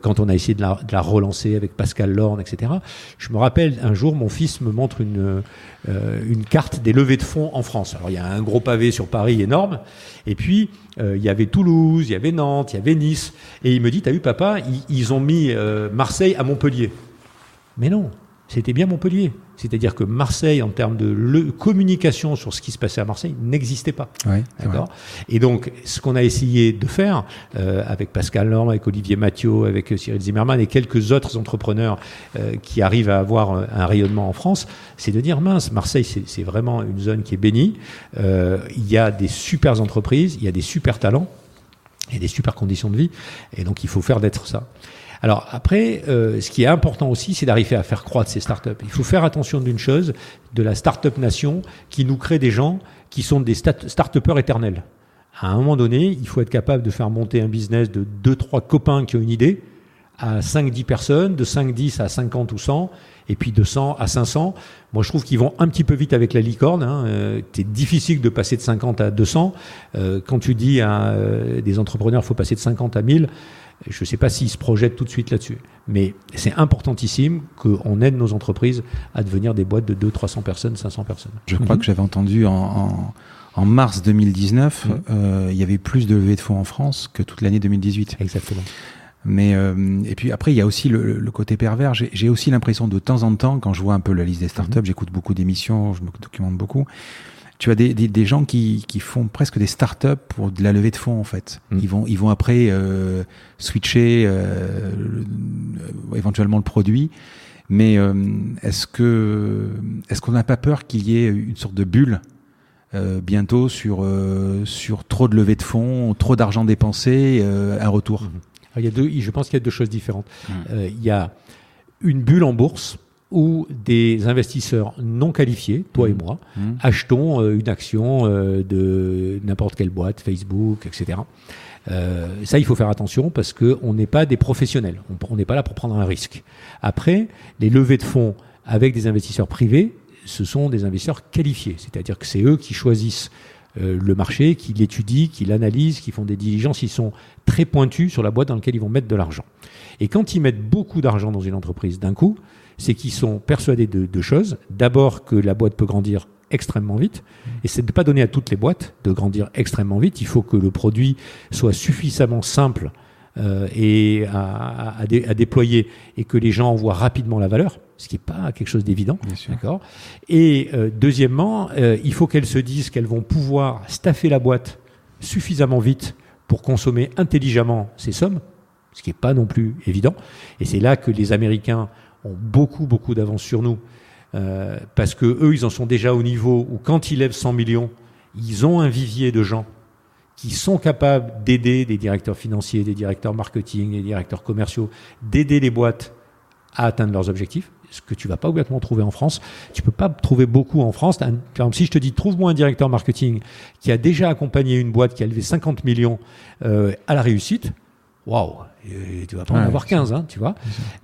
B: quand on a essayé de la relancer avec Pascal Lorne, etc. Je me rappelle, un jour, mon fils me montre une carte des levées de fonds en France. Alors, il y a un gros pavé sur Paris énorme, et puis il y avait Toulouse, il y avait Nantes, il y avait Nice, et il me dit, t'as vu papa, ils ont mis Marseille à Montpellier. Mais non, c'était bien Montpellier. C'est-à-dire que Marseille, en termes de communication sur ce qui se passait à Marseille, n'existait pas.
A: Ouais,
B: d'accord. Et donc, ce qu'on a essayé de faire avec Pascal Lorme, avec Olivier Mathieu, avec Cyril Zimmermann et quelques autres entrepreneurs qui arrivent à avoir un rayonnement en France, c'est de dire, mince, Marseille, c'est vraiment une zone qui est bénie. Il y a des super entreprises, il y a des super talents, il y a des super conditions de vie. Et donc, il faut faire d'être ça. Alors après, ce qui est important aussi, c'est d'arriver à faire croître ces startups. Il faut faire attention d'une chose, de la startup nation qui nous crée des gens qui sont des start-upers éternels. À un moment donné, il faut être capable de faire monter un business de 2-3 copains qui ont une idée à 5-10 personnes, de 5-10 à 50 ou 100, et puis de 100 à 500. Moi, je trouve qu'ils vont un petit peu vite avec la licorne. C'est difficile de passer de 50 à 200. Quand tu dis à des entrepreneurs, il faut passer de 50 à 1000, je ne sais pas s'ils se projettent tout de suite là-dessus. Mais c'est importantissime qu'on aide nos entreprises à devenir des boîtes de 200-300 personnes, 500 personnes.
A: Je crois que j'avais entendu en mars 2019, il y avait plus de levées de fonds en France que toute l'année 2018.
B: Exactement.
A: Mais et puis après, il y a aussi le côté pervers. J'ai aussi l'impression de temps en temps, quand je vois un peu la liste des startups, j'écoute beaucoup d'émissions, je me documente beaucoup. Tu as des gens qui font presque des startups pour de la levée de fonds en fait. Ils vont après switcher éventuellement le produit. Mais est-ce qu'on n'a pas peur qu'il y ait une sorte de bulle bientôt sur trop de levée de fonds, trop d'argent dépensé, un retour?
B: Alors, je pense qu'il y a deux choses différentes. Il y a une bulle en bourse où des investisseurs non qualifiés, toi et moi, achetons une action de n'importe quelle boîte, Facebook, etc. Ça, il faut faire attention parce qu'on n'est pas des professionnels. On n'est pas là pour prendre un risque. Après, les levées de fonds avec des investisseurs privés, ce sont des investisseurs qualifiés, c'est-à-dire que c'est eux qui choisissent le marché, qui l'étudient, qui l'analysent, qui font des diligences, ils sont très pointus sur la boîte dans laquelle ils vont mettre de l'argent. Et quand ils mettent beaucoup d'argent dans une entreprise d'un coup, c'est qu'ils sont persuadés de deux choses. D'abord que la boîte peut grandir extrêmement vite, et c'est de ne pas donner à toutes les boîtes de grandir extrêmement vite. Il faut que le produit soit suffisamment simple et à déployer, et que les gens en voient rapidement la valeur, ce qui n'est pas quelque chose d'évident. D'accord. Et deuxièmement, il faut qu'elles se disent qu'elles vont pouvoir staffer la boîte suffisamment vite pour consommer intelligemment ces sommes, ce qui n'est pas non plus évident. Et c'est là que les Américains ont beaucoup d'avance sur nous, parce que eux, ils en sont déjà au niveau où quand ils lèvent 100 millions, ils ont un vivier de gens qui sont capables d'aider des directeurs financiers, des directeurs marketing, des directeurs commerciaux, d'aider les boîtes à atteindre leurs objectifs, ce que tu vas pas obligatoirement trouver en France. Tu peux pas trouver beaucoup en France. Par exemple, si je te dis, trouve-moi un directeur marketing qui a déjà accompagné une boîte qui a levé 50 millions à la réussite, waouh, tu vas pas en avoir 15, hein, tu vois.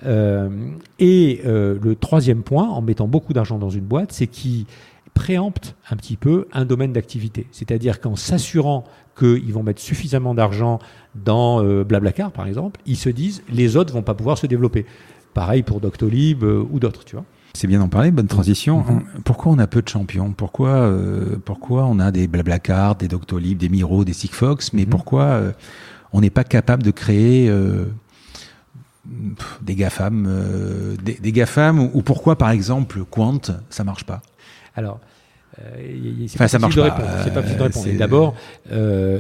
B: Le troisième point, en mettant beaucoup d'argent dans une boîte, c'est qu'ils préemptent un petit peu un domaine d'activité. C'est-à-dire qu'en s'assurant qu'ils vont mettre suffisamment d'argent dans Blablacar, par exemple, ils se disent les autres vont pas pouvoir se développer. Pareil pour Doctolib ou d'autres, tu vois.
A: C'est bien d'en parler, bonne transition. Pourquoi on a peu de champions ? Pourquoi on a des Blablacar, des Doctolib, des Miro, des Sigfox, mais pourquoi on n'est pas capable de créer des GAFAM, des GAFAM, ou pourquoi, par exemple, Quant, ça marche pas ?
B: Alors, ça marche pas. C'est pas possible de répondre. Et d'abord,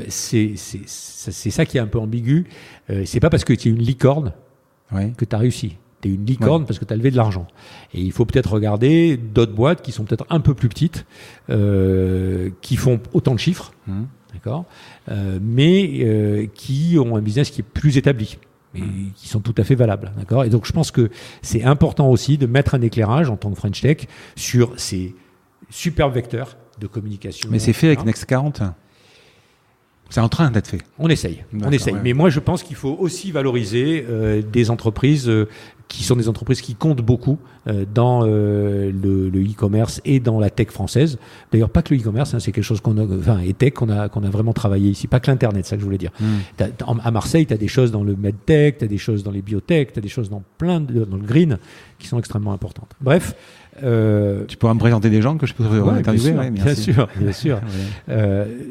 B: c'est ça qui est un peu ambigu. C'est pas parce que tu es une licorne que tu as réussi. Tu es une licorne parce que tu as levé de l'argent. Et il faut peut-être regarder d'autres boîtes qui sont peut-être un peu plus petites, qui font autant de chiffres, d'accord, mais qui ont un business qui est plus établi. Et qui sont tout à fait valables, d'accord. Et donc je pense que c'est important aussi de mettre un éclairage en tant que French Tech sur ces superbes vecteurs de communication.
A: Mais c'est fait avec Next 40 ? C'est en train d'être fait.
B: On essaye. Mais moi, je pense qu'il faut aussi valoriser des entreprises qui sont des entreprises qui comptent beaucoup dans le e-commerce et dans la tech française. D'ailleurs, pas que le e-commerce, c'est quelque chose et tech qu'on a vraiment travaillé ici. Pas que l'internet, c'est ça que je voulais dire. À Marseille, tu as des choses dans le medtech, tu as des choses dans les biotech, tu as des choses dans dans le green qui sont extrêmement importantes. Bref.
A: Tu pourras me présenter des gens que je peux interviewer.
B: Bien sûr.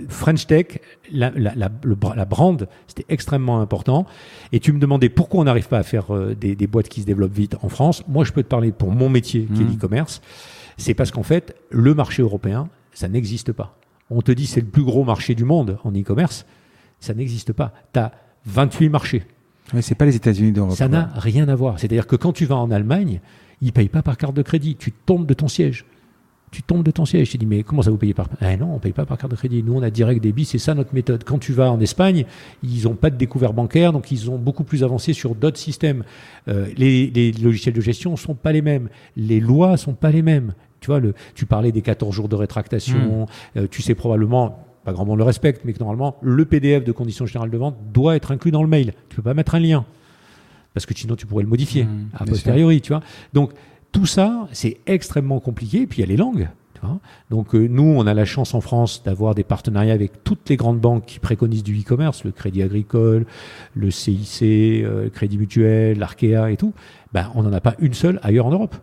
B: French Tech, la brand, c'était extrêmement important. Et tu me demandais pourquoi on n'arrive pas à faire des boîtes qui se développent vite en France. Moi, je peux te parler pour mon métier, qui est l'e-commerce. C'est parce qu'en fait, le marché européen, ça n'existe pas. On te dit c'est le plus gros marché du monde en e-commerce. Ça n'existe pas. Tu as 28 marchés.
A: Mais c'est pas les États-Unis d'Europe.
B: Ça n'a rien à voir. C'est-à-dire que quand tu vas en Allemagne, ils ne payent pas par carte de crédit. Tu tombes de ton siège. Tu dis, mais comment ça vous payez par... non, on ne paye pas par carte de crédit. Nous, on a direct débit. C'est ça notre méthode. Quand tu vas en Espagne, ils n'ont pas de découvert bancaire, donc ils ont beaucoup plus avancé sur d'autres systèmes. Les logiciels de gestion ne sont pas les mêmes. Les lois ne sont pas les mêmes. Tu vois, tu parlais des 14 jours de rétractation. Tu sais probablement, pas grand monde le respecte, mais que normalement, le PDF de conditions générales de vente doit être inclus dans le mail. Tu ne peux pas mettre un lien. Parce que sinon, tu pourrais le modifier a posteriori, tu vois. Donc, tout ça, c'est extrêmement compliqué. Et puis, il y a les langues. Tu vois. Donc, nous, on a la chance en France d'avoir des partenariats avec toutes les grandes banques qui préconisent du e-commerce, le Crédit Agricole, le CIC, le Crédit Mutuel, l'Arkea et tout. On n'en a pas une seule ailleurs en Europe.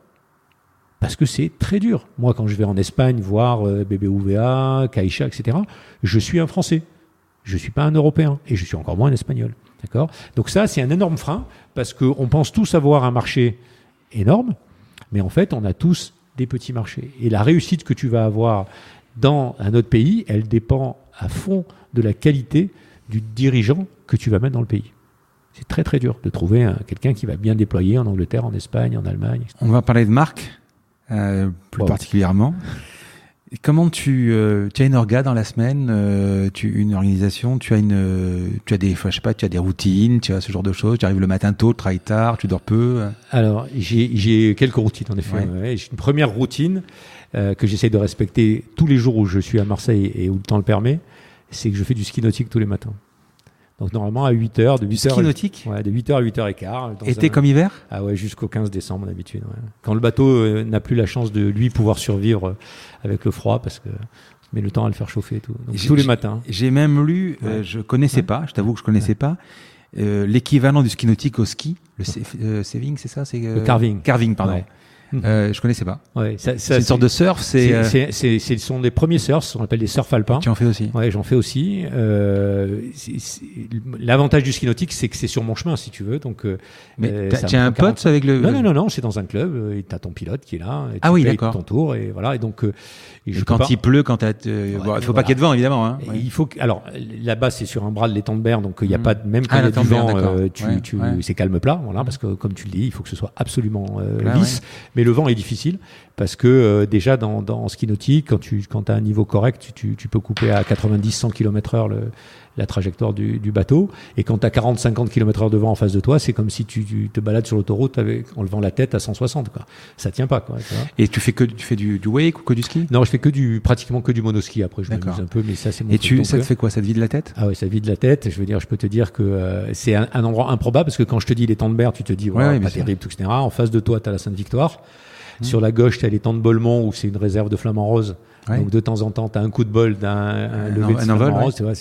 B: Parce que c'est très dur. Moi, quand je vais en Espagne voir BBVA, Caixa, etc., je suis un Français. Je ne suis pas un Européen. Et je suis encore moins un Espagnol. D'accord ? Donc ça, c'est un énorme frein parce qu'on pense tous avoir un marché énorme, mais en fait, on a tous des petits marchés. Et la réussite que tu vas avoir dans un autre pays, elle dépend à fond de la qualité du dirigeant que tu vas mettre dans le pays. C'est très très dur de trouver quelqu'un qui va bien déployer en Angleterre, en Espagne, en Allemagne, etc.
A: On va parler de marque, plus particulièrement. Comment tu as une orga dans la semaine, une organisation, tu as des routines, tu as ce genre de choses. Tu arrives le matin tôt, tu travailles tard, tu dors peu.
B: Alors j'ai quelques routines en effet. Ouais. J'ai une première routine que j'essaie de respecter tous les jours où je suis à Marseille et où le temps le permet, c'est que je fais du ski nautique tous les matins. Donc normalement à 8h, de 8h.
A: Ski nautique ?
B: Ouais, de 8h à 8h15.
A: Été comme hiver ?
B: Ah ouais, jusqu'au 15 décembre d'habitude. Ouais. Quand le bateau n'a plus la chance de lui pouvoir survivre avec le froid, parce que met le temps à le faire chauffer et tout. Donc, tous les matins.
A: J'ai même lu, je connaissais pas, je t'avoue que je connaissais pas, l'équivalent du ski nautique au ski, le saving, c'est ça,
B: le carving.
A: Carving, pardon. Ouais. Je connaissais pas.
B: Ouais,
A: c'est une sorte de surf.
B: Ce sont des premiers surfs, on appelle des surfs alpins.
A: Tu en fais aussi.
B: Ouais, j'en fais aussi. L'avantage du ski nautique, c'est que c'est sur mon chemin, si tu veux. Donc,
A: mais tu as un pote avec le.
B: Non, c'est dans un club. Et t'as ton pilote qui est là. Et
A: oui, d'accord.
B: Ton tour et voilà. Et donc,
A: quand il pleut, quand il faut pas qu'il y ait de vent, évidemment. Hein.
B: Il faut alors là-bas, c'est sur un bras de l'étang de Berre, donc il n'y a pas même quand il y a du vent, c'est calme plat, voilà, parce que comme tu le dis, il faut que ce soit absolument lisse. Mais le vent est difficile parce que déjà dans ski nautique, quand tu as un niveau correct, tu peux couper à 90-100 km/h la trajectoire du bateau, et quand tu as 40-50 km/h de vent en face de toi, c'est comme si tu te balades sur l'autoroute en levant la tête à 160, quoi. Ça tient pas, quoi, tu vois.
A: Et tu fais du wake ou que du ski ?
B: Non, je fais pratiquement que du monoski. Après je m'amuse un peu, mais ça c'est mon truc.
A: Et ça te fait quoi ? Ça te vide la tête ?
B: Ah ouais, ça vide la tête. Je veux dire, je peux te dire que c'est un endroit improbable, parce que quand je te dis l'étang de Berre, tu te dis pas terrible, tout, etc. En face de toi, tu as la Sainte-Victoire. Sur la gauche, tu as l'étang de Bolmont, où c'est une réserve de flamants roses. Ouais. Donc de temps en temps, tu as un coup de bol d'un lever de flamants roses. Tu vois,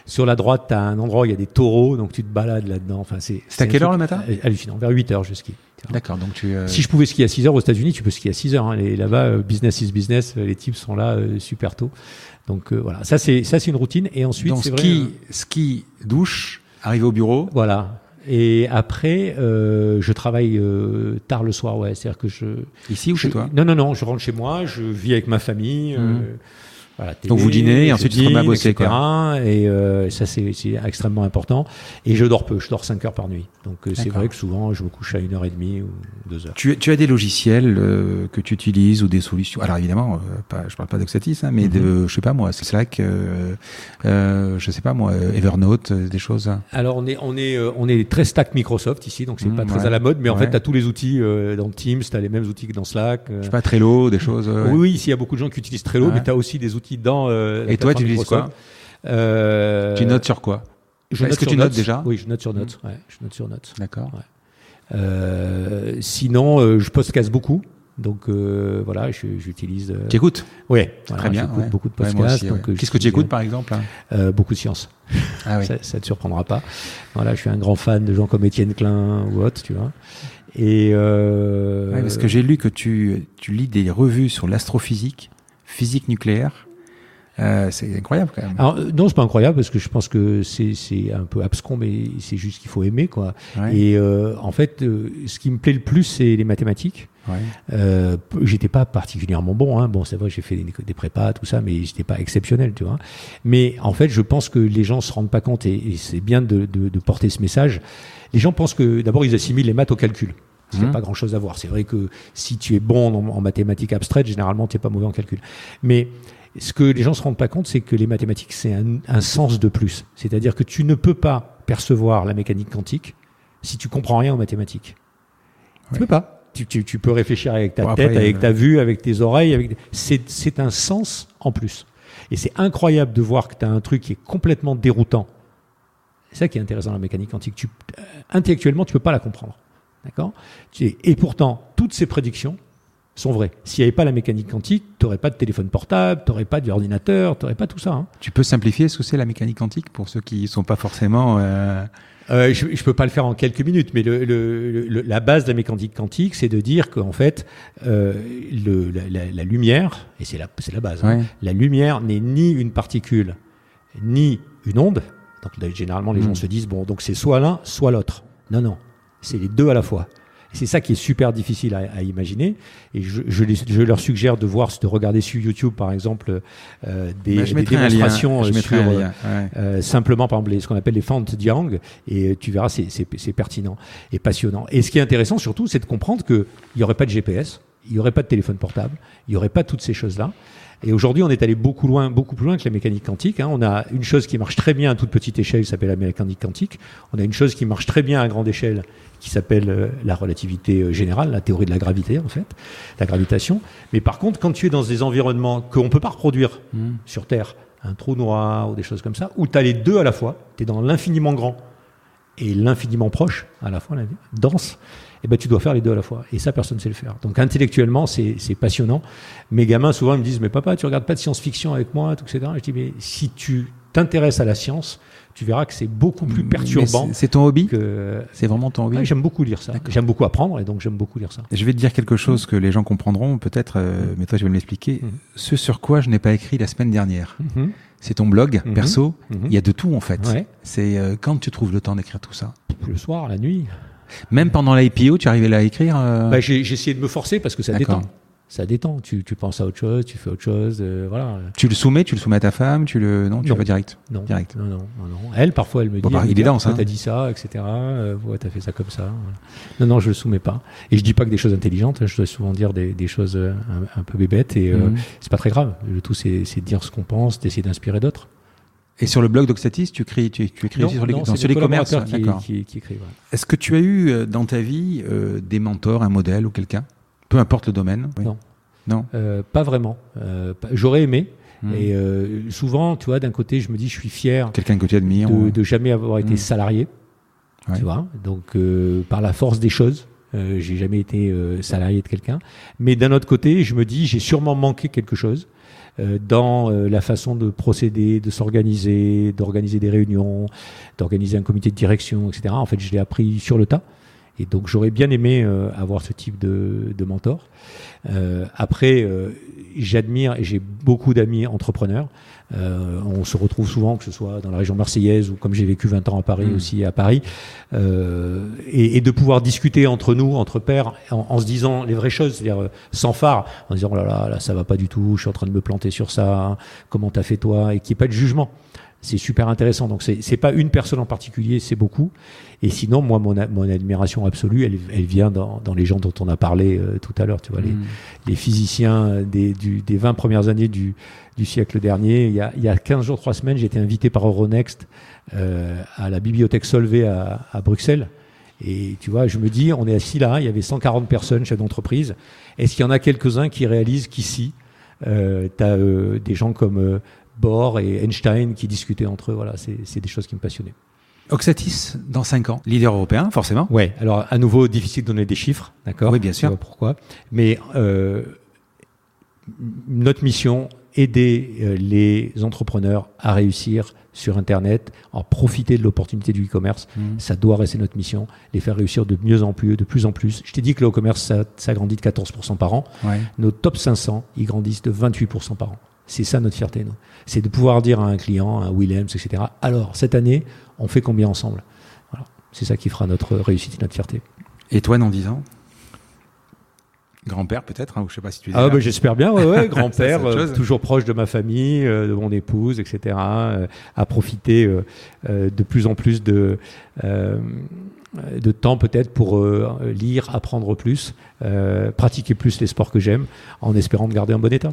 B: sur la droite, tu as un endroit où il y a des taureaux, donc tu te balades là-dedans. Enfin, c'est
A: à quelle heure le matin ?
B: Hallucinant, vers 8h je skie.
A: D'accord, donc
B: Si je pouvais skier à 6h aux États-Unis, tu peux skier à 6h. Hein. Là-bas, business is business, les types sont là super tôt. Donc voilà, ça c'est une routine. Et ensuite,
A: donc, ski, douche, arriver au bureau.
B: Voilà. Et après, je travaille tard le soir, ouais. C'est-à-dire que
A: Ici ou chez toi ?
B: Non, je rentre chez moi, je vis avec ma famille. Voilà, télé,
A: donc vous dînez et ensuite tu te remets à bosser,
B: etc. Quoi. Et ça c'est extrêmement important. Et je dors peu, je dors 5 heures par nuit. Donc c'est vrai que souvent je me couche à 1h30 ou 2h.
A: Tu as des logiciels que tu utilises ou des solutions. Alors évidemment, je parle pas d'Oxatis, hein, mais je sais pas moi, Slack, je sais pas moi, Evernote, des choses.
B: Alors on est très stack Microsoft ici, donc c'est pas très à la mode, mais en fait tu as tous les outils dans Teams, tu as les mêmes outils que dans Slack.
A: Je sais pas, Trello, des choses.
B: Oui, ici il y a beaucoup de gens qui utilisent Trello, mais tu as aussi des outils dans
A: et toi tu utilises quoi ? Tu notes sur quoi ? Est-ce que tu notes déjà ?
B: Oui, je note sur Notes. Ouais, je note sur Notes.
A: D'accord.
B: Ouais. Sinon, je podcast beaucoup. Donc voilà, j'utilise.
A: Tu écoutes ?
B: Oui,
A: très bien.
B: J'écoute beaucoup de podcasts.
A: Qu'est-ce que tu écoutes par exemple ?
B: Beaucoup de science.
A: Ah oui.
B: Ça te surprendra pas. Voilà, je suis un grand fan de gens comme Étienne Klein ou autres, tu vois. Et
A: parce que j'ai lu que tu lis des revues sur l'astrophysique, physique nucléaire. C'est incroyable quand même.
B: Alors, non, c'est pas incroyable parce que je pense que c'est un peu abscon, mais c'est juste qu'il faut aimer, quoi. Ouais. Et en fait, ce qui me plaît le plus, c'est les mathématiques. Ouais. J'étais pas particulièrement bon, hein. Bon, c'est vrai, j'ai fait des prépas, tout ça, mais j'étais pas exceptionnel, tu vois. Mais en fait, je pense que les gens se rendent pas compte, et c'est bien de porter ce message. Les gens pensent que d'abord ils assimilent les maths au calcul. Il n'y a pas grand-chose à voir. C'est vrai que si tu es bon en mathématiques abstraites, généralement, tu n'es pas mauvais en calcul. Mais ce que les gens ne se rendent pas compte, c'est que les mathématiques, c'est un sens de plus. C'est-à-dire que tu ne peux pas percevoir la mécanique quantique si tu comprends rien aux mathématiques. Ouais. Tu peux pas. Tu peux réfléchir avec ta tête, avec ta vue, avec tes oreilles. C'est un sens en plus. Et c'est incroyable de voir que tu as un truc qui est complètement déroutant. C'est ça qui est intéressant dans la mécanique quantique. Intellectuellement, tu ne peux pas la comprendre. D'accord ? Et pourtant, toutes ces prédictions sont vraies. S'il n'y avait pas la mécanique quantique, tu n'aurais pas de téléphone portable, tu n'aurais pas d'ordinateur, tu n'aurais pas tout ça. Hein.
A: Tu peux simplifier ce que c'est la mécanique quantique pour ceux qui ne sont pas forcément...
B: Je ne peux pas le faire en quelques minutes, mais la base de la mécanique quantique, c'est de dire qu'en fait, la lumière, et c'est la base, hein, la lumière n'est ni une particule, ni une onde. Donc généralement, les gens se disent, bon, donc c'est soit l'un, soit l'autre. Non, c'est les deux à la fois. Et c'est ça qui est super difficile à imaginer. Et je leur suggère de regarder sur YouTube, par exemple, des démonstrations sur simplement, par exemple, ce qu'on appelle les fentes Young. Et tu verras, c'est pertinent et passionnant. Et ce qui est intéressant surtout, c'est de comprendre qu'il n'y aurait pas de GPS, il n'y aurait pas de téléphone portable, il n'y aurait pas toutes ces choses-là. Et aujourd'hui, on est allé beaucoup plus loin que la mécanique quantique. Hein. On a une chose qui marche très bien à toute petite échelle, qui s'appelle la mécanique quantique. On a une chose qui marche très bien à grande échelle, qui s'appelle la relativité générale, la théorie de la gravité, en fait, la gravitation. Mais par contre, quand tu es dans des environnements qu'on ne peut pas reproduire sur Terre, un trou noir ou des choses comme ça, où tu as les deux à la fois, tu es dans l'infiniment grand et l'infiniment proche, à la fois, dense, et ben tu dois faire les deux à la fois. Et ça, personne ne sait le faire. Donc intellectuellement, c'est passionnant. Mes gamins, souvent, ils me disent, mais papa, tu regardes pas de science-fiction avec moi, tout, etc. Et je dis, mais si tu t'intéresses à la science, tu verras que c'est beaucoup plus perturbant.
A: C'est ton hobby C'est vraiment ton hobby?
B: Ouais, j'aime beaucoup lire ça. D'accord. J'aime beaucoup apprendre et donc j'aime beaucoup lire ça.
A: Je vais te dire quelque chose que les gens comprendront peut-être, mais toi, je vais me l'expliquer. Ce sur quoi je n'ai pas écrit la semaine dernière. C'est ton blog perso. Il y a de tout en fait. Ouais. C'est quand tu trouves le temps d'écrire tout ça?
B: Le soir, la nuit.
A: Même pendant l'IPO, tu arrivais là à écrire
B: J'ai essayé de me forcer parce que ça détend. Ça détend. Tu penses à autre chose, tu fais autre chose, voilà.
A: Tu le soumets à ta femme, non, tu vas direct.
B: Non. Direct. Non. Elle, parfois, elle me dit,
A: il est dense,
B: t'as dit ça, etc. Ouais, t'as fait ça comme ça. Voilà. Non, je le soumets pas. Et je dis pas que des choses intelligentes. Je dois souvent dire des choses un peu bébêtes et c'est pas très grave. Le tout, c'est de dire ce qu'on pense, d'essayer d'inspirer d'autres.
A: Et sur le blog d'Oxatis, tu écris sur les commerces
B: qui écrit. Ouais.
A: Est-ce que tu as eu dans ta vie des mentors, un modèle ou quelqu'un? Peu importe le domaine. Oui.
B: Non. Pas vraiment. J'aurais aimé. Et souvent, tu vois, d'un côté, je me dis, je suis fier.
A: Quelqu'un que tu admires.
B: De jamais avoir été salarié. Ouais. Tu vois. Donc, par la force des choses, j'ai jamais été salarié de quelqu'un. Mais d'un autre côté, je me dis, j'ai sûrement manqué quelque chose dans la façon de procéder, de s'organiser, d'organiser des réunions, d'organiser un comité de direction, etc. En fait, je l'ai appris sur le tas. Et donc, j'aurais bien aimé avoir ce type de mentor. Après, j'admire et j'ai beaucoup d'amis entrepreneurs. On se retrouve souvent, que ce soit dans la région marseillaise ou comme j'ai vécu 20 ans à Paris aussi, à Paris. Et de pouvoir discuter entre nous, entre pairs, en se disant les vraies choses, c'est-à-dire sans phare, en disant oh là, ça va pas du tout, je suis en train de me planter sur ça, hein, comment t'as fait toi, et qu'il n'y ait pas de jugement. C'est super intéressant. Donc, c'est pas une personne en particulier, c'est beaucoup. Et sinon, moi, mon admiration absolue, elle vient dans les gens dont on a parlé tout à l'heure. Tu vois, les physiciens des 20 premières années du siècle dernier. Il y a 15 jours, 3 semaines, j'ai été invité par Euronext à la bibliothèque Solvay à Bruxelles. Et tu vois, je me dis, on est assis là, il y avait 140 personnes, chefs d'entreprise. Est-ce qu'il y en a quelques-uns qui réalisent qu'ici, tu as des gens comme Bohr et Einstein qui discutaient entre eux. Voilà, c'est des choses qui me passionnaient.
A: Oxatis, dans 5 ans, leader européen, forcément.
B: Ouais, alors à nouveau, difficile de donner des chiffres, d'accord?
A: Oui, bien sûr.
B: Pourquoi? Mais notre mission, aider les entrepreneurs à réussir sur Internet, à profiter de l'opportunité du e-commerce. Ça doit rester notre mission, les faire réussir de mieux en plus, de plus en plus. Je t'ai dit que le e-commerce, ça grandit de 14% par an. Ouais. Nos top 500, ils grandissent de 28% par an. C'est ça notre fierté, nous. C'est de pouvoir dire à un client, à un Williams, etc. Alors, cette année, on fait combien ensemble? Voilà. C'est ça qui fera notre réussite et notre fierté.
A: Et toi, dans 10 ans? Grand-père peut-être, hein, ou je sais pas si tu es
B: bah, j'espère bien, ouais, grand-père, toujours proche de ma famille, de mon épouse, etc. À profiter de plus en plus de temps peut-être pour lire, apprendre plus, pratiquer plus les sports que j'aime, en espérant de garder un bon état.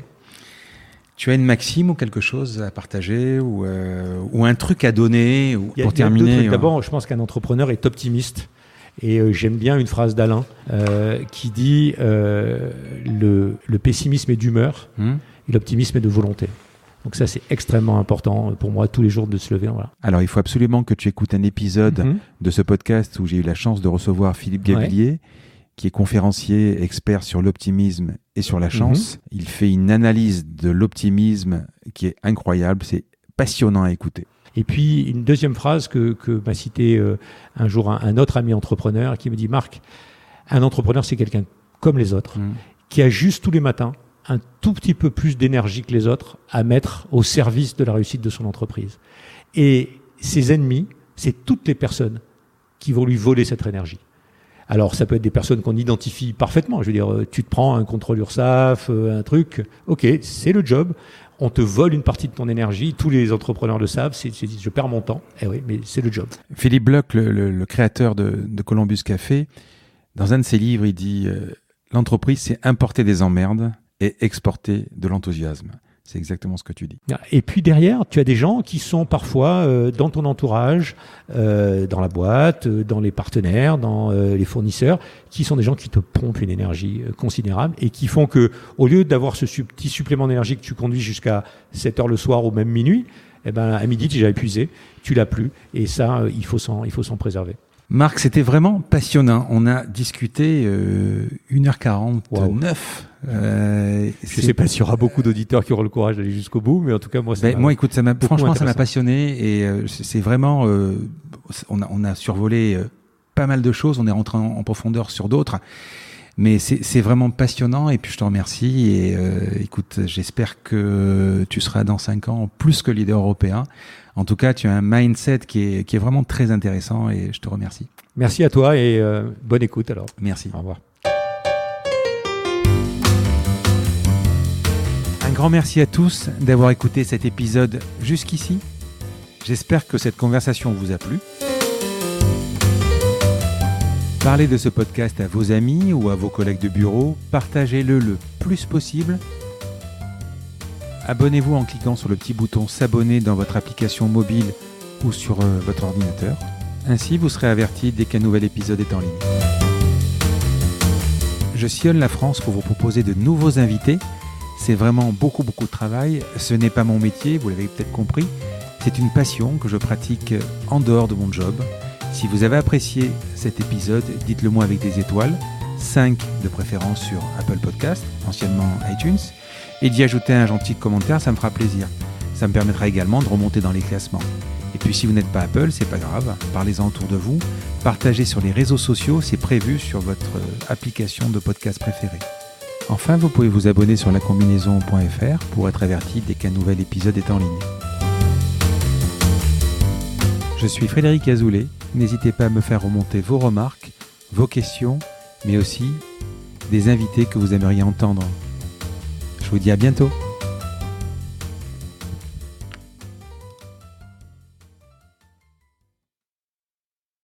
A: Tu as une maxime ou quelque chose à partager ou un truc à donner pour terminer?
B: D'abord, je pense qu'un entrepreneur est optimiste. Et j'aime bien une phrase d'Alain qui dit le pessimisme est d'humeur et l'optimisme est de volonté. Donc ça, c'est extrêmement important pour moi tous les jours de se lever. Voilà.
A: Alors, il faut absolument que tu écoutes un épisode de ce podcast où j'ai eu la chance de recevoir Philippe Gavillier, qui est conférencier, expert sur l'optimisme et sur la chance. Il fait une analyse de l'optimisme qui est incroyable. C'est passionnant à écouter.
B: Et puis, une deuxième phrase que m'a cité un jour un autre ami entrepreneur qui me dit « Marc, un entrepreneur, c'est quelqu'un comme les autres, qui a juste tous les matins un tout petit peu plus d'énergie que les autres à mettre au service de la réussite de son entreprise. Et ses ennemis, c'est toutes les personnes qui vont lui voler cette énergie. » Alors, ça peut être des personnes qu'on identifie parfaitement. Je veux dire, tu te prends un contrôle URSSAF, un truc, ok, c'est le job. On te vole une partie de ton énergie. Tous les entrepreneurs le savent. Je perds mon temps. Eh oui, mais c'est le job.
A: Philippe Bloch, le créateur de Columbus Café, dans un de ses livres, il dit l'entreprise, c'est importer des emmerdes et exporter de l'enthousiasme. C'est exactement ce que tu dis.
B: Et puis derrière, tu as des gens qui sont parfois dans ton entourage, dans la boîte, dans les partenaires, dans les fournisseurs, qui sont des gens qui te pompent une énergie considérable et qui font que, au lieu d'avoir ce petit supplément d'énergie que tu conduis jusqu'à 7 heures le soir ou même minuit, eh ben, à midi, tu es déjà épuisé, tu l'as plus. Et ça, il faut s'en préserver.
A: Marc, c'était vraiment passionnant. On a discuté 1h49. Wow.
B: Je ne sais pas s'il y aura beaucoup d'auditeurs qui auront le courage d'aller jusqu'au bout, mais en tout cas, moi,
A: écoute, franchement, ça m'a passionné et c'est vraiment. On a survolé pas mal de choses, on est rentré en profondeur sur d'autres, mais c'est vraiment passionnant et puis je te remercie et écoute, j'espère que tu seras dans 5 ans plus que leader européen. En tout cas, tu as un mindset qui est vraiment très intéressant et je te remercie.
B: Merci à toi et bonne écoute alors.
A: Merci.
B: Au revoir.
A: Un grand merci à tous d'avoir écouté cet épisode jusqu'ici. J'espère que cette conversation vous a plu. Parlez de ce podcast à vos amis ou à vos collègues de bureau. Partagez-le le plus possible. Abonnez-vous en cliquant sur le petit bouton s'abonner dans votre application mobile ou sur votre ordinateur. Ainsi, vous serez averti dès qu'un nouvel épisode est en ligne. Je sillonne la France pour vous proposer de nouveaux invités. C'est vraiment beaucoup de travail. Ce n'est pas mon métier, vous l'avez peut-être compris. C'est une passion que je pratique en dehors de mon job. Si vous avez apprécié cet épisode, dites-le moi avec des étoiles, 5 de préférence sur Apple Podcast, anciennement iTunes, et d'y ajouter un gentil commentaire, ça me fera plaisir. Ça me permettra également de remonter dans les classements. Et puis si vous n'êtes pas Apple, c'est pas grave, parlez-en autour de vous, partagez sur les réseaux sociaux, c'est prévu sur votre application de podcast préférée. Enfin, vous pouvez vous abonner sur lacombinaison.fr pour être averti dès qu'un nouvel épisode est en ligne. Je suis Frédéric Azoulay, n'hésitez pas à me faire remonter vos remarques, vos questions, mais aussi des invités que vous aimeriez entendre. Je vous dis à bientôt.